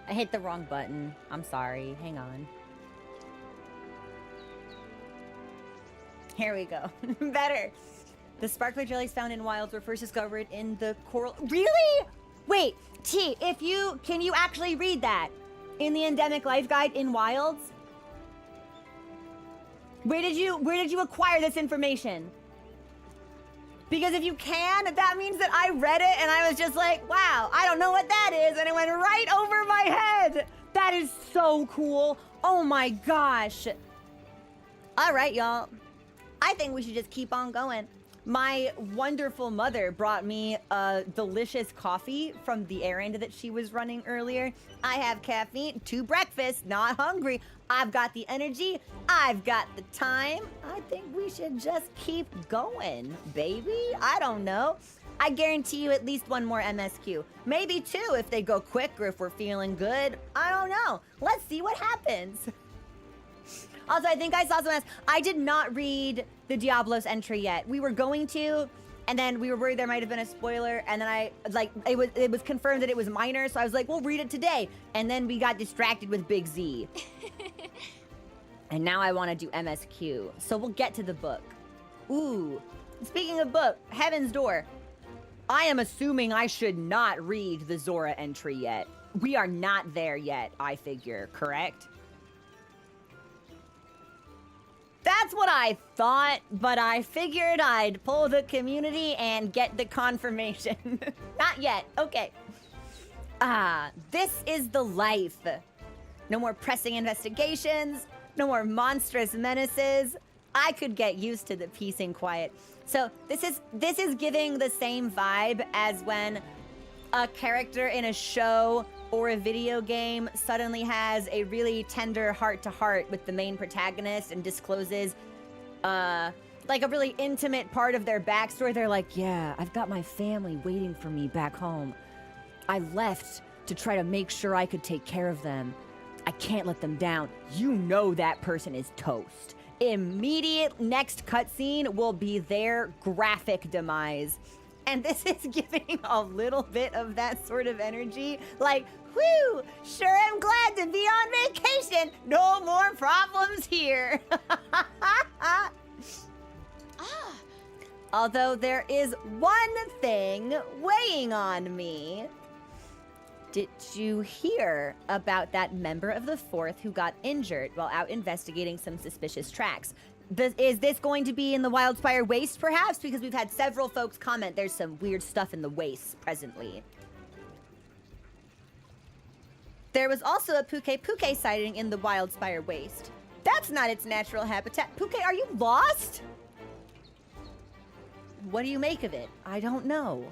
I hit the wrong button. I'm sorry. Hang on. Here we go. Better. The sparkler jellies found in wilds were first discovered in the coral. Really? Wait, T, can you actually read that? In the endemic life guide in wilds? Where did you acquire this information? Because if you can, that means that I read it and I was just like, wow, I don't know what that is. And it went right over my head. That is so cool. Oh my gosh. All right, y'all. I think we should just keep on going. My wonderful mother brought me a delicious coffee from the errand that she was running earlier. I have caffeine to breakfast, not hungry. I've got the energy. I've got the time. I think we should just keep going, baby. I don't know. I guarantee you at least one more MSQ. Maybe two if they go quick or if we're feeling good. I don't know. Let's see what happens. Also, I think I saw someone else. I did not read the Diablos entry yet. We were going to, and then we were worried there might have been a spoiler, and then it was confirmed that it was minor, so I was like, we'll read it today. And then we got distracted with Big Z. And now I want to do MSQ. So we'll get to the book. Ooh. Speaking of book, Heaven's Door. I am assuming I should not read the ZORAH entry yet. We are not there yet, I figure, correct? That's what I thought, but I figured I'd pull the community and get the confirmation. Not yet. Okay. This is the life. No more pressing investigations. No more monstrous menaces. I could get used to the peace and quiet. So this is giving the same vibe as when a character in a show or a video game suddenly has a really tender heart-to-heart with the main protagonist and discloses like a really intimate part of their backstory. They're like, yeah, I've got my family waiting for me back home. I left to try to make sure I could take care of them. I can't let them down. You know that person is toast. Immediate next cutscene will be their graphic demise. And this is giving a little bit of that sort of energy. Like, whew, sure am glad to be on vacation. No more problems here. Although there is one thing weighing on me. Did you hear about that member of the Fourth who got injured while out investigating some suspicious tracks? Is this going to be in the Wildspire Waste, perhaps? Because we've had several folks comment there's some weird stuff in the wastes presently. There was also a Puke sighting in the Wildspire Waste. That's not its natural habitat. Puke, are you lost? What do you make of it? I don't know.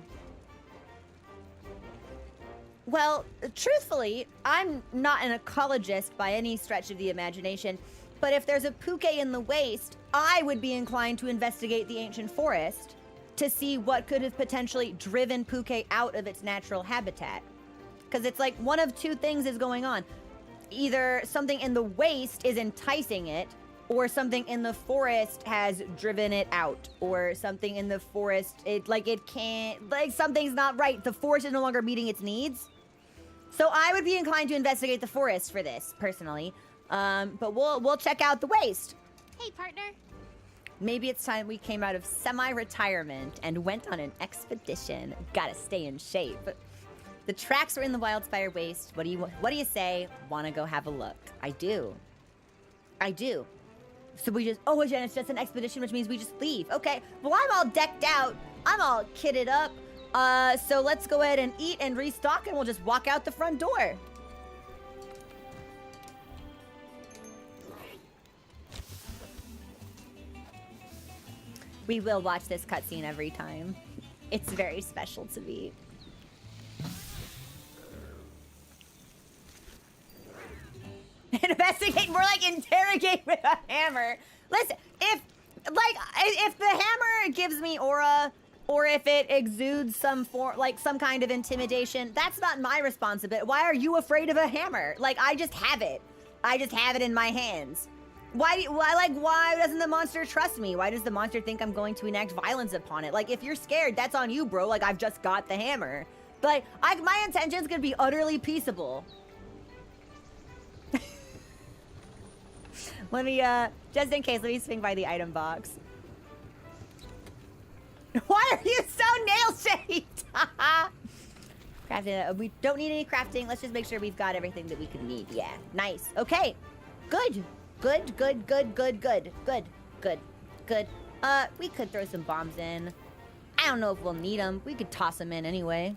Well, truthfully, I'm not an ecologist by any stretch of the imagination, but if there's a Puke in the waste, I would be inclined to investigate the ancient forest to see what could have potentially driven Puke out of its natural habitat. Because it's like one of two things is going on. Either something in the waste is enticing it, or something in the forest has driven it out, or something in the forest, something's not right. The forest is no longer meeting its needs. So I would be inclined to investigate the forest for this, personally. But we'll check out the waste. Hey, partner. Maybe it's time we came out of semi-retirement and went on an expedition. Gotta stay in shape. The tracks are in the Wildspire Waste. What do you say? Wanna go have a look? I do. So we just, and it's just an expedition, which means we just leave. Okay, well, I'm all decked out. I'm all kitted up. So let's go ahead and eat and restock, and we'll just walk out the front door. We will watch this cutscene every time. It's very special to me. Investigate, more like interrogate with a hammer. Listen, if the hammer gives me aura, or if it exudes some kind of intimidation, that's not my responsibility. Why are you afraid of a hammer? Like, I just have it. I just have it in my hands. Why doesn't the monster trust me? Why does the monster think I'm going to enact violence upon it? Like, if you're scared, that's on you, bro. Like, I've just got the hammer. But my intention's gonna be utterly peaceable. Let me, just in case, let me swing by the item box. Why are you so nail-shaped? Crafting, we don't need any crafting. Let's just make sure we've got everything that we could need. Yeah, nice. Okay, good. Good. We could throw some bombs in. I don't know if we'll need them. We could toss them in anyway.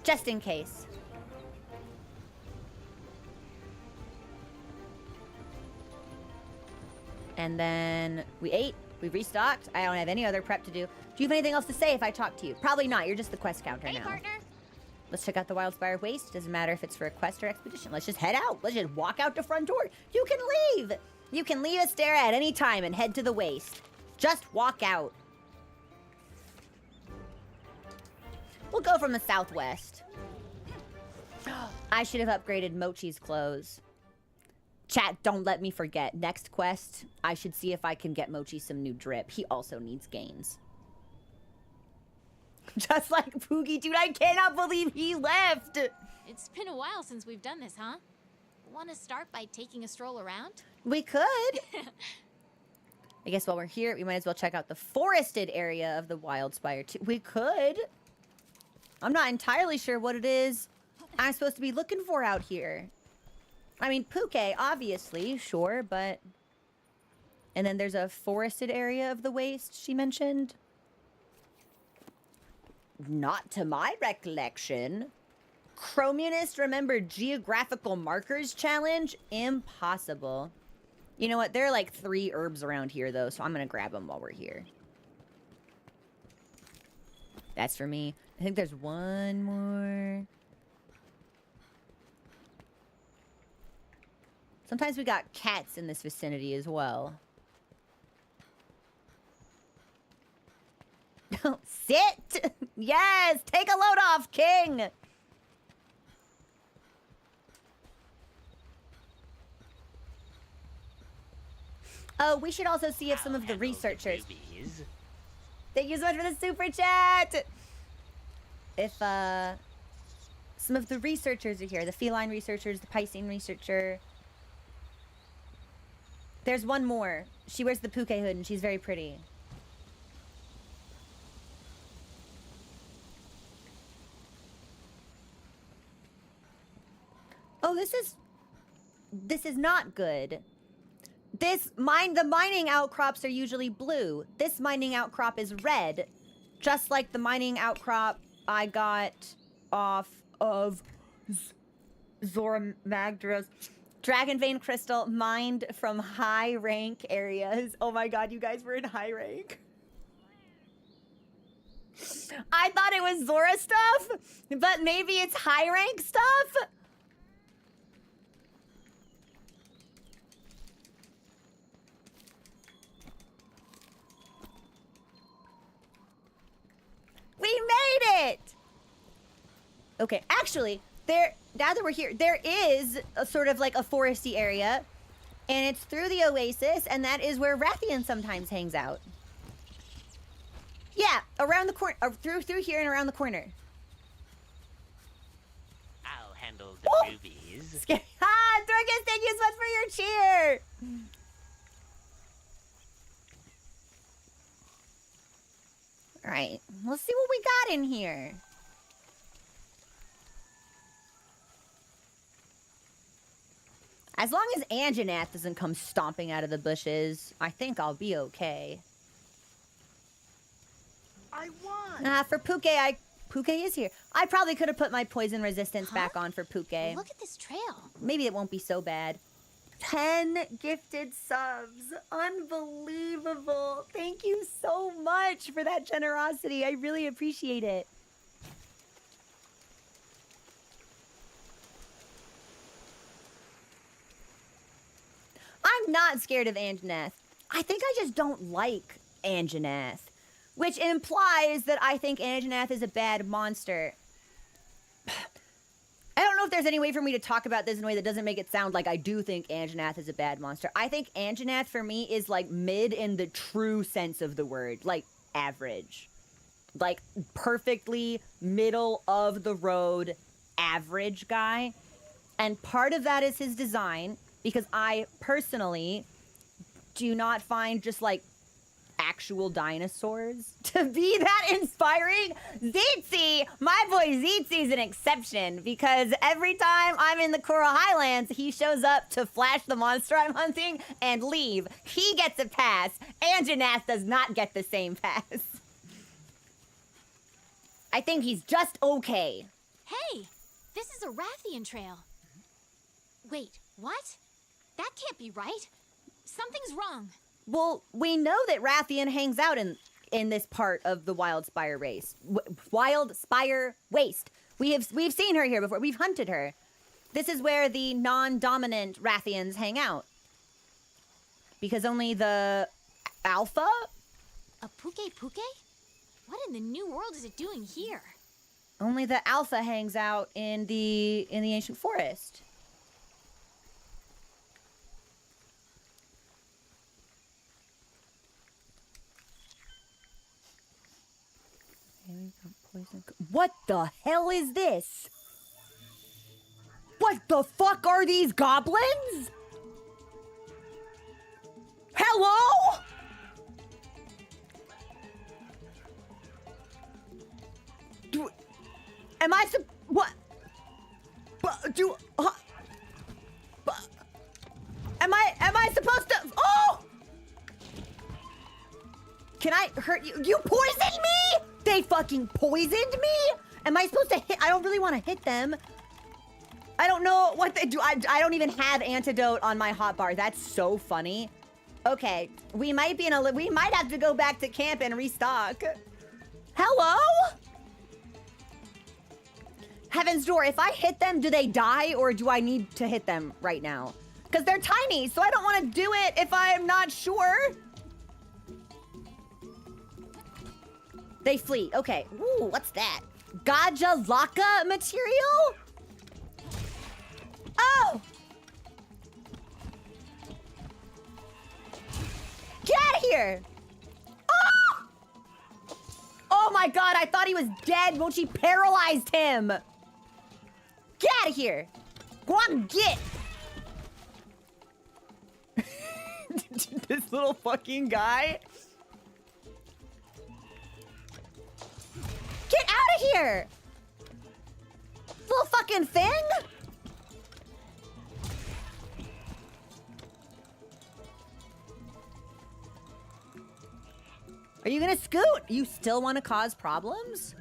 Just in case. And then we ate, we restocked. I don't have any other prep to do. Do you have anything else to say if I talk to you? Probably not, you're just the quest counter Hey, now. partner. Let's check out the Wildspire Waste. Doesn't matter if it's for a quest or expedition. Let's just head out. Let's just walk out the front door. You can leave. You can leave us there at any time and head to the waste. Just walk out. We'll go from the southwest. I should have upgraded Mochi's clothes. Chat, don't let me forget. Next quest, I should see if I can get Mochi some new drip. He also needs gains. Just like Poogie, dude, I cannot believe he left. It's been a while since we've done this, huh? Want to start by taking a stroll around? We could. I guess while we're here, we might as well check out the forested area of the Wildspire too. We could. I'm not entirely sure what it is I'm supposed to be looking for out here. I mean, Puke, obviously, sure, but... And then there's a forested area of the waste she mentioned. Not to my recollection. Chromunist remembered geographical markers challenge? Impossible. You know what? There are like 3 herbs around here, though, so I'm going to grab them while we're here. That's for me. I think there's one more. Sometimes we got cats in this vicinity as well. Sit! Yes! Take a load off, King! Oh, we should also see if some of the researchers... Thank you so much for the super chat! If, some of the researchers are here. The feline researchers, the Piscine researcher. There's one more. She wears the Puke hood and she's very pretty. Oh, this is not good. The mining outcrops are usually blue. This mining outcrop is red. Just like the mining outcrop I got off of ZORAH MAGDAROS. Dragon Vein Crystal mined from high rank areas. Oh my god, you guys were in high rank. I thought it was ZORAH stuff, but maybe it's high rank stuff? We made it! Okay, actually, now that we're here, there is a sort of like a foresty area, and it's through the oasis, and that is where Rathian sometimes hangs out. Yeah, around the corner, through here and around the corner. I'll handle the movies. Scary. Ah, Dorcas, thank you so much for your cheer! Alright, let's see what we got in here. As long as Anjanath doesn't come stomping out of the bushes, I think I'll be okay. I won. For Puke, Puke is here. I probably could have put my poison resistance back on for Puke. Look at this trail. Maybe it won't be so bad. 10 gifted subs. Unbelievable. Thank you so much for that generosity. I really appreciate it. I'm not scared of Anjanath. I think I just don't like Anjanath, which implies that I think Anjanath is a bad monster. I don't know if there's any way for me to talk about this in a way that doesn't make it sound like I do think Anjanath is a bad monster. I think Anjanath for me is like mid in the true sense of the word, like average. Like perfectly middle of the road average guy. And part of that is his design, because I personally do not find just like actual dinosaurs to be that inspiring. Zeetzy, my boy Zeetzy's an exception, because every time I'm in the Coral Highlands, he shows up to flash the monster I'm hunting and leave. He gets a pass. Anjanath does not get the same pass. I think he's just okay. Hey, this is a Rathian trail. Wait, what? That can't be right. Something's wrong. Well, we know that Rathian hangs out in this part of the Wildspire race. Wildspire Waste. We've seen her here before. We've hunted her. This is where the non-dominant Rathians hang out. Because only the alpha? A puke? What in the new world is it doing here? Only the alpha hangs out in the ancient forest. What the hell is this? What the fuck are these goblins? Hello? Am I what? Am I supposed to? Oh! Can I hurt you? You poisoned me? They fucking poisoned me? Am I supposed to hit? I don't really want to hit them. I don't know what they do. I don't even have antidote on my hotbar. That's so funny. Okay, we might be we might have to go back to camp and restock. Hello? Heaven's Door, if I hit them, do they die or do I need to hit them right now? Because they're tiny, so I don't want to do it if I'm not sure. They flee. Okay. Ooh, what's that? Gajalaka material? Oh! Get out of here! Oh! Oh my god, I thought he was dead when she paralyzed him! Get out of here! Go on, get! This little fucking guy. Get out of here! Little fucking thing? Are you gonna scoot? You still want to cause problems?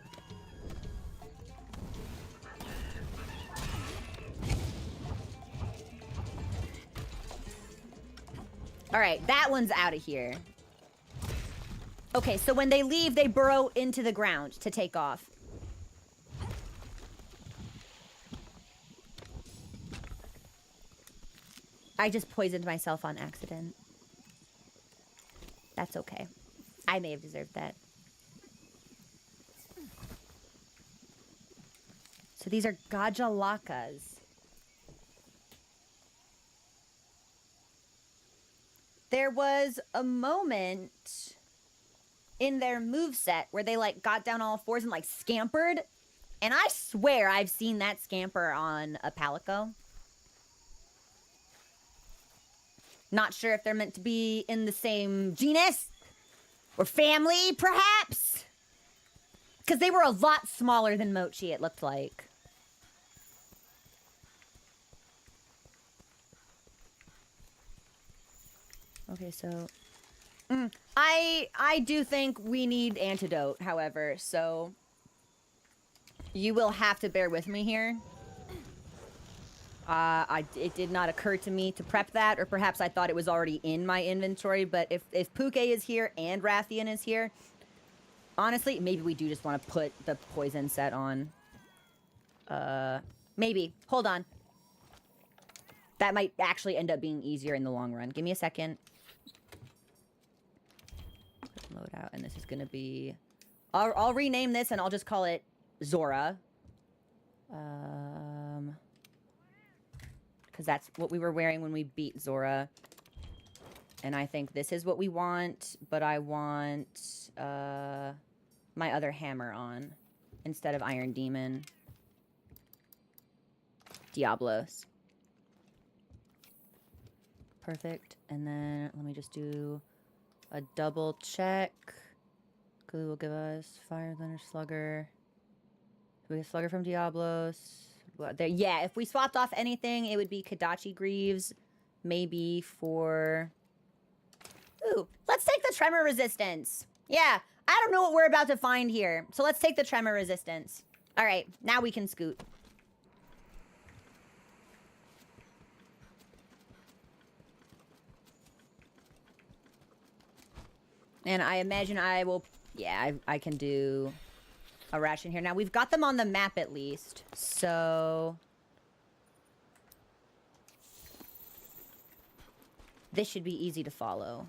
All right, that one's out of here. Okay, so when they leave, they burrow into the ground to take off. I just poisoned myself on accident. That's okay. I may have deserved that. So these are Gajalakas. There was a moment in their moveset where they like got down all fours and like scampered. And I swear I've seen that scamper on a Palico. Not sure if they're meant to be in the same genus or family, perhaps. Because they were a lot smaller than Mochi, it looked like. Okay, so I do think we need antidote, however, so you will have to bear with me here. It did not occur to me to prep that, or perhaps I thought it was already in my inventory, but if Puke is here and Rathian is here, honestly, maybe we do just want to put the poison set on. Maybe. Hold on. That might actually end up being easier in the long run. Give me a second. Load out, and this is gonna be... I'll rename this, and I'll just call it ZORAH. Because that's what we were wearing when we beat ZORAH. And I think this is what we want, but I want my other hammer on instead of Iron Demon. Diablos. Perfect. And then let me just do a double check. Glue will give us Fire, Thunder, Slugger. We get Slugger from Diablos. Well, there, yeah, if we swapped off anything, it would be Kadachi Greaves. Maybe for... Ooh, let's take the Tremor Resistance. Yeah, I don't know what we're about to find here. So let's take the Tremor Resistance. All right, now we can scoot. And I imagine I will... Yeah, I can do a ration here. Now, we've got them on the map at least. So... this should be easy to follow.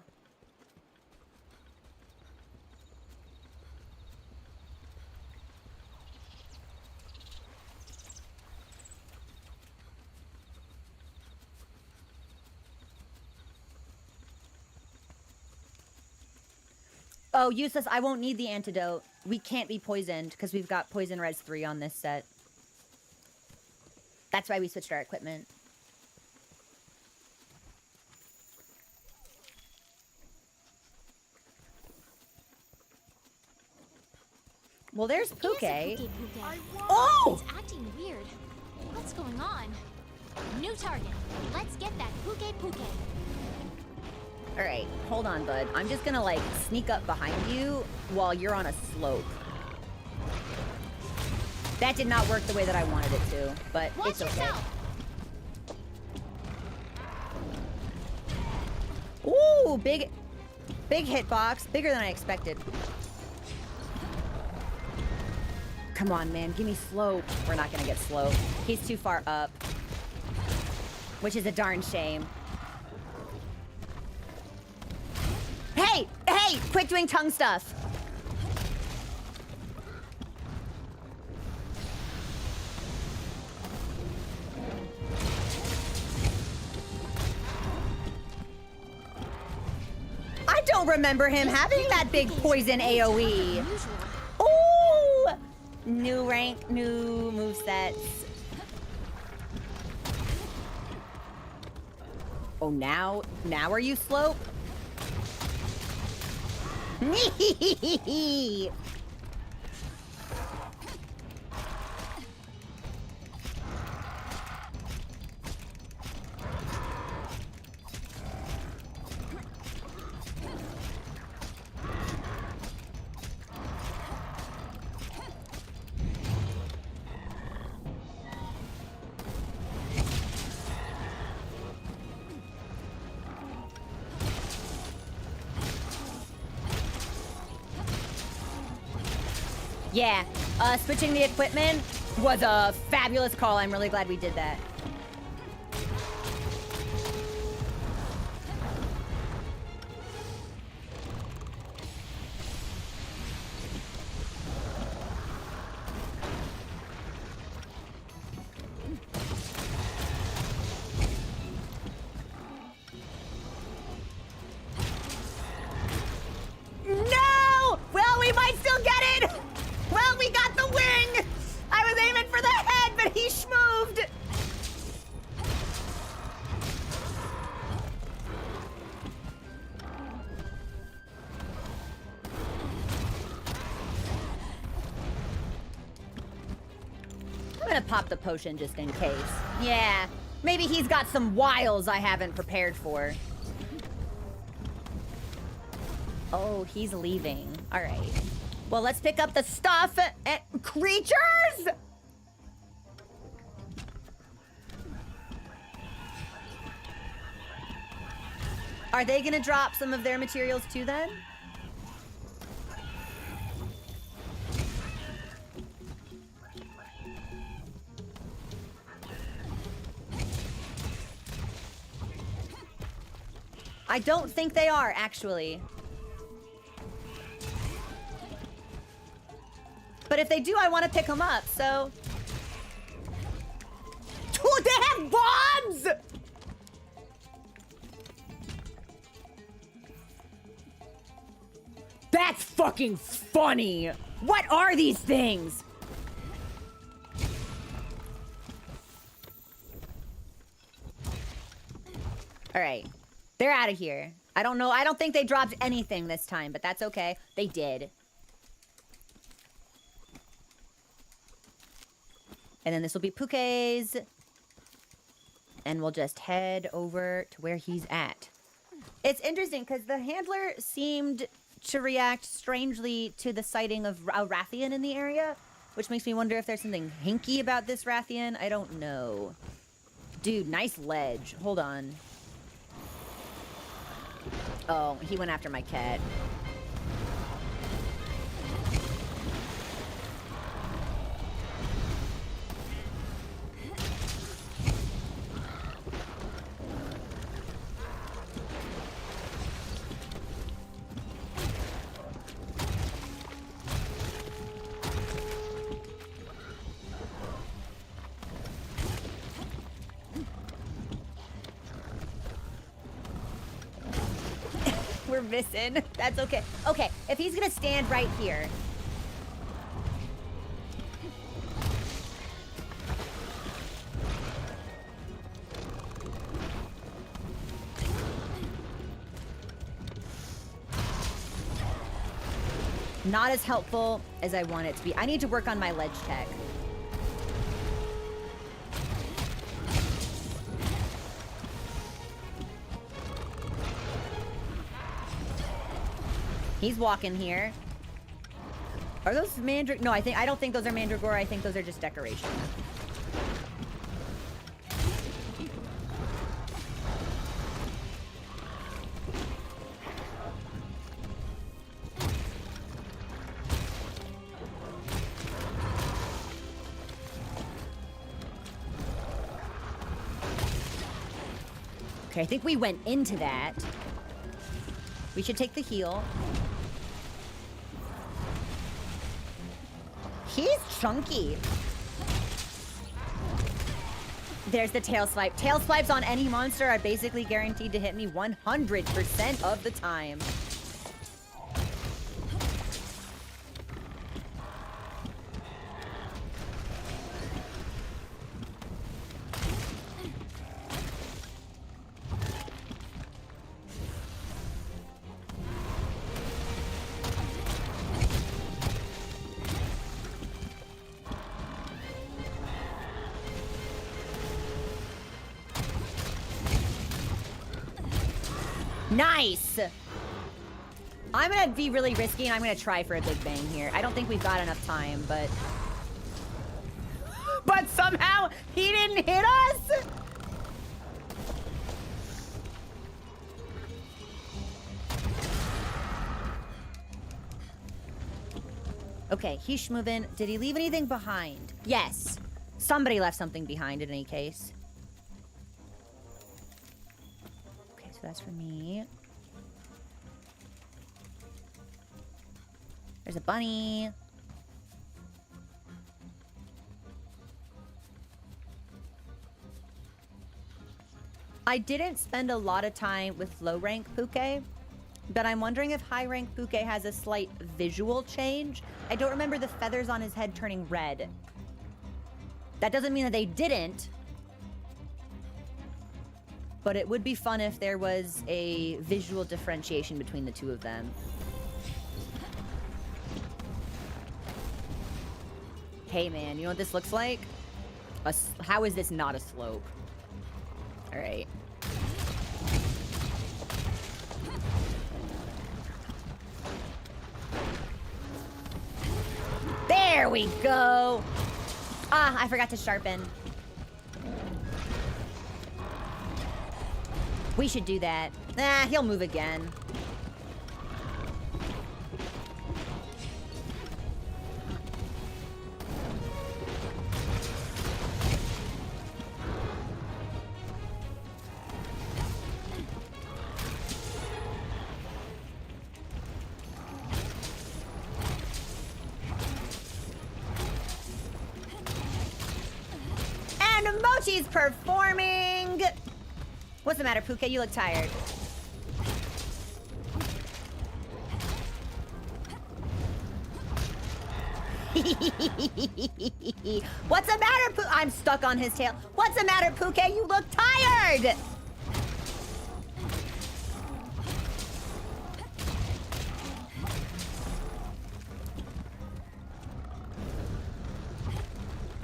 Oh, useless. I won't need the antidote. We can't be poisoned because we've got poison res 3 on this set. That's why we switched our equipment. Well, there's Puke. Oh! It's acting weird. What's going on? New target. Let's get that Puke. All right, hold on, bud. I'm just gonna, like, sneak up behind you while you're on a slope. That did not work the way that I wanted it to, but it's okay. Yourself. Ooh, big hitbox. Bigger than I expected. Come on, man. Give me slope. We're not gonna get slope. He's too far up. Which is a darn shame. Hey! Hey! Quit doing tongue stuff! I don't remember him having that big poison AoE. Ooh! New rank, new movesets. Oh, now are you slope? Yeah, switching the equipment was a fabulous call. I'm really glad we did that. No! Well, we might still get it! Well, we got the wing! I was aiming for the head, but he schmooved! I'm gonna pop the potion just in case. Yeah, maybe he's got some wiles I haven't prepared for. Oh, he's leaving. All right. Well, let's pick up the stuff and creatures! Are they gonna drop some of their materials too then? I don't think they are, actually. But if they do, I want to pick them up, so... Oh, they have bombs! That's fucking funny! What are these things? Alright. They're out of here. I don't know. I don't think they dropped anything this time, but that's okay. They did. And then this will be Puke's. And we'll just head over to where he's at. It's interesting because the handler seemed to react strangely to the sighting of a Rathian in the area, which makes me wonder if there's something hinky about this Rathian. I don't know. Dude, nice ledge. Hold on. Oh, he went after my cat. Davison. That's okay. Okay, if he's gonna stand right here. Not as helpful as I want it to be. I need to work on my ledge tech. He's walking here. Are those mandragora? No, I don't think those are mandragora. I think those are just decoration. Okay, I think we went into that. We should take the heal. He's chunky. There's the tail swipe. Tail swipes on any monster are basically guaranteed to hit me 100% of the time. Nice! I'm gonna be really risky and I'm gonna try for a big bang here. I don't think we've got enough time, but... But somehow he didn't hit us? Okay, he's moving. Did he leave anything behind? Yes. Somebody left something behind in any case. That's for me. There's a bunny. I didn't spend a lot of time with low rank Puke, but I'm wondering if high rank Puke has a slight visual change. I don't remember the feathers on his head turning red. That doesn't mean that they didn't. But it would be fun if there was a visual differentiation between the two of them. Hey man, you know what this looks like? How is this not a slope? All right. There we go. Ah, I forgot to sharpen. We should do that. Nah, he'll move again. And Mochi's performing! What's the matter, Puke? You look tired. What's the matter, Puke? I'm stuck on his tail. What's the matter, Puke? You look tired!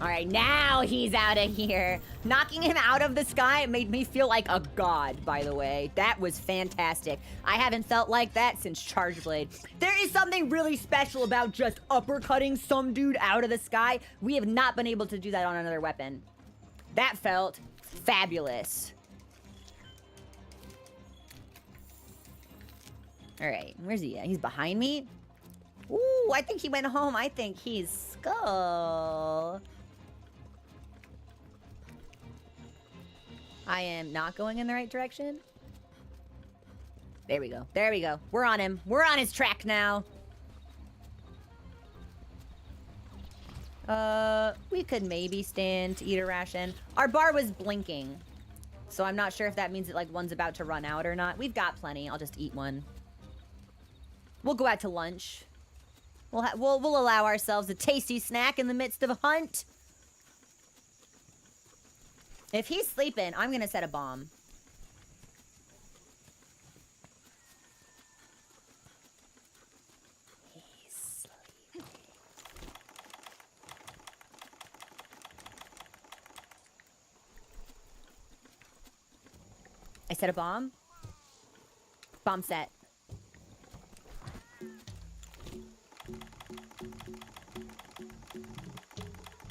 All right, now he's out of here. Knocking him out of the sky made me feel like a god, by the way. That was fantastic. I haven't felt like that since Charge Blade. There is something really special about just uppercutting some dude out of the sky. We have not been able to do that on another weapon. That felt fabulous. All right, where's he at? He's behind me? Ooh, I think he went home. I think he's Skull. I am not going in the right direction. There we go. There we go. We're on him. We're on his track now. We could maybe stand to eat a ration. Our bar was blinking, so I'm not sure if that means that like one's about to run out or not. We've got plenty. I'll just eat one. We'll go out to lunch. We'll allow ourselves a tasty snack in the midst of a hunt. If he's sleeping, I'm gonna set a bomb. He's sleeping. I set a bomb. Bomb set.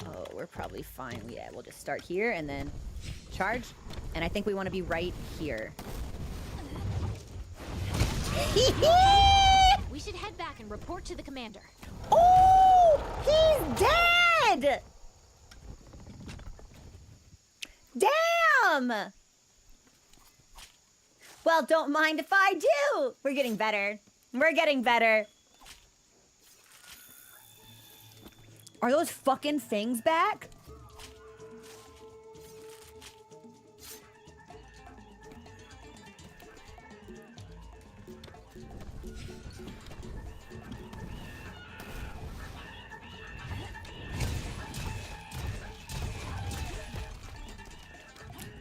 Oh, we're probably fine. Yeah, we'll just start here and then charge. And I think we want to be right here. We should head back and report to the commander. Oh, he's dead! Damn! Well, don't mind if I do. We're getting better. We're getting better. Are those fucking things back?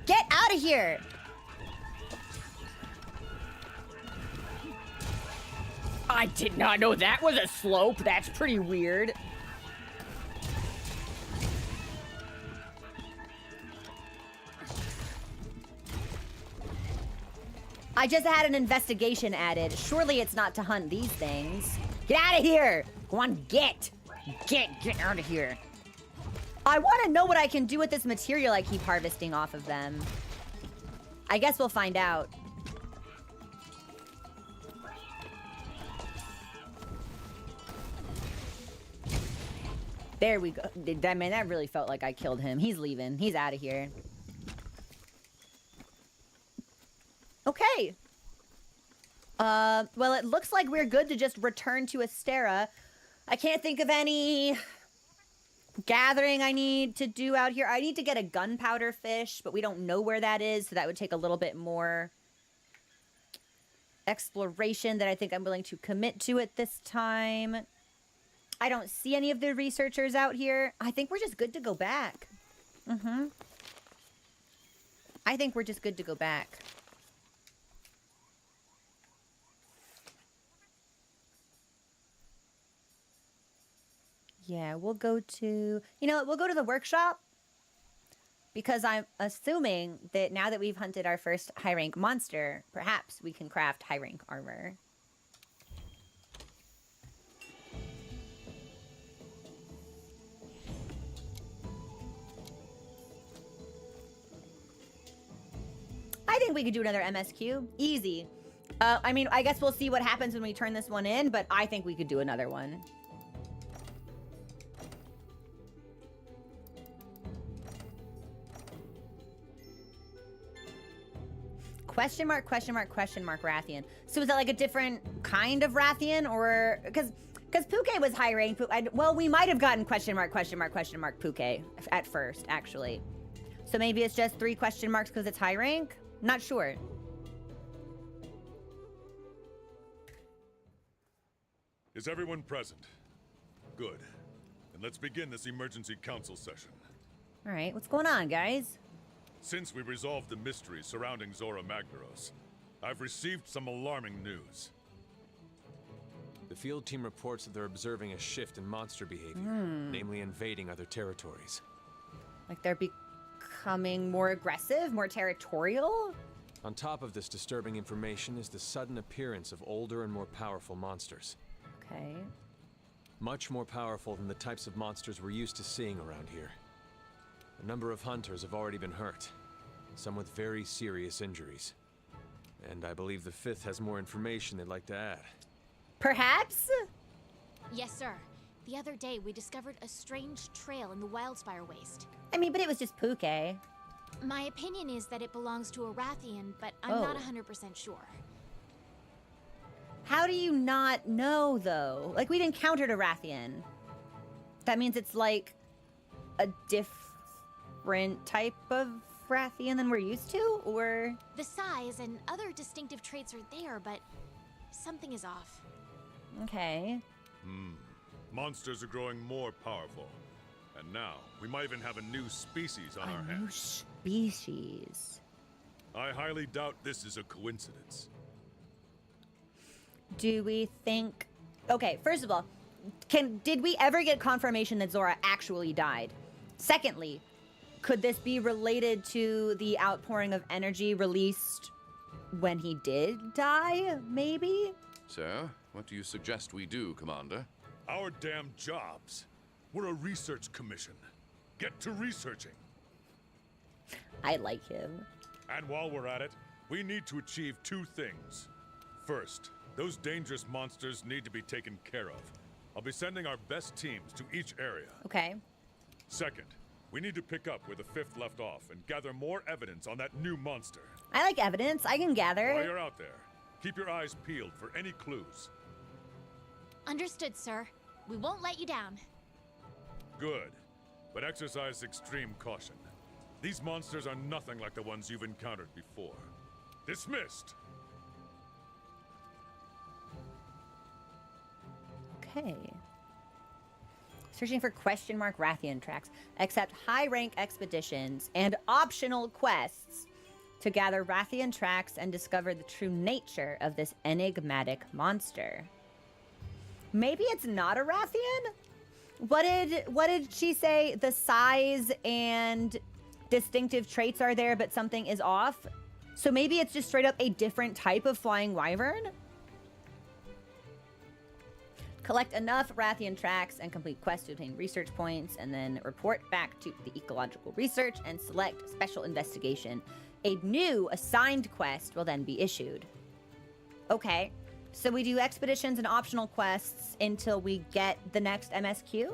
Get out of here! I did not know that was a slope. That's pretty weird. I just had an investigation added. Surely it's not to hunt these things. Get out of here! Go on, get out of here. I want to know what I can do with this material I keep harvesting off of them. I guess we'll find out. There we go. That man, that really felt like I killed him. He's leaving. He's out of here. Okay. Well, it looks like we're good to just return to Astera. I can't think of any gathering I need to do out here. I need to get a gunpowder fish, but we don't know where that is, so that would take a little bit more exploration that I think I'm willing to commit to at this time. I don't see any of the researchers out here. I think we're just good to go back. I think we're just good to go back. Yeah, we'll go to... You know what? We'll go to the workshop. Because I'm assuming that now that we've hunted our first high-rank monster, perhaps we can craft high-rank armor. I think we could do another MSQ. Easy. I mean, I guess we'll see what happens when we turn this one in, but I think we could do another one. Question mark, question mark, question mark, Rathian. So is that like a different kind of Rathian? Or... Because Puke was high rank. Well, we might have gotten question mark, Puke at first, actually. So maybe it's just 3 question marks because it's high rank? Not sure. Is everyone present? Good. And let's begin this emergency council session. All right, what's going on, guys? Since we resolved the mystery surrounding ZORAH MAGDAROS, I've received some alarming news. The field team reports that they're observing a shift in monster behavior, namely invading other territories. Like they're becoming more aggressive, more territorial? On top of this disturbing information is the sudden appearance of older and more powerful monsters. Okay. Much more powerful than the types of monsters we're used to seeing around here. A number of hunters have already been hurt, some with very serious injuries. And I believe the 5th has more information they'd like to add. Perhaps? Yes, sir. The other day, we discovered a strange trail in the Wildspire Waste. I mean, but it was just Puke. My opinion is that it belongs to a Rathian, but I'm not 100% sure. How do you not know, though? Like, we'd encountered a Rathian. That means it's like a different type of Rathian than we're used to, or? The size and other distinctive traits are there, but something is off. Okay. Monsters are growing more powerful. And now, we might even have a new species on our A new hands. species. I highly doubt this is a coincidence. Do we think... Okay, first of all, did we ever get confirmation that ZORAH actually died? Secondly, could this be related to the outpouring of energy released when he did die, maybe? So, what do you suggest we do, Commander? Our damn jobs. We're a research commission. Get to researching. I like him. And while we're at it, we need to achieve two things. First, those dangerous monsters need to be taken care of. I'll be sending our best teams to each area. Okay. Second, we need to pick up where the fifth left off and gather more evidence on that new monster. I like evidence. I can gather. While you're out there, keep your eyes peeled for any clues. Understood, sir. We won't let you down. Good, but exercise extreme caution. These monsters are nothing like the ones you've encountered before. Dismissed! Okay. Searching for question mark Rathian tracks. Accept high-rank expeditions and optional quests to gather Rathian tracks and discover the true nature of this enigmatic monster. Maybe it's not a Rathian? What did she say? The size and distinctive traits are there, but something is off? So maybe it's just straight up a different type of flying wyvern? Collect enough Rathian tracks and complete quests to obtain research points, and then report back to the ecological research and select special investigation. A new assigned quest will then be issued. Okay, so we do expeditions and optional quests until we get the next MSQ?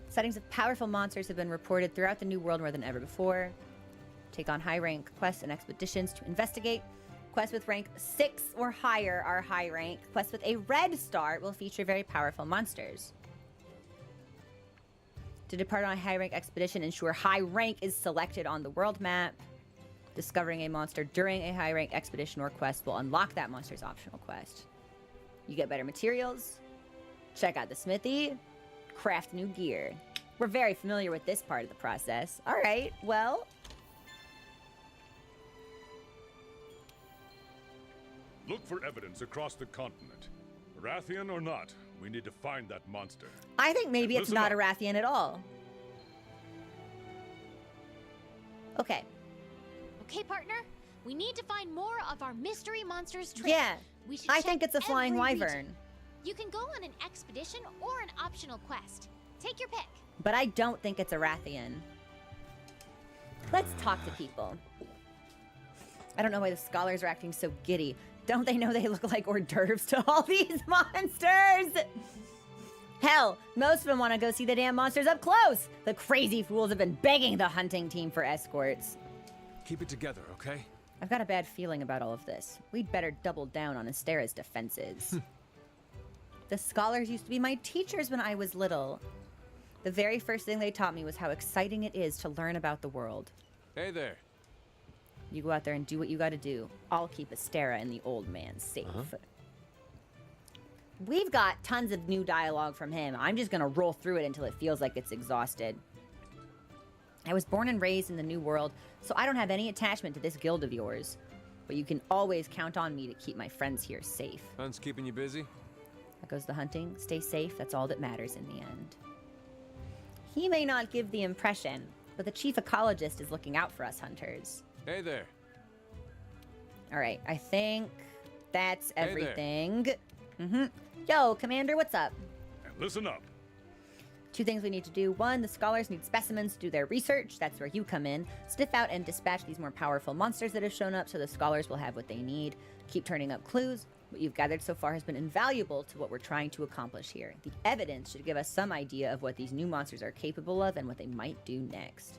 Sightings of powerful monsters have been reported throughout the New World more than ever before. Take on high-rank quests and expeditions to investigate. Quests with rank 6 or higher are high rank. Quests with a red star will feature very powerful monsters. To depart on a high rank expedition, ensure high rank is selected on the world map. Discovering a monster during a high rank expedition or quest will unlock that monster's optional quest. You get better materials. Check out the smithy. Craft new gear. We're very familiar with this part of the process. All right, well... Look for evidence across the continent. Rathian or not, we need to find that monster. I think maybe it's Listen not up. a Rathian at all. Okay. Okay, partner? We need to find more of our mystery monsters trail. Yeah, We should I check think it's a flying every wyvern. region. You can go on an expedition or an optional quest. Take your pick. But I don't think it's a Rathian. Let's talk to people. I don't know why the scholars are acting so giddy. Don't they know they look like hors d'oeuvres to all these monsters? Hell, most of them want to go see the damn monsters up close. The crazy fools have been begging the hunting team for escorts. Keep it together, okay? I've got a bad feeling about all of this. We'd better double down on Astera's defenses. The scholars used to be my teachers when I was little. The very first thing they taught me was how exciting it is to learn about the world. Hey there. You go out there and do what you gotta do. I'll keep Astera and the old man safe. We've got tons of new dialogue from him. I'm just gonna roll through it until it feels like it's exhausted. I was born and raised in the New World, so I don't have any attachment to this guild of yours. But you can always count on me to keep my friends here safe. Hunt's keeping you busy? That goes the hunting. Stay safe. That's all that matters in the end. He may not give the impression, but the chief ecologist is looking out for us hunters. Hey there. All right, I think that's Hey there. everything. Yo, Commander, what's up? And listen up. Two things we need to do. One, the scholars need specimens to do their research. That's where you come in. Sniff out and dispatch these more powerful monsters that have shown up so the scholars will have what they need. Keep turning up clues. What you've gathered so far has been invaluable to what we're trying to accomplish here. The evidence should give us some idea of what these new monsters are capable of and what they might do next.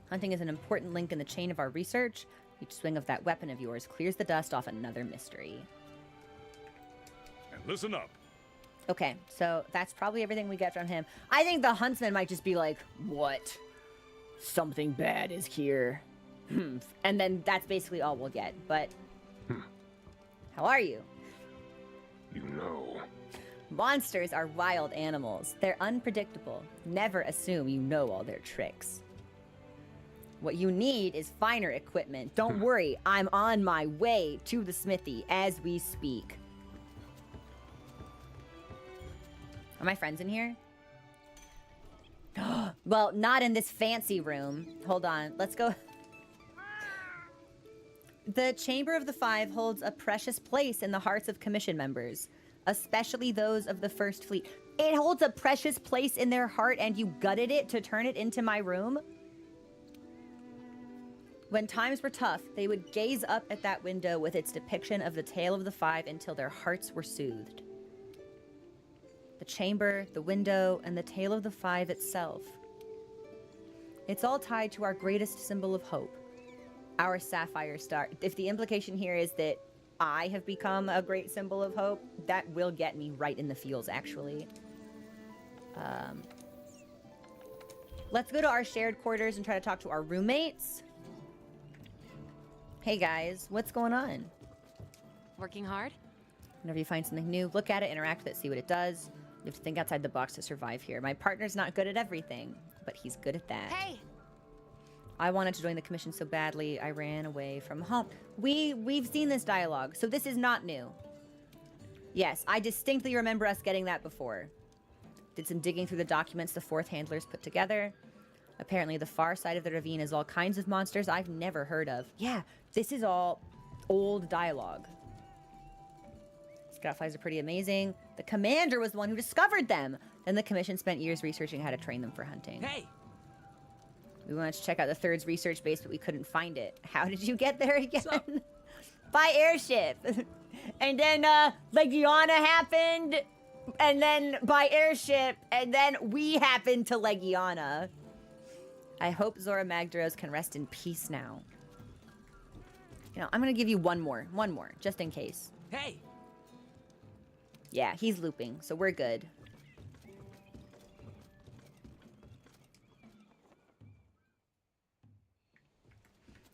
Hunting is an important link in the chain of our research. Each swing of that weapon of yours clears the dust off another mystery. And listen up. Okay, so that's probably everything we get from him. I think the huntsman might just be like, what? Something bad is here. And then that's basically all we'll get. But how are you? You know. Monsters are wild animals. They're unpredictable. Never assume you know all their tricks. What you need is finer equipment. Don't worry, I'm on my way to the smithy as we speak. Are my friends in here? Well, not in this fancy room. Hold on, let's go. The Chamber of the Five holds a precious place in the hearts of Commission members, especially those of the First Fleet. It holds a precious place in their heart and you gutted it to turn it into my room? When times were tough, they would gaze up at that window with its depiction of the tale of the five until their hearts were soothed. The chamber, the window, and the tale of the five itself. It's all tied to our greatest symbol of hope, our sapphire star. If the implication here is that I have become a great symbol of hope, that will get me right in the feels, actually. Let's go to our shared quarters and try to talk to our roommates. Hey guys, what's going on? Working hard? Whenever you find something new, look at it, interact with it, see what it does. You have to think outside the box to survive here. My partner's not good at everything, but he's good at that. Hey! I wanted to join the commission so badly, I ran away from home. We've seen this dialogue, so this is not new. Yes, I distinctly remember us getting that before. Did some digging through the documents the fourth handlers put together. Apparently the far side of the ravine is all kinds of monsters I've never heard of. Yeah, this is all old dialogue. Scoutflies are pretty amazing. The commander was the one who discovered them. Then the commission spent years researching how to train them for hunting. Hey! We wanted to check out the third's research base, but we couldn't find it. How did you get there again? By airship. And then Legiana happened. And then by airship. And then we happened to Legiana. I hope ZORAH MAGDAROS can rest in peace now. You know, I'm gonna give you one more, just in case. Hey! Yeah, he's looping, so we're good.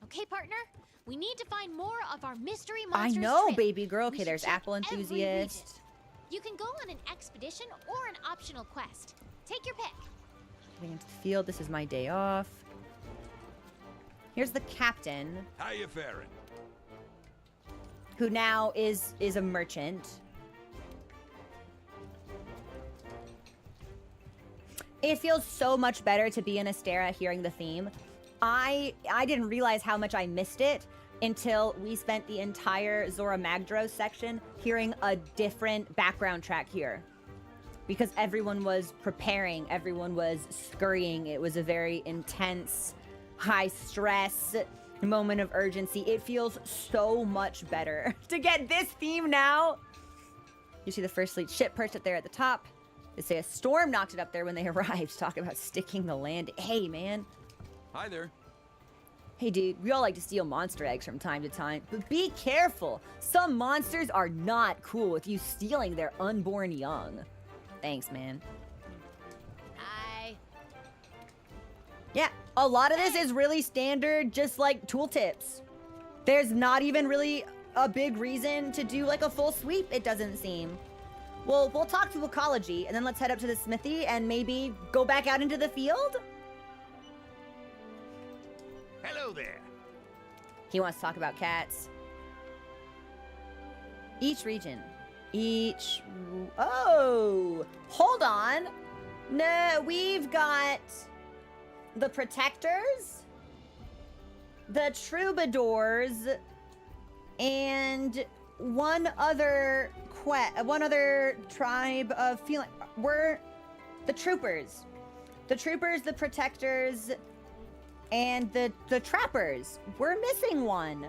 Okay, partner. We need to find more of our mystery monsters. I know, trail. baby girl. We Okay, should there's check Apple every Enthusiast. region. You can go on an expedition or an optional quest. Take your pick. Getting into the field. This is my day off. Here's the captain, How you faring? who now is a merchant. It feels so much better to be in Astera hearing the theme. I didn't realize how much I missed it until we spent the entire ZORAH MAGDAROS section hearing a different background track here. Because everyone was preparing, everyone was scurrying. It was a very intense, high stress moment of urgency. It feels so much better to get this theme now. You see the first fleet ship perched up there at the top. They say a storm knocked it up there when they arrived. Talking about sticking the land. Hey, man. Hi there. Hey, dude, we all like to steal monster eggs from time to time, but be careful. Some monsters are not cool with you stealing their unborn young. Thanks, man. Hi. Yeah, a lot of this is really standard, just like tooltips. There's not even really a big reason to do like a full sweep, it doesn't seem. Well, we'll talk to ecology, and then let's head up to the smithy and maybe go back out into the field? Hello there. He wants to talk about cats. Each region. Oh! Hold on! No, we've got the Protectors, the Troubadours, and one other tribe of feeling. We're the Troopers. The Troopers, the Protectors, and the Trappers. We're missing one.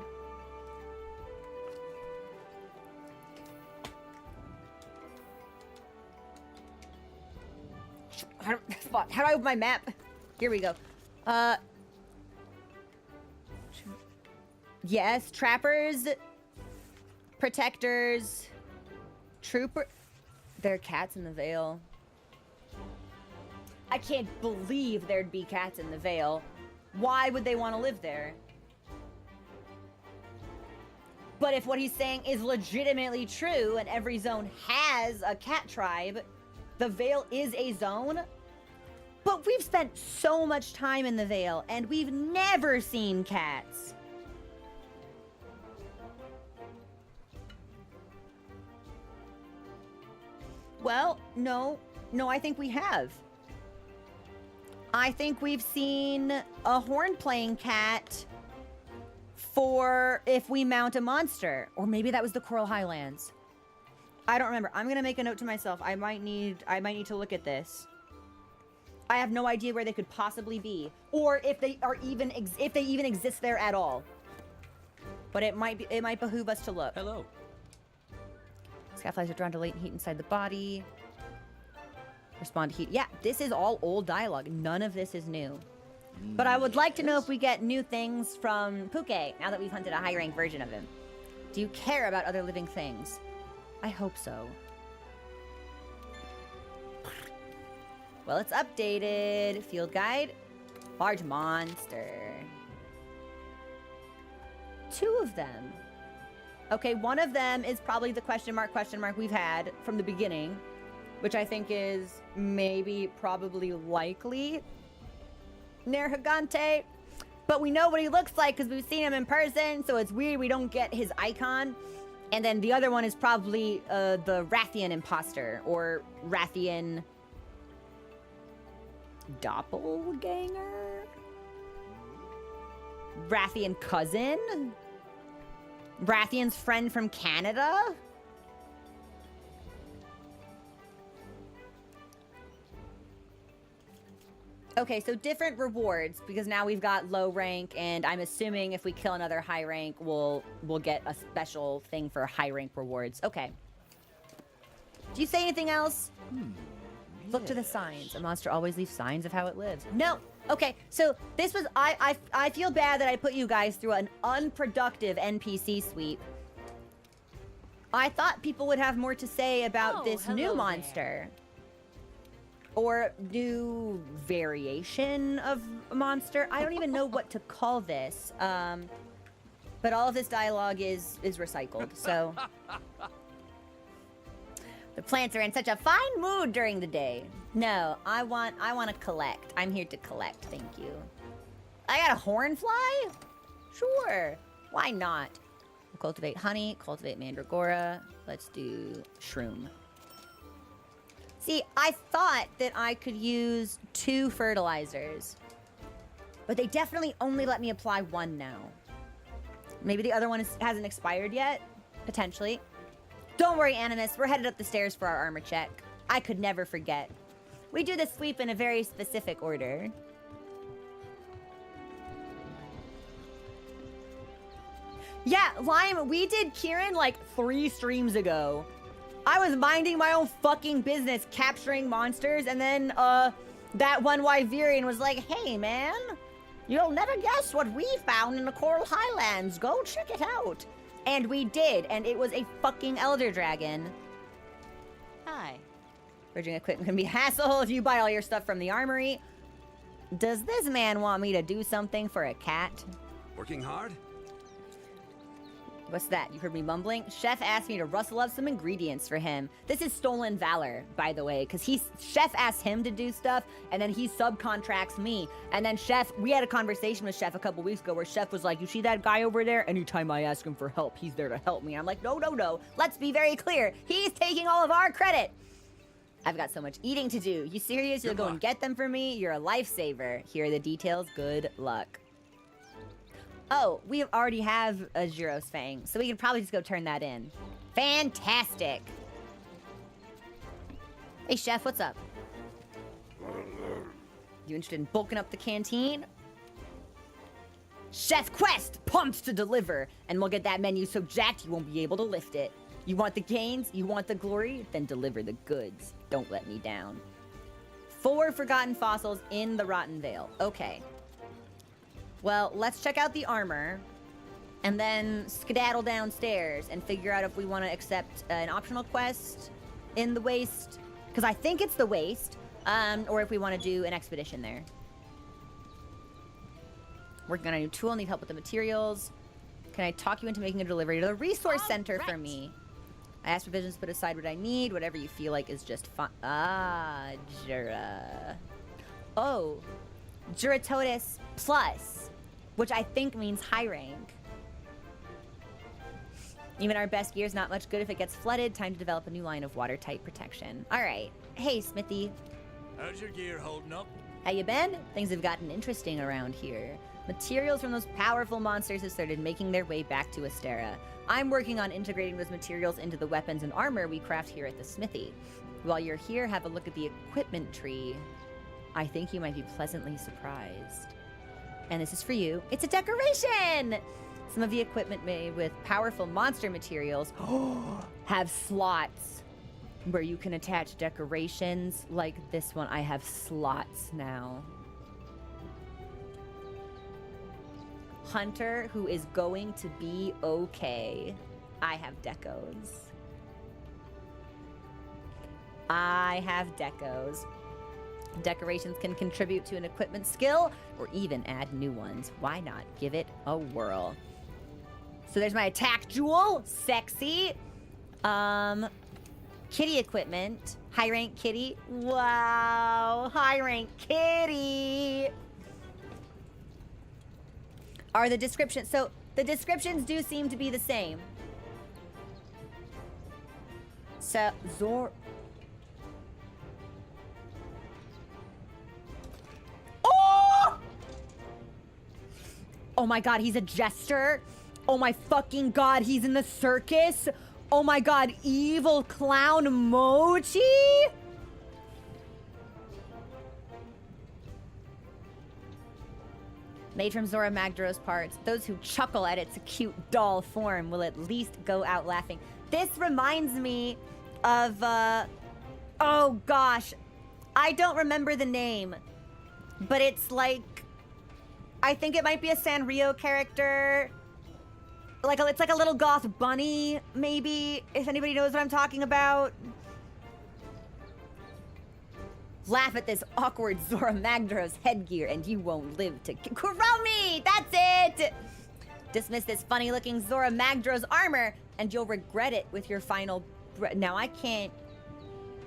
How do I open my map? Here we go. Yes, Trappers, Protectors, Trooper. There are cats in the Vale. I can't believe there'd be cats in the Vale. Why would they want to live there? But if what he's saying is legitimately true and every zone has a cat tribe, the Vale is a zone. But we've spent so much time in the Vale and we've never seen cats. Well, no, I think we have. I think we've seen a horn-playing cat for if we mount a monster. Or maybe that was the Coral Highlands. I don't remember. I'm gonna make a note to myself. I might need to look at this. I have no idea where they could possibly be. Or if they are even if they even exist there at all. But it might behoove us to look. Hello. Skyflies are drawn to latent heat inside the body. Respond to heat. Yeah, this is all old dialogue. None of this is new. But I would like to know if we get new things from Puke now that we've hunted a high-rank version of him. Do you care about other living things? I hope so. Well, it's updated. Field guide. Large monster. 2 of them. Okay, one of them is probably the question mark we've had from the beginning, which I think is maybe, probably, likely Nergigante. But we know what he looks like because we've seen him in person, so it's weird we don't get his icon. And then the other one is probably the Rathian imposter, or Rathian doppelganger? Rathian cousin? Rathian's friend from Canada? Okay, so different rewards, because now we've got low rank, and I'm assuming if we kill another high rank, we'll get a special thing for high rank rewards. Okay. Do you say anything else? Look to the signs. A monster always leaves signs of how it lives. No. Okay, so this was... I feel bad that I put you guys through an unproductive NPC sweep. I thought people would have more to say about this new monster. Or new variation of a monster. I don't even know what to call this. But all of this dialogue is recycled, so... The plants are in such a fine mood during the day. No, I want to collect. I'm here to collect, thank you. I got a hornfly? Sure, why not? We'll cultivate honey, cultivate mandragora. Let's do shroom. See, I thought that I could use 2 fertilizers, but they definitely only let me apply 1 now. Maybe the other one hasn't expired yet, potentially. Don't worry, Animus, we're headed up the stairs for our armor check. I could never forget. We do this sweep in a very specific order. Yeah, Lime, we did Kieran like 3 streams ago. I was minding my own fucking business, capturing monsters, and then, that one Wyverian was like, hey, man, you'll never guess what we found in the Coral Highlands. Go check it out. And we did, and it was a fucking Elder Dragon. Hi. Bridging equipment can be a hassle if you buy all your stuff from the armory. Does this man want me to do something for a cat? Working hard? What's that? You heard me mumbling? Chef asked me to rustle up some ingredients for him. This is stolen valor, by the way, because Chef asked him to do stuff, and then he subcontracts me. And then Chef, we had a conversation with Chef a couple weeks ago where Chef was like, you see that guy over there? Anytime I ask him for help, he's there to help me. I'm like, no. Let's be very clear. He's taking all of our credit. I've got so much eating to do. You serious? You'll go and get them for me? You're a lifesaver. Here are the details. Good luck. Oh, we already have a Gyros Fang, so we can probably just go turn that in. Fantastic. Hey, Chef, what's up? You interested in bulking up the canteen? Chef Quest, pumped to deliver, and we'll get that menu so jacked you won't be able to lift it. You want the gains? You want the glory? Then deliver the goods. Don't let me down. 4 forgotten fossils in the Rotten Vale. Okay. Well, let's check out the armor, and then skedaddle downstairs and figure out if we want to accept an optional quest in the waste, because I think it's the waste, or if we want to do an expedition there. Working on a new tool, need help with the materials. Can I talk you into making a delivery to the resource center for me? I asked for visions to put aside what I need. Whatever you feel like is just fine. Ah, Jura. Oh. Juratotus Plus, which I think means high rank. Even our best gear's not much good if it gets flooded. Time to develop a new line of watertight protection. All right. Hey, Smithy. How's your gear holding up? How you been? Things have gotten interesting around here. Materials from those powerful monsters have started making their way back to Astera. I'm working on integrating those materials into the weapons and armor we craft here at the smithy. While you're here, have a look at the equipment tree. I think you might be pleasantly surprised. And this is for you. It's a decoration! Some of the equipment made with powerful monster materials have slots where you can attach decorations like this one. I have slots now. Hunter, who is going to be okay. I have decos. I have decos. Decorations can contribute to an equipment skill or even add new ones. Why not give it a whirl? So there's my attack jewel. Sexy. Kitty equipment. High rank kitty. Wow. High rank kitty. Are the descriptions... So the descriptions do seem to be the same. So Oh my god, he's a jester. Oh my fucking god, he's in the circus. Oh my god, evil clown Mochi? Made from ZORAH MAGDAROS parts, those who chuckle at its cute doll form will at least go out laughing. This reminds me of, oh gosh, I don't remember the name, but it's like, I think it might be a Sanrio character. Like, it's like a little goth bunny, maybe, if anybody knows what I'm talking about. Laugh at this awkward ZORAH MAGDAROS headgear and you won't live to... Kuromi! That's it! Dismiss this funny-looking ZORAH MAGDAROS armor and you'll regret it with your final... Now, I can't...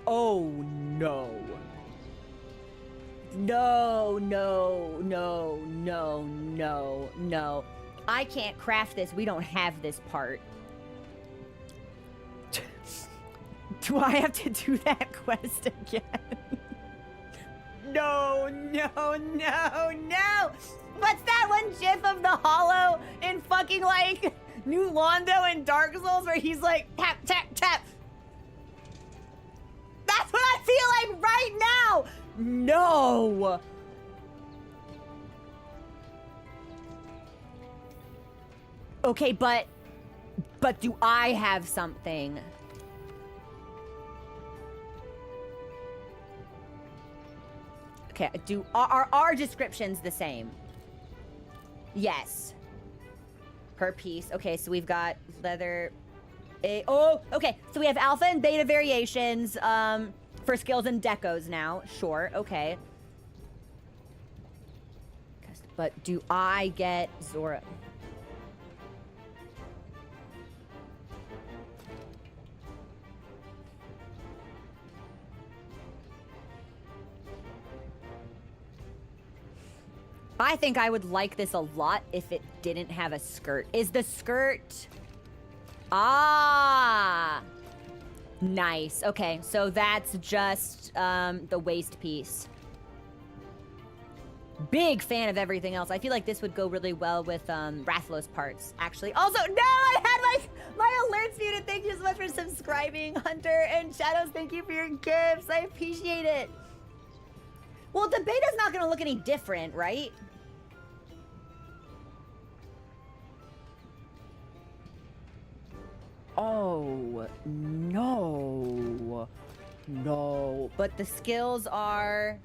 Oh, no. No, no, no, no, no, no. I can't craft this. We don't have this part. Do I have to do that quest again? No, no, no, no! What's that one gif of the Hollow in fucking, like, New Londo and Dark Souls where he's like, tap, tap, tap? That's what I feel like right now! No! Okay, but do I have something? Okay, are our descriptions the same? Yes. Per piece. Okay, so we've got leather. Okay, so we have alpha and beta variations for skills and decos now. Sure, okay. But do I get ZORAH? I think I would like this a lot if it didn't have a skirt. Is the skirt... Ah! Nice. Okay, so that's just the waist piece. Big fan of everything else. I feel like this would go really well with Rathlos parts, actually. Also, no! I had my alerts muted. Thank you so much for subscribing, Hunter. And Shadows, thank you for your gifts. I appreciate it. Well, the beta's not going to look any different, right? Oh, no. No. But the skills are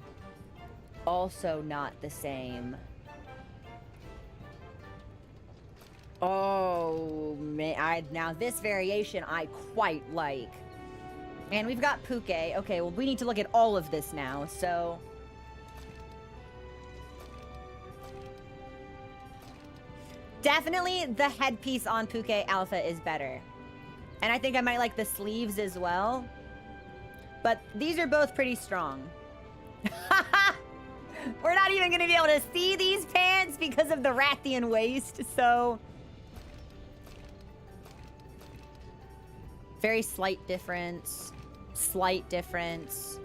also not the same. Oh, man. Now, this variation I quite like. And we've got Puke. Okay, well, we need to look at all of this now, so... Definitely the headpiece on Puke Alpha is better. And I think I might like the sleeves as well. But these are both pretty strong. We're not even going to be able to see these pants because of the Rathian waist, so... Very slight difference. Slight difference.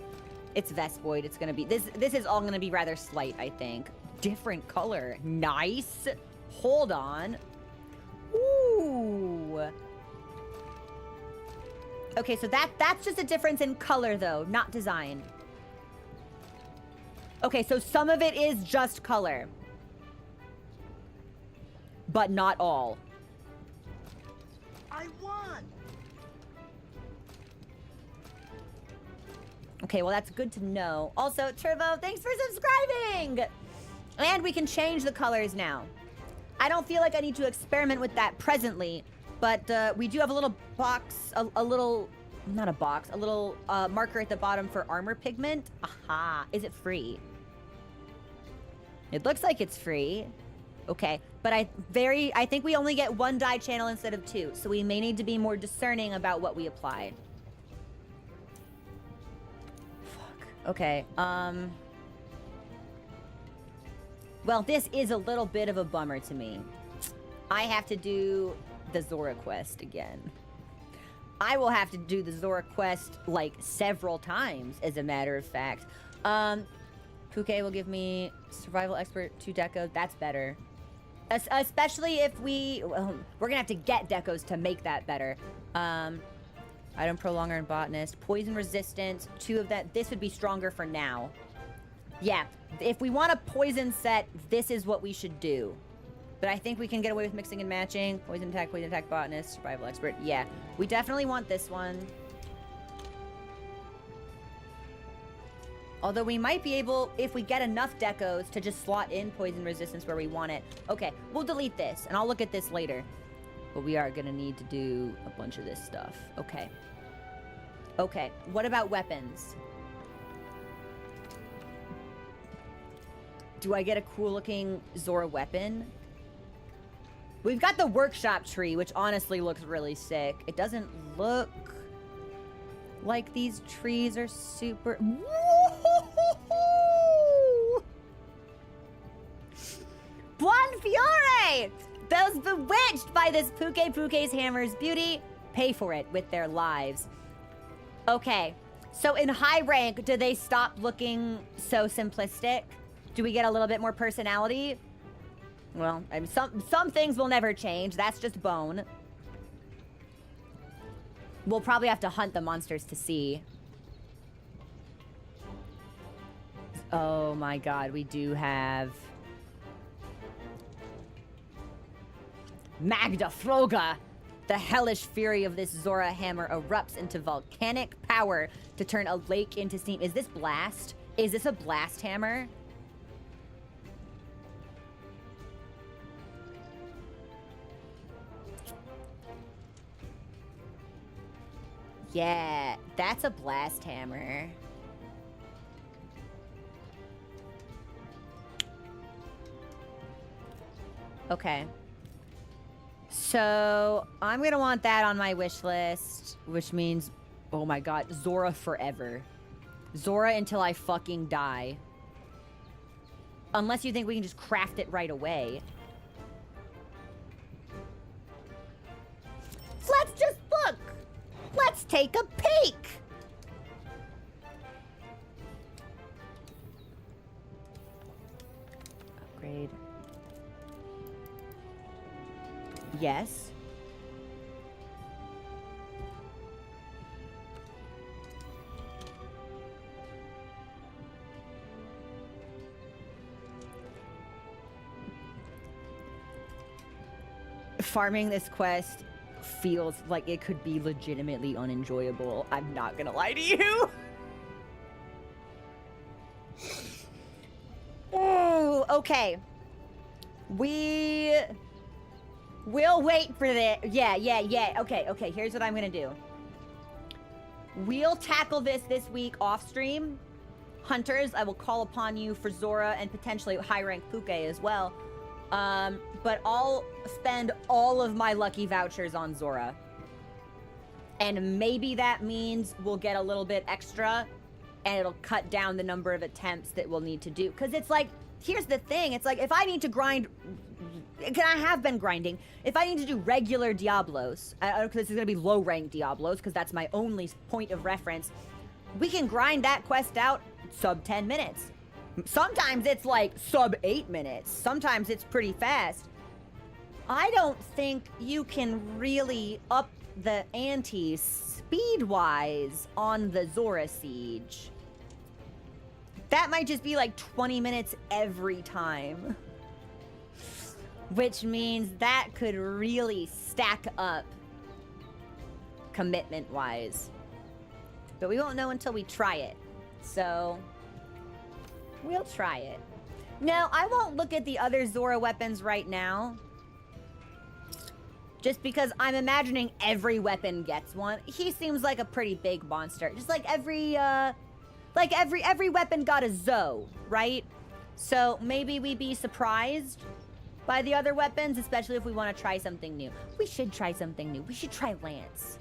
It's Vespoid. It's going to be... This is all going to be rather slight, I think. Different color. Nice. Hold on. Ooh. Okay, so that's just a difference in color, though, not design. Okay, so some of it is just color. But not all. I won. Okay, well, that's good to know. Also, Turbo, thanks for subscribing! And we can change the colors now. I don't feel like I need to experiment with that presently, but we do have a little box, a little, not a box, a little marker at the bottom for armor pigment. Aha, is it free? It looks like it's free. Okay, but I think we only get one dye channel instead of two, so we may need to be more discerning about what we apply. Fuck. Okay, well, this is a little bit of a bummer to me. I have to do the ZORAH quest again. I will have to do the ZORAH quest, like, several times, as a matter of fact. Puke will give me Survival Expert 2 Decos. That's better. Especially if we're gonna have to get decos to make that better. Item Prolonger and Botanist. Poison Resistance. 2 of that. This would be stronger for now. Yeah, if we want a poison set, this is what we should do. But I think we can get away with mixing and matching. Poison attack, botanist, survival expert. Yeah, we definitely want this one. Although we might be able, if we get enough decos, to just slot in poison resistance where we want it. Okay, we'll delete this, and I'll look at this later. But we are gonna need to do a bunch of this stuff. Okay. Okay, what about weapons? Do I get a cool-looking ZORAH weapon? We've got the workshop tree, which honestly looks really sick. It doesn't look like these trees are super... Buon Fiore! Those bewitched by this Puke's Hammer's beauty pay for it with their lives. Okay, so in high rank, do they stop looking so simplistic? Do we get a little bit more personality? Well, I mean, some things will never change. That's just bone. We'll probably have to hunt the monsters to see. Oh my god, we do have... Magdafroga! The hellish fury of this ZORAH hammer erupts into volcanic power to turn a lake into steam. Is this blast? Is this a blast hammer? Yeah, that's a blast hammer. Okay. So, I'm gonna want that on my wish list, which means, oh my god, ZORAH forever. ZORAH until I fucking die. Unless you think we can just craft it right away. Let's just look! Let's take a peek! Upgrade. Yes. Farming this quest feels like it could be legitimately unenjoyable. I'm not gonna lie to you. Oh, okay. We'll wait for the... Yeah. Okay. Here's what I'm gonna do. We'll tackle this week off stream. Hunters, I will call upon you for ZORAH and potentially high rank Puke as well. But I'll spend all of my lucky vouchers on ZORAH. And maybe that means we'll get a little bit extra, and it'll cut down the number of attempts that we'll need to do. Because it's like, here's the thing. It's like, if I need to grind... I have been grinding. If I need to do regular Diablos, because this is going to be low-rank Diablos, because that's my only point of reference, we can grind that quest out sub 10 minutes. Sometimes it's like sub 8 minutes. Sometimes it's pretty fast. I don't think you can really up the ante speed-wise on the ZORAH Siege. That might just be like 20 minutes every time. Which means that could really stack up commitment-wise. But we won't know until we try it. So, we'll try it. Now, I won't look at the other ZORAH weapons right now. Just because I'm imagining every weapon gets one. He seems like a pretty big monster. Just like every weapon got a ZO, right? So maybe we be surprised by the other weapons, especially if we want to try something new. We should try something new. We should try Lance.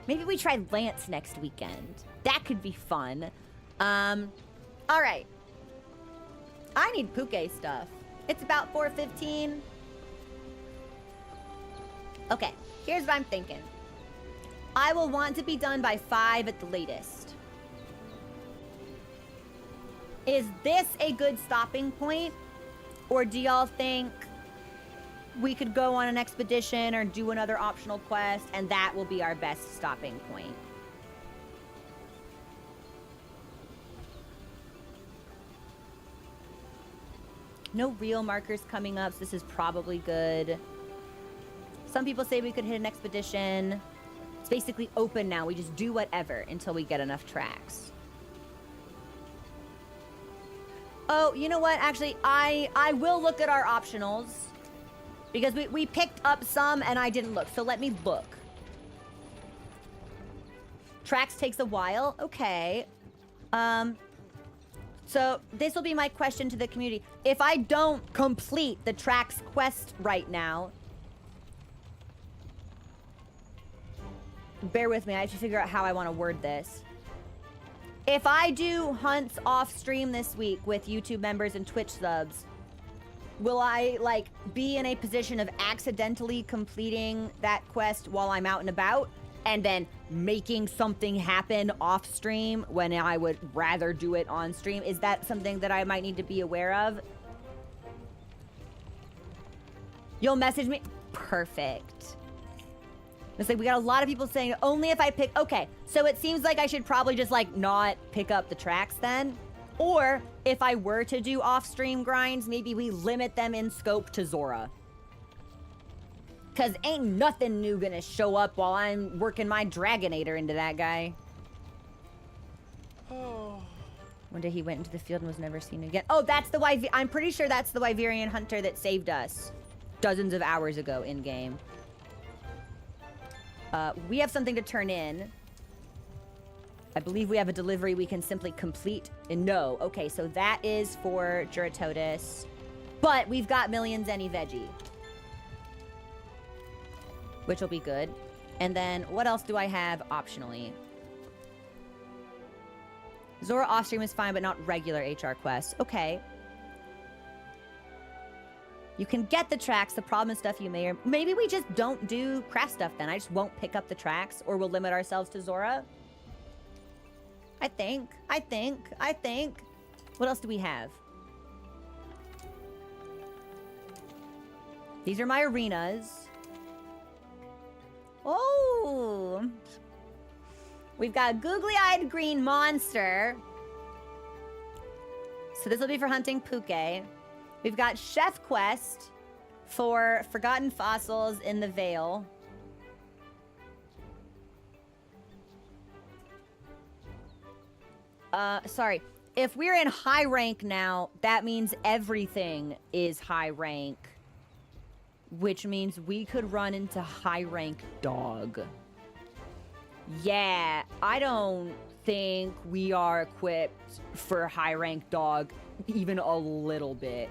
Maybe we try Lance next weekend. That could be fun. All right. I need Puke stuff. It's about 4:15. Okay, here's what I'm thinking. I will want to be done by 5 at the latest. Is this a good stopping point? Or do y'all think we could go on an expedition or do another optional quest and that will be our best stopping point? No real markers coming up, so this is probably good. Some people say we could hit an expedition. It's basically open now. We just do whatever until we get enough tracks. Oh, you know what? Actually, I will look at our optionals. Because we picked up some and I didn't look. So let me look. Tracks takes a while. Okay. So this will be my question to the community. If I don't complete the tracks quest right now... Bear with me, I have to figure out how I want to word this. If I do hunts off stream this week with YouTube members and Twitch subs, will I, like, be in a position of accidentally completing that quest while I'm out and about, and then making something happen off stream when I would rather do it on stream? Is that something that I might need to be aware of? You'll message me? Perfect. It's like we got a lot of people saying only if I pick... Okay, so it seems like I should probably just, like, not pick up the tracks then. Or if I were to do off-stream grinds, maybe we limit them in scope to ZORAH. Because ain't nothing new gonna show up while I'm working my Dragonator into that guy. Oh. One day he went into the field and was never seen again. Oh, that's the I'm pretty sure that's the Wyverian hunter that saved us dozens of hours ago in-game. We have something to turn in. I believe we have a delivery we can simply complete. And no. Okay, so that is for Juratotis. But we've got Millions Any Veggie. Which will be good. And then what else do I have optionally? ZORAH off-stream is fine, but not regular HR quests. Okay. You can get the tracks. The problem is stuff you may or... Maybe we just don't do craft stuff then. I just won't pick up the tracks, or we'll limit ourselves to ZORAH. I think. What else do we have? These are my arenas. Oh! We've got Googly-Eyed Green Monster. So this will be for hunting Puke. We've got Chef Quest for Forgotten Fossils in the Vale. Sorry. If we're in high rank now, that means everything is high rank. Which means we could run into high rank dog. Yeah, I don't think we are equipped for high rank dog even a little bit.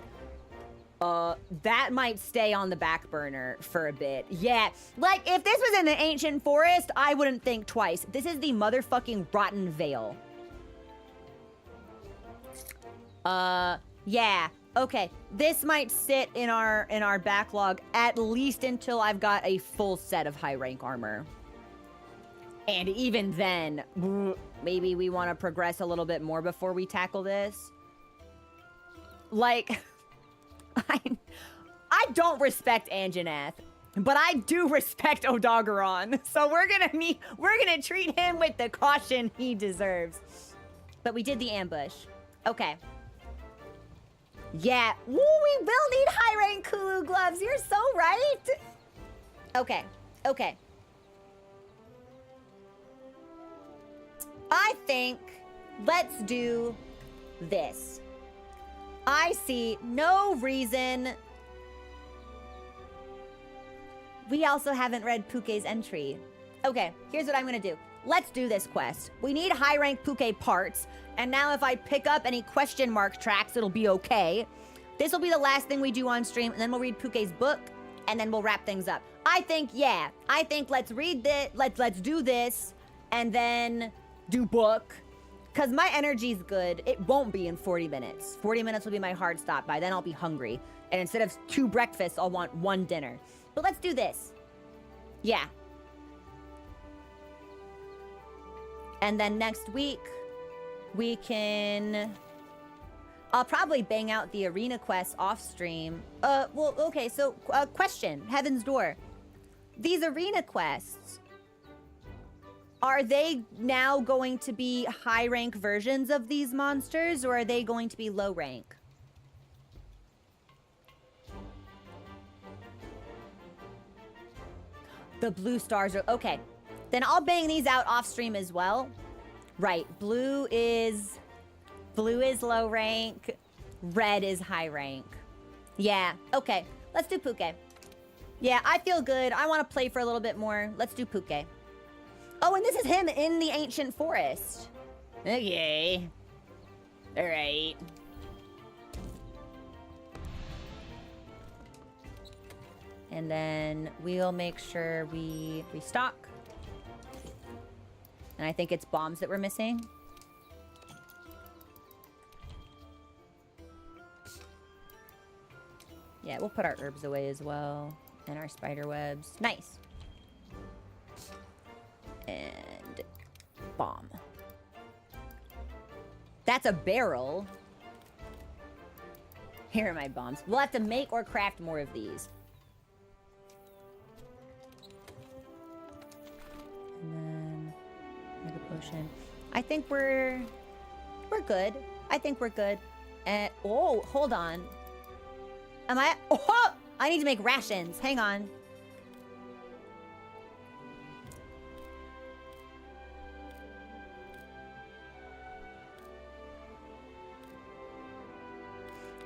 That might stay on the back burner for a bit. Yeah, like, if this was in the ancient forest, I wouldn't think twice. This is the motherfucking Rotten Vale. Yeah, okay. This might sit in our backlog at least until I've got a full set of high rank armor. And even then, maybe we want to progress a little bit more before we tackle this. Like, I don't respect Anjanath, but I do respect Odogaron. So we're gonna treat him with the caution he deserves. But we did the ambush. Okay. Yeah. Ooh, we will need high rank Kulu gloves. You're so right. Okay. Okay. I think let's do this. I see no reason. We also haven't read Puke's entry. Okay, here's what I'm gonna do. Let's do this quest. We need high rank Puke parts, and now if I pick up any question mark tracks, it'll be okay. This will be the last thing we do on stream, and then we'll read Puke's book, and then we'll wrap things up. I think, yeah. I think let's read this, let's do this, and then do book. Because my energy's good. It won't be in 40 minutes. 40 minutes will be my hard stop. By then I'll be hungry. And instead of 2 breakfasts, I'll want 1 dinner. But let's do this. Yeah. And then next week, we can... I'll probably bang out the arena quests off stream. Well, okay, so question. Heaven's Door. These arena quests... Are they now going to be high rank versions of these monsters, or are they going to be low rank? The blue stars are... Okay. Then I'll bang these out off stream as well. Right. Blue is low rank. Red is high rank. Yeah. Okay. Let's do Puke. Yeah, I feel good. I want to play for a little bit more. Let's do Puke. Oh, and this is him in the ancient forest. Okay. All right. And then we'll make sure we restock. And I think it's bombs that we're missing. Yeah, we'll put our herbs away as well. And our spider webs. Nice. And bomb. That's a barrel. Here are my bombs. We'll have to make or craft more of these. And then mega potion. I think we're good. I think we're good. And oh, hold on. Am I? Oh, I need to make rations. Hang on.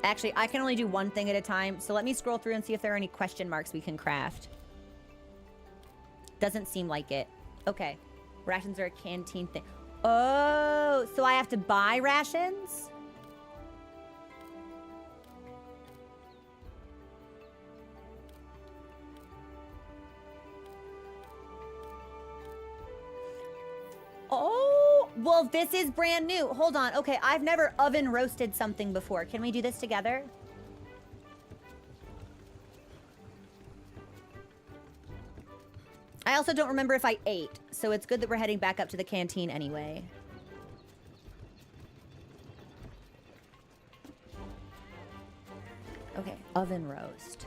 Actually, I can only do one thing at a time, so let me scroll through and see if there are any question marks we can craft. Doesn't seem like it. Okay. Rations are a canteen thing. Oh, so I have to buy rations? Oh, well, this is brand new. Hold on. Okay, I've never oven roasted something before. Can we do this together? I also don't remember if I ate, so it's good that we're heading back up to the canteen anyway. Okay, oven roast.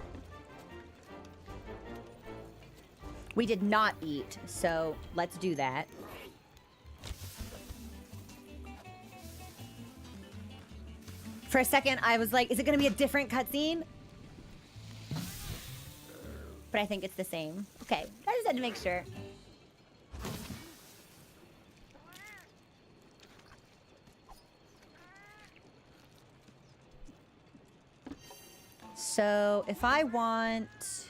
We did not eat, so let's do that. For a second, I was like, is it going to be a different cutscene? But I think it's the same. Okay, I just had to make sure. So, if I want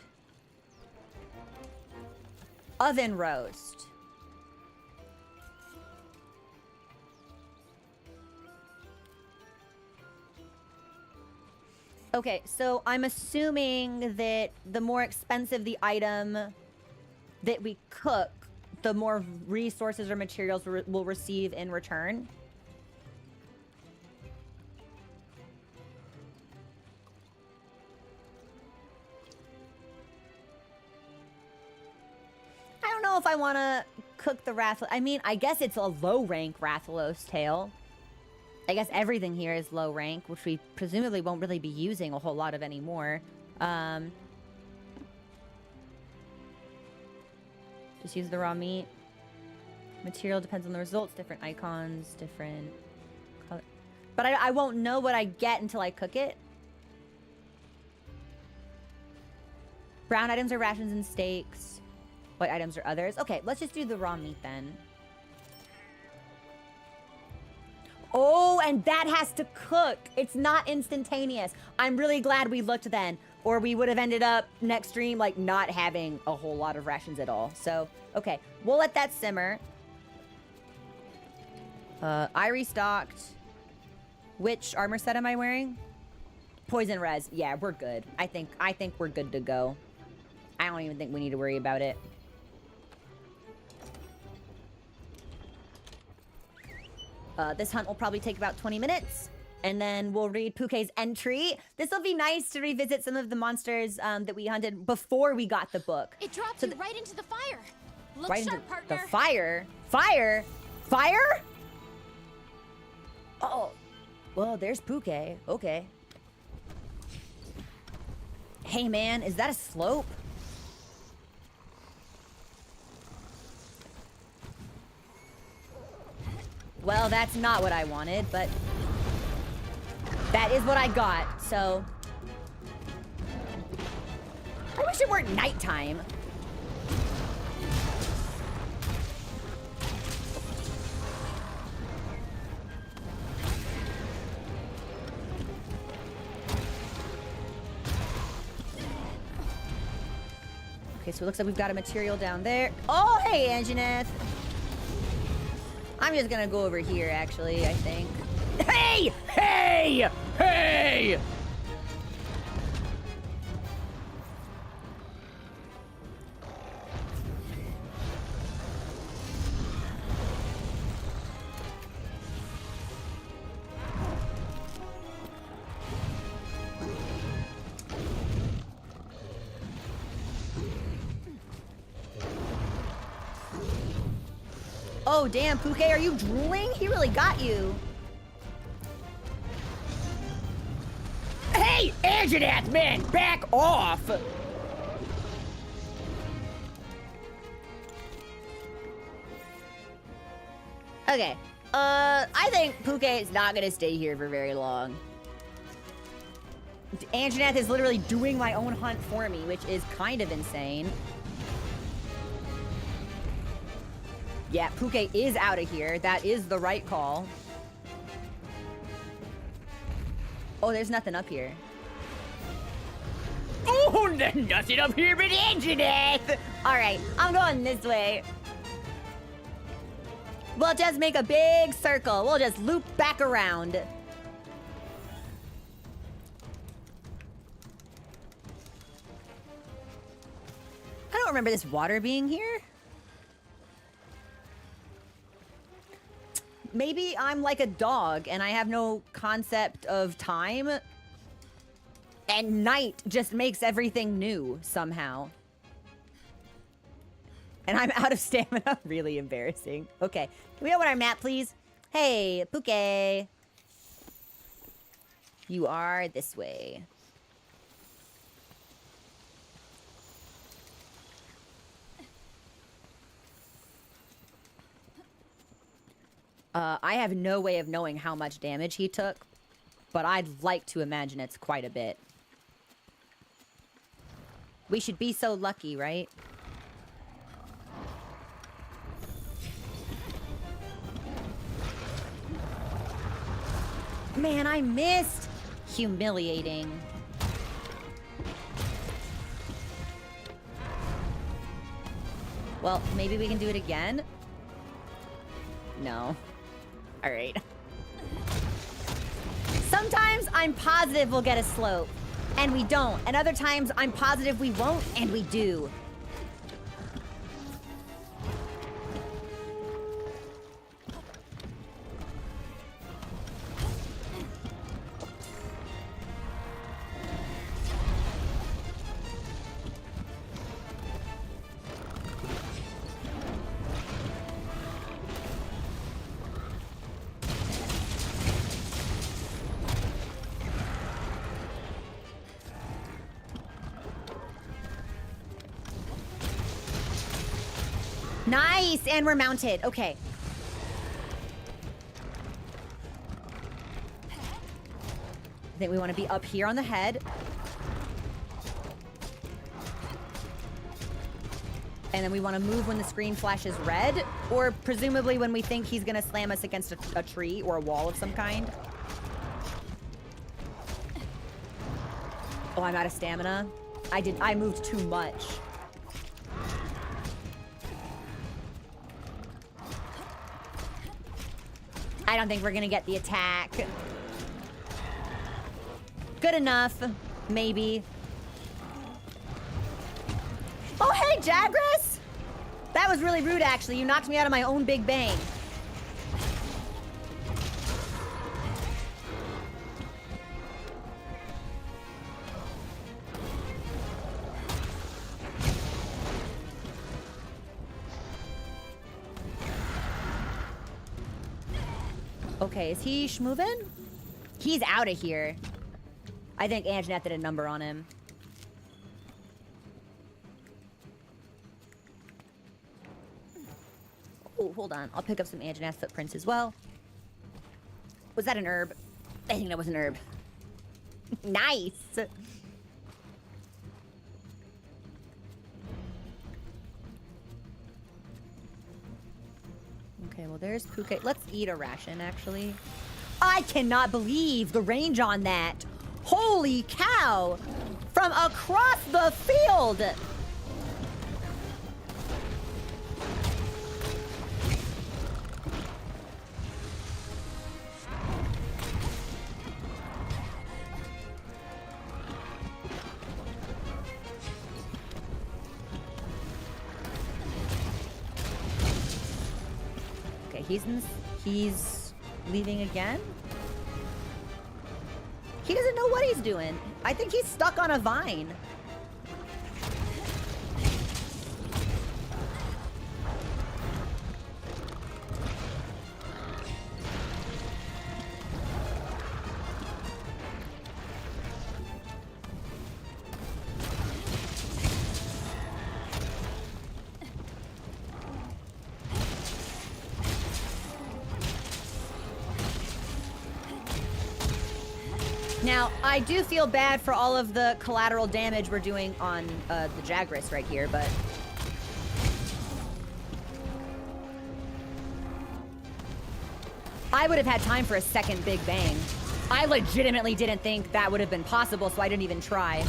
oven roast. Okay, so I'm assuming that the more expensive the item that we cook, the more resources or materials we'll receive in return. I don't know if I want to cook the Rathalos. I mean, I guess it's a low rank Rathalos tail. I guess everything here is low rank, which we presumably won't really be using a whole lot of anymore. Just use the raw meat. Material depends on the results. Different icons, different color. But I won't know what I get until I cook it. Brown items are rations and steaks. White items are others. Okay, let's just do the raw meat then. Oh, and that has to cook. It's not instantaneous. I'm really glad we looked then, or we would have ended up next stream like not having a whole lot of rations at all. So, okay, we'll let that simmer. I restocked. Which armor set am I wearing? Poison res. Yeah, we're good. I think we're good to go. I don't even think we need to worry about it. This hunt will probably take about 20 minutes, and then we'll read Puke's entry. This will be nice to revisit some of the monsters that we hunted before we got the book. It dropped you right into the fire. Look right sharp, into partner. the fire? Fire? Fire? Oh, well, there's Puke. Okay. Hey, man, is that a slope? Well, that's not what I wanted, but that is what I got, so. I wish it weren't nighttime. Okay, so it looks like we've got a material down there. Oh, hey, Anjaneth. I'm just gonna go over here, actually, I think. Hey! Hey! Hey! Oh, damn, Puke, are you drooling? He really got you. Hey, Anjaneth, man, back off! Okay, I think Puke is not gonna stay here for very long. Anjaneth is literally doing my own hunt for me, which is kind of insane. Yeah, Puke is out of here. That is the right call. Oh, there's nothing up here. Oh, there's nothing up here but Anjaneth! Alright, I'm going this way. We'll just make a big circle. We'll just loop back around. I don't remember this water being here. Maybe I'm like a dog and I have no concept of time. And night just makes everything new somehow. And I'm out of stamina. Really embarrassing. Okay. Can we open our map, please? Hey, Puke. You are this way. I have no way of knowing how much damage he took, but I'd like to imagine it's quite a bit. We should be so lucky, right? Man, I missed! Humiliating. Well, maybe we can do it again? No. Alright. Sometimes I'm positive we'll get a slope. and we don't. And other times I'm positive we won't, and we do. Nice, and we're mounted. Okay. I think we want to be up here on the head. And then we want to move when the screen flashes red, or presumably when we think he's going to slam us against a tree or a wall of some kind. Oh, I'm out of stamina. I moved too much. I don't think we're gonna get the attack. Good enough, maybe. Oh, hey, Jagras! That was really rude, actually. You knocked me out of my own big bang. Okay, is he schmovin'? He's out of here. I think Anjanette did a number on him. Oh, hold on. I'll pick up some Anjanette footprints as well. Was that an herb? I think that was an herb. Nice! Okay, well, there's Phuket. Let's eat a ration, actually. I cannot believe the range on that. Holy cow! From across the field! He's leaving again? He doesn't know what he's doing. I think he's stuck on a vine. Now, I do feel bad for all of the collateral damage we're doing on the Jagras right here, but... I would have had time for a second Big Bang. I legitimately didn't think that would have been possible, so I didn't even try.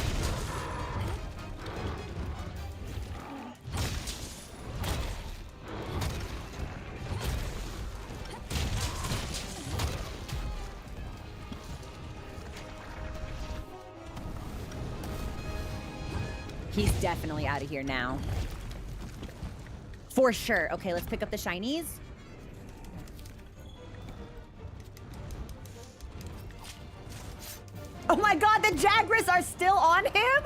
He's definitely out of here now. For sure. Okay, let's pick up the shinies. Oh my god, the Jagras are still on him?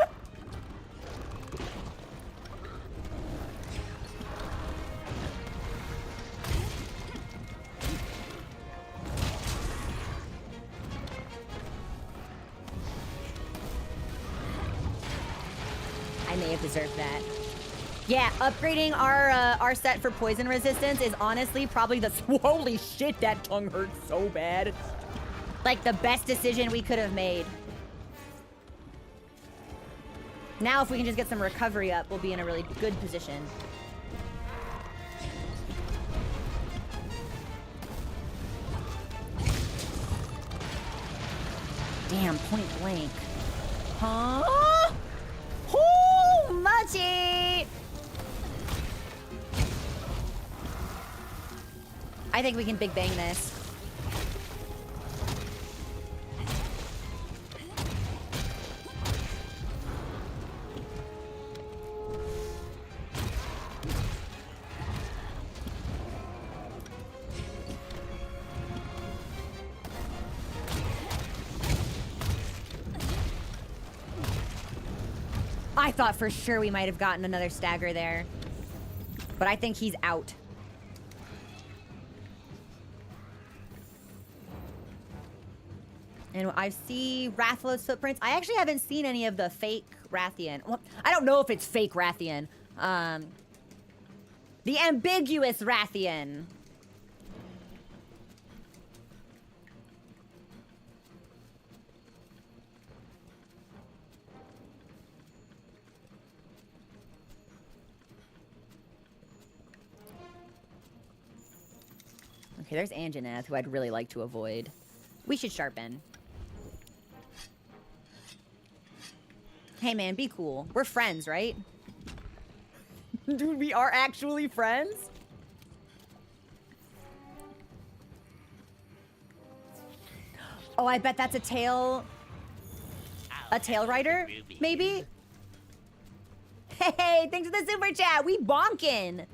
I may have deserved that. Yeah, upgrading our set for poison resistance is honestly probably the... Holy shit, that tongue hurts so bad. Like the best decision we could have made. Now if we can just get some recovery up, we'll be in a really good position. Damn, point blank. Huh? Ooh, Machi! I think we can Big Bang this. I thought for sure we might have gotten another stagger there. But I think he's out. And I see Rathalos footprints. I actually haven't seen any of the fake Rathian. Well, I don't know if it's fake Rathian. The ambiguous Rathian. Okay, there's Anjanath, who I'd really like to avoid. We should sharpen. Hey man, be cool. We're friends, right? Dude, we are actually friends? Oh, I bet that's a tail... A tail rider? Maybe? Hey, thanks for the super chat! We bonkin'!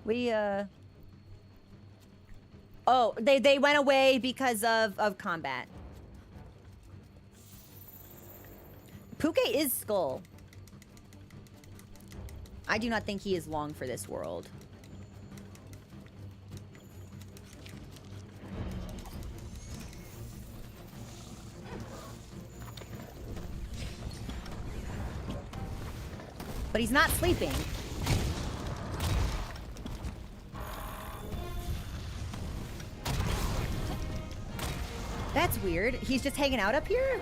We, Oh, they went away because of combat. Puke is Skull. I do not think he is long for this world. But he's not sleeping. That's weird. He's just hanging out up here?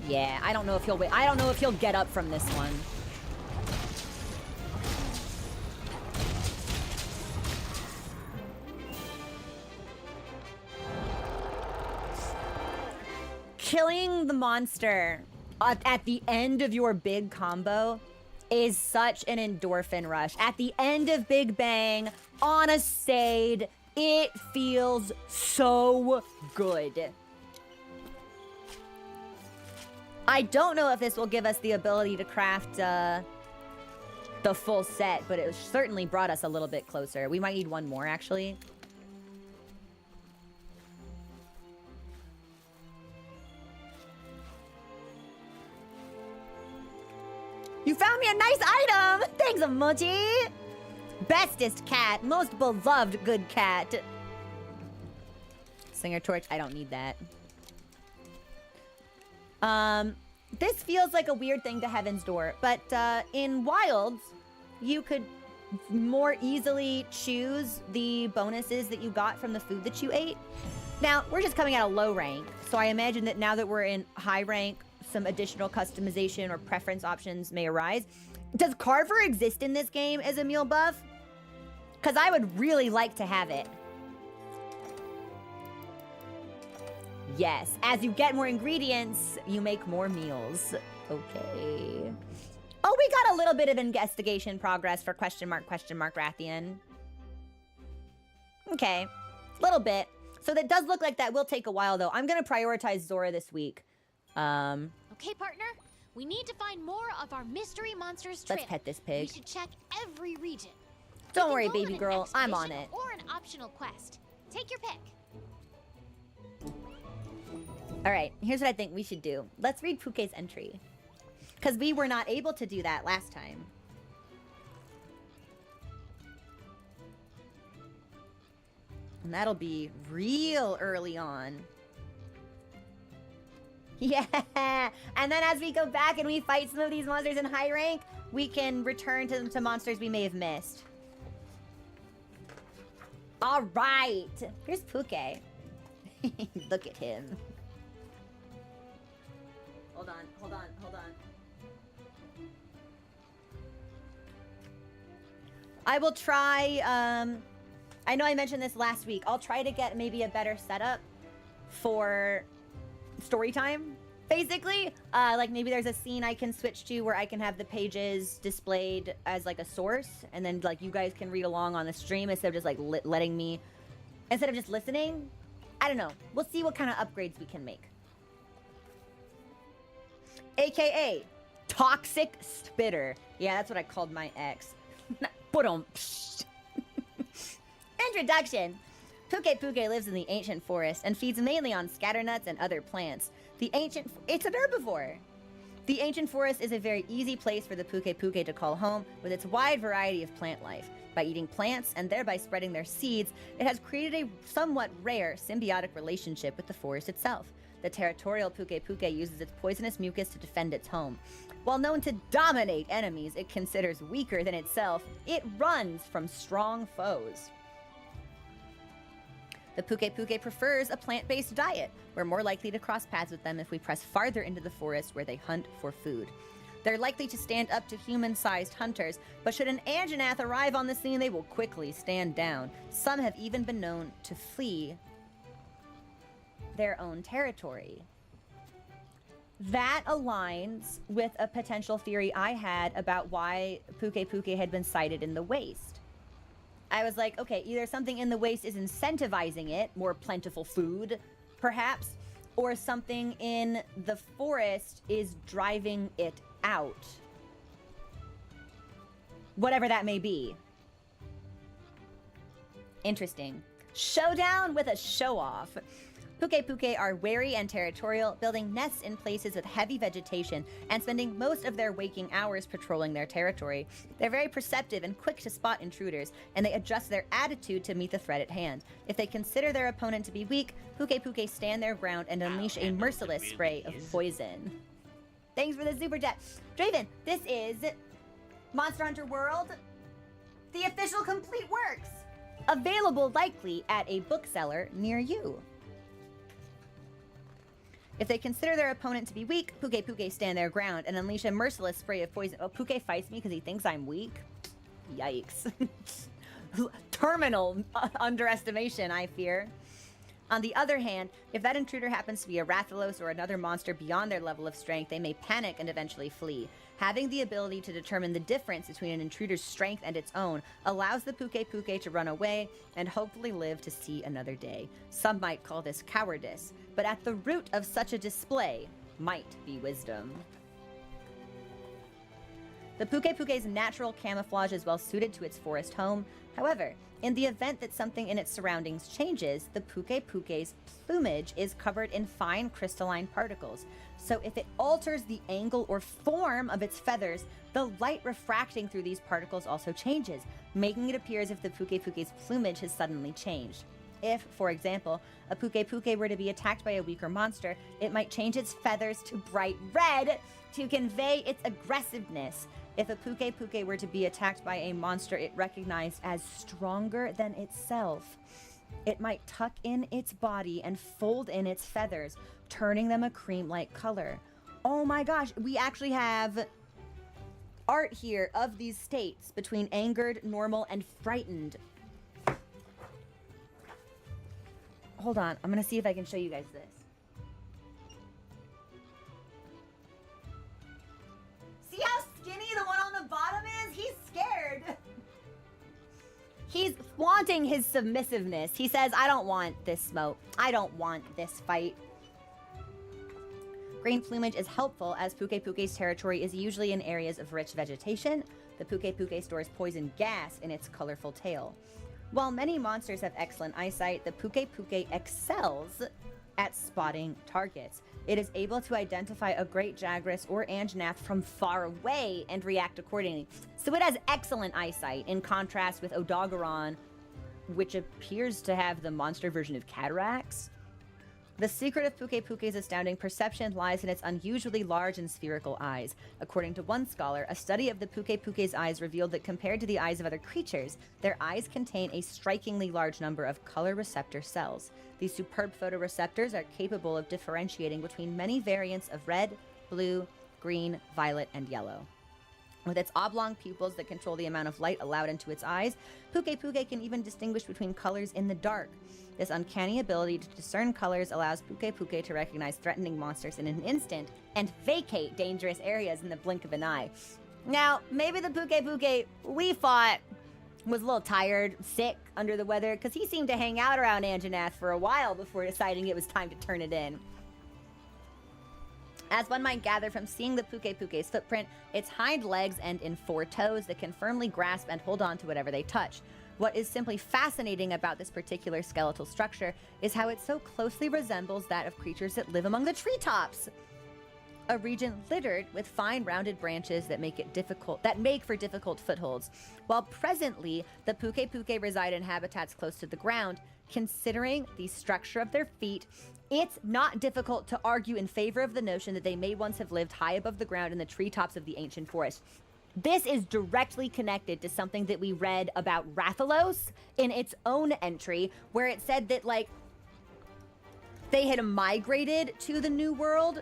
Yeah, I don't know if he'll wait. I don't know if he'll get up from this one. Killing the monster at the end of your big combo is such an endorphin rush. At the end of Big Bang, on a Sade, it feels so good. I don't know if this will give us the ability to craft the full set, but it certainly brought us a little bit closer. We might need one more, actually. You found me a nice item! Thanks, Emoji! Bestest cat, most beloved good cat. Singer torch, I don't need that. This feels like a weird thing to Heaven's Door, but in Wilds, you could more easily choose the bonuses that you got from the food that you ate. Now, we're just coming out of low rank, so I imagine that now that we're in high rank, some additional customization or preference options may arise. Does Carver exist in this game as a meal buff? Because I would really like to have it. Yes, as you get more ingredients, you make more meals. Okay. Oh, we got a little bit of investigation progress for question mark Rathian. Okay, little bit. So that does look like that will take a while, though. I'm going to prioritize ZORAH this week. Okay, partner. We need to find more of our mystery monsters trail. Let's pet this pig. We should check every region. Don't worry, baby girl. I'm on it. Or an optional quest. Take your pick. All right, here's what I think we should do. Let's read Puke's entry. Because we were not able to do that last time. And that'll be real early on. Yeah! And then as we go back and we fight some of these monsters in high rank, we can return to monsters we may have missed. All right! Here's Puke. Look at him. Hold on. I will try, I know I mentioned this last week. I'll try to get maybe a better setup for story time, basically. Like maybe there's a scene I can switch to where I can have the pages displayed as like a source, and then like you guys can read along on the stream instead of just like letting me, instead of just listening. I don't know. We'll see what kind of upgrades we can make. AKA Toxic Spitter. Yeah, that's what I called my ex. Introduction. Puke Puke lives in the ancient forest and feeds mainly on scatternuts and other plants. It's an herbivore. The ancient forest is a very easy place for the Puke Puke to call home with its wide variety of plant life. By eating plants and thereby spreading their seeds, it has created a somewhat rare symbiotic relationship with the forest itself. The territorial Puke Puke uses its poisonous mucus to defend its home. While known to dominate enemies it considers weaker than itself, it runs from strong foes. The Puke Puke prefers a plant-based diet. We're more likely to cross paths with them if we press farther into the forest where they hunt for food. They're likely to stand up to human-sized hunters, but should an Anjanath arrive on the scene, they will quickly stand down. Some have even been known to flee their own territory. That aligns with a potential theory I had about why Puke Puke had been sighted in the waste. I was like, okay, either something in the waste is incentivizing it, more plentiful food, perhaps, or something in the forest is driving it out. Whatever that may be. Interesting. Showdown with a show-off. Puke Puke are wary and territorial, building nests in places with heavy vegetation and spending most of their waking hours patrolling their territory. They're very perceptive and quick to spot intruders, and they adjust their attitude to meet the threat at hand. If they consider their opponent to be weak, Puke Puke stand their ground and unleash a merciless spray of poison. Thanks for the super chat. Draven, this is Monster Hunter World, the official complete works. Available likely at a bookseller near you. If they consider their opponent to be weak, Puke Puke stand their ground and unleash a merciless spray of poison. Oh, Puke fights me because he thinks I'm weak? Yikes. Terminal underestimation, I fear. On the other hand, if that intruder happens to be a Rathalos or another monster beyond their level of strength, they may panic and eventually flee. Having the ability to determine the difference between an intruder's strength and its own allows the Puke Puke to run away and hopefully live to see another day. Some might call this cowardice, but at the root of such a display might be wisdom. The Puke Puke's natural camouflage is well suited to its forest home. However, in the event that something in its surroundings changes, the Puke Puke's plumage is covered in fine crystalline particles. So if it alters the angle or form of its feathers, the light refracting through these particles also changes, making it appear as if the Puke Puke's plumage has suddenly changed. If, for example, a Puke Puke were to be attacked by a weaker monster, it might change its feathers to bright red to convey its aggressiveness. If a Puke Puke were to be attacked by a monster it recognized as stronger than itself, it might tuck in its body and fold in its feathers, turning them a cream-like color. Oh my gosh, we actually have art here of these states between angered, normal, and frightened. Hold on, I'm gonna see if I can show you guys this. See how skinny the one on the bottom is? He's scared. He's flaunting his submissiveness. He says, I don't want this smoke. I don't want this fight. Green plumage is helpful as Puke Puke's territory is usually in areas of rich vegetation. The Puke Puke stores poison gas in its colorful tail. While many monsters have excellent eyesight, the Puke Puke excels at spotting targets. It is able to identify a great Jagras or Anjanath from far away and react accordingly. So it has excellent eyesight, in contrast with Odogaron, which appears to have the monster version of cataracts. The secret of Puke Puke's astounding perception lies in its unusually large and spherical eyes. According to one scholar, a study of the Puke Puke's eyes revealed that compared to the eyes of other creatures, their eyes contain a strikingly large number of color receptor cells. These superb photoreceptors are capable of differentiating between many variants of red, blue, green, violet, and yellow. With its oblong pupils that control the amount of light allowed into its eyes, Puke Puke can even distinguish between colors in the dark. This uncanny ability to discern colors allows Puke Puke to recognize threatening monsters in an instant and vacate dangerous areas in the blink of an eye. Now, maybe the Puke Puke we fought was a little tired, sick, under the weather, because he seemed to hang out around Anjanath for a while before deciding it was time to turn it in. As one might gather from seeing the Puke's footprint, its hind legs end in 4 toes that can firmly grasp and hold on to whatever they touch. What is simply fascinating about this particular skeletal structure is how it so closely resembles that of creatures that live among the treetops. A region littered with fine rounded branches that make for difficult footholds. While presently the Puke reside in habitats close to the ground, considering the structure of their feet, it's not difficult to argue in favor of the notion that they may once have lived high above the ground in the treetops of the ancient forest. This is directly connected to something that we read about Rathalos in its own entry, where it said that, like, they had migrated to the New World,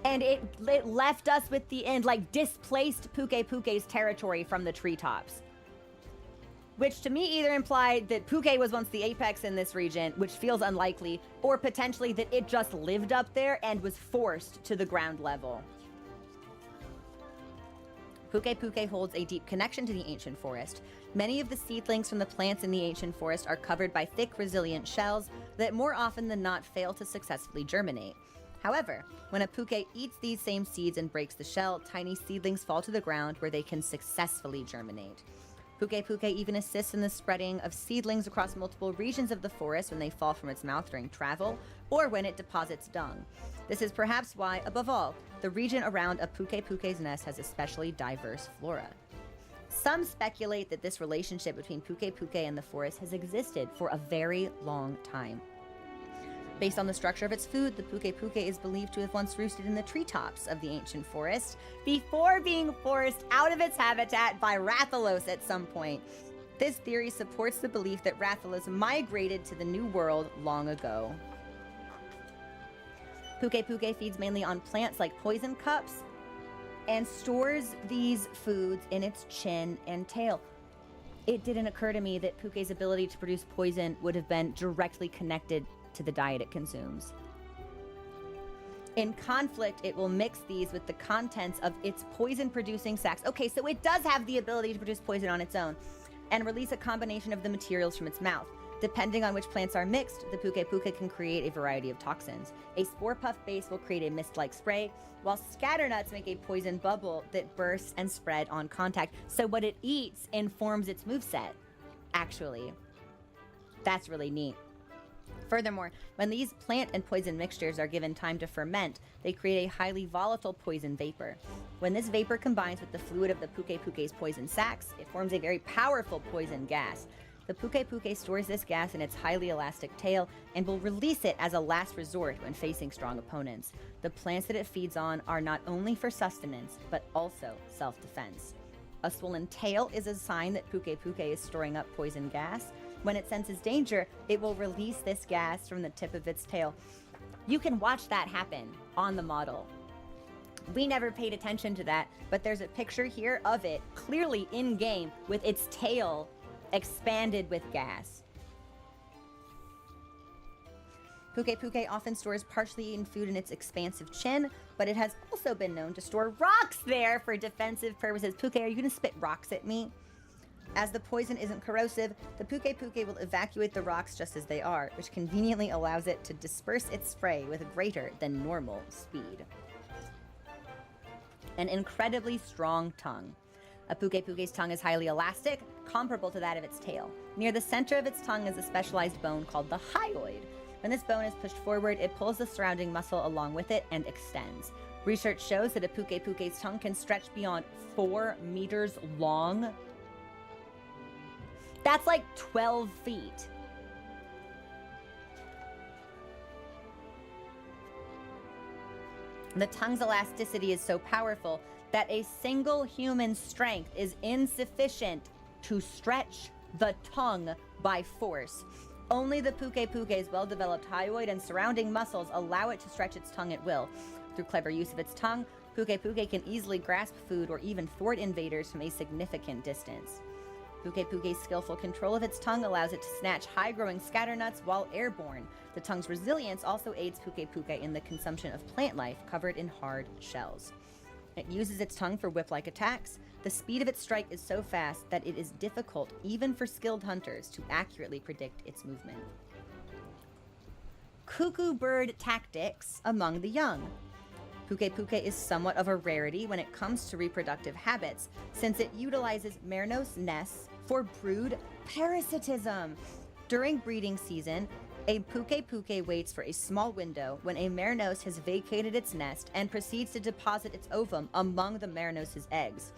and it left us with the end, like, displaced Puke's territory from the treetops. Which to me either implied that Puke was once the apex in this region, which feels unlikely, or potentially that it just lived up there and was forced to the ground level. Puke holds a deep connection to the ancient forest. Many of the seedlings from the plants in the ancient forest are covered by thick, resilient shells that more often than not fail to successfully germinate. However, when a Puke eats these same seeds and breaks the shell, tiny seedlings fall to the ground where they can successfully germinate. Puke even assists in the spreading of seedlings across multiple regions of the forest when they fall from its mouth during travel, or when it deposits dung. This is perhaps why, above all, the region around a Puke's nest has especially diverse flora. Some speculate that this relationship between Puke and the forest has existed for a very long time. Based on the structure of its food, the Puke is believed to have once roosted in the treetops of the ancient forest before being forced out of its habitat by Rathalos at some point. This theory supports the belief that Rathalos migrated to the New World long ago. Puke feeds mainly on plants like poison cups and stores these foods in its chin and tail. It didn't occur to me that Puke's ability to produce poison would have been directly connected to the diet it consumes. In conflict, it will mix these with the contents of its poison-producing sacs. Okay, so it does have the ability to produce poison on its own and release a combination of the materials from its mouth. Depending on which plants are mixed, the Puke can create a variety of toxins. A spore puff base will create a mist-like spray, while scatternuts make a poison bubble that bursts and spread on contact. So what it eats informs its moveset, actually. That's really neat. Furthermore, when these plant and poison mixtures are given time to ferment, they create a highly volatile poison vapor. When this vapor combines with the fluid of the Puke's poison sacs, it forms a very powerful poison gas. The Puke stores this gas in its highly elastic tail and will release it as a last resort when facing strong opponents. The plants that it feeds on are not only for sustenance, but also self-defense. A swollen tail is a sign that Puke is storing up poison gas. When it senses danger, it will release this gas from the tip of its tail. You can watch that happen on the model. We never paid attention to that, but there's a picture here of it clearly in-game with its tail expanded with gas. Puke often stores partially eaten food in its expansive chin, but it has also been known to store rocks there for defensive purposes. Puke, are you gonna spit rocks at me? As the poison isn't corrosive, the Puke will evacuate the rocks just as they are, which conveniently allows it to disperse its spray with greater than normal speed. An incredibly strong tongue. A Puke's tongue is highly elastic, comparable to that of its tail. Near the center of its tongue is a specialized bone called the hyoid. When this bone is pushed forward, it pulls the surrounding muscle along with it and extends. Research shows that a Puke's tongue can stretch beyond 4 meters long. That's like 12 feet. The tongue's elasticity is so powerful that a single human strength is insufficient to stretch the tongue by force. Only the Puke's well-developed hyoid and surrounding muscles allow it to stretch its tongue at will. Through clever use of its tongue, Puke can easily grasp food or even thwart invaders from a significant distance. Puke's skillful control of its tongue allows it to snatch high-growing scatternuts while airborne. The tongue's resilience also aids Puke in the consumption of plant life covered in hard shells. It uses its tongue for whip-like attacks. The speed of its strike is so fast that it is difficult, even for skilled hunters, to accurately predict its movement. Cuckoo bird tactics among the young. Puke is somewhat of a rarity when it comes to reproductive habits, since it utilizes Meranos nests for brood parasitism. During breeding season, a Puke waits for a small window when a Meranos has vacated its nest and proceeds to deposit its ovum among the Meranos' eggs.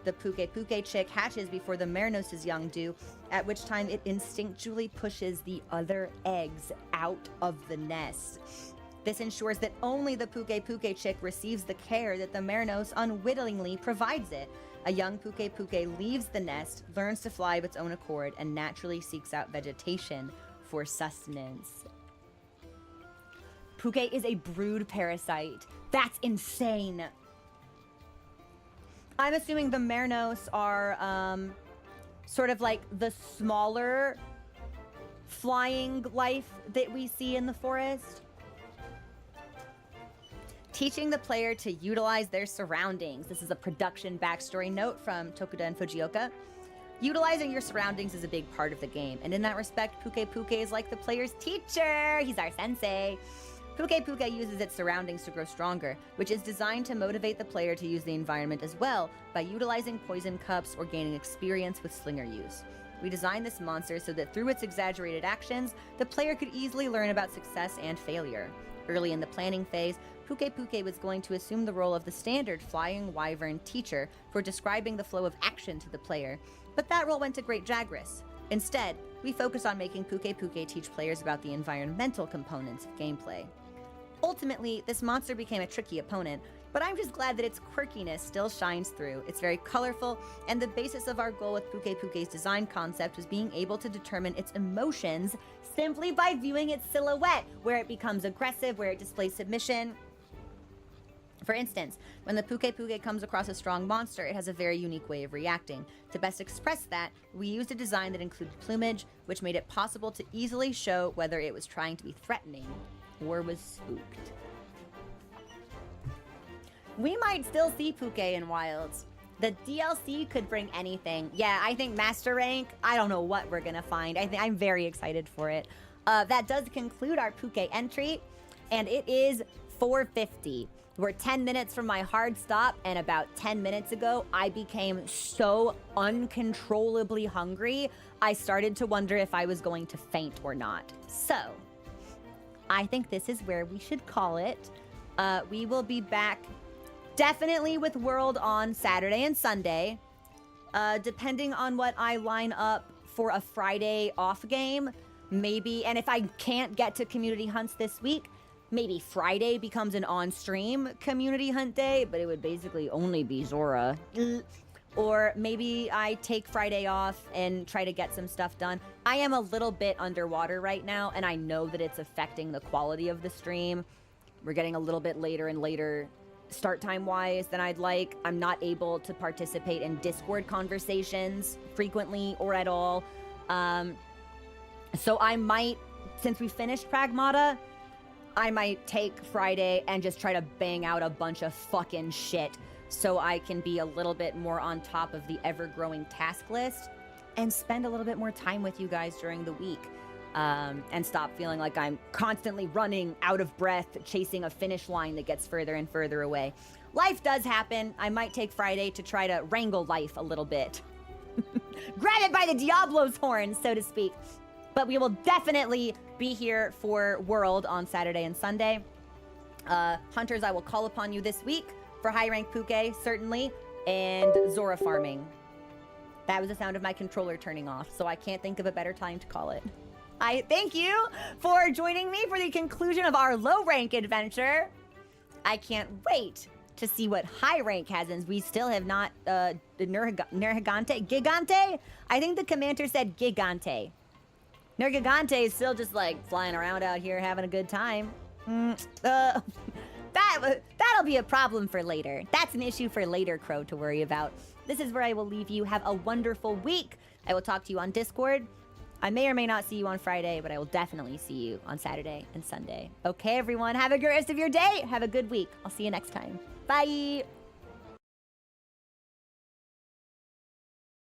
The Puke chick hatches before the Meranos' young do, at which time it instinctually pushes the other eggs out of the nest. This ensures that only the Puke chick receives the care that the Meranos unwittingly provides it. A young Puke leaves the nest, learns to fly of its own accord, and naturally seeks out vegetation for sustenance. Puke is a brood parasite. That's insane. I'm assuming the Meranos are sort of like the smaller flying life that we see in the forest. Teaching the player to utilize their surroundings. This is a production backstory note from Tokuda and Fujioka. Utilizing your surroundings is a big part of the game, and in that respect, Puke is like the player's teacher. He's our sensei. Puke uses its surroundings to grow stronger, which is designed to motivate the player to use the environment as well by utilizing poison cups or gaining experience with slinger use. We designed this monster so that through its exaggerated actions, the player could easily learn about success and failure. Early in the planning phase, Puke was going to assume the role of the standard flying wyvern teacher for describing the flow of action to the player, but that role went to great Jagras. Instead, we focused on making Puke teach players about the environmental components of gameplay. Ultimately, this monster became a tricky opponent, but I'm just glad that its quirkiness still shines through. It's very colorful, and the basis of our goal with Puke's design concept was being able to determine its emotions simply by viewing its silhouette, where it becomes aggressive, where it displays submission. For instance, when the Puke comes across a strong monster, it has a very unique way of reacting. To best express that, we used a design that included plumage, which made it possible to easily show whether it was trying to be threatening or was spooked. We might still see Puke in Wilds. The DLC could bring anything. Yeah, I think Master Rank, I don't know what we're gonna find. I'm very excited for it. That does conclude our Puke entry, and it is 4:50. We're 10 minutes from my hard stop, and about 10 minutes ago, I became so uncontrollably hungry, I started to wonder if I was going to faint or not. So, I think this is where we should call it. We will be back definitely with World on Saturday and Sunday, depending on what I line up for a Friday off game. Maybe, and if I can't get to community hunts this week, maybe Friday becomes an on-stream community hunt day, but it would basically only be ZORAH. Or maybe I take Friday off and try to get some stuff done. I am a little bit underwater right now, and I know that it's affecting the quality of the stream. We're getting a little bit later and later start time-wise than I'd like. I'm not able to participate in Discord conversations frequently or at all. So I might, since we finished Pragmata, I might take Friday and just try to bang out a bunch of fucking shit so I can be a little bit more on top of the ever-growing task list and spend a little bit more time with you guys during the week, and stop feeling like I'm constantly running out of breath, chasing a finish line that gets further and further away. Life does happen. I might take Friday to try to wrangle life a little bit. Grab it by the Diablo's horns, so to speak. But we will definitely be here for World on Saturday and Sunday. Hunters, I will call upon you this week for high rank Puke, certainly, and ZORAH farming. That was the sound of my controller turning off, so I can't think of a better time to call it. I thank you for joining me for the conclusion of our low rank adventure. I can't wait to see what high rank has, and we still have not, Gigante? I think the commander said Gigante. Nergigante is still just like flying around out here having a good time. That'll be a problem for later. That's an issue for later, Crow, to worry about. This is where I will leave you. Have a wonderful week. I will talk to you on Discord. I may or may not see you on Friday, but I will definitely see you on Saturday and Sunday. Okay, everyone, have a good rest of your day. Have a good week. I'll see you next time. Bye.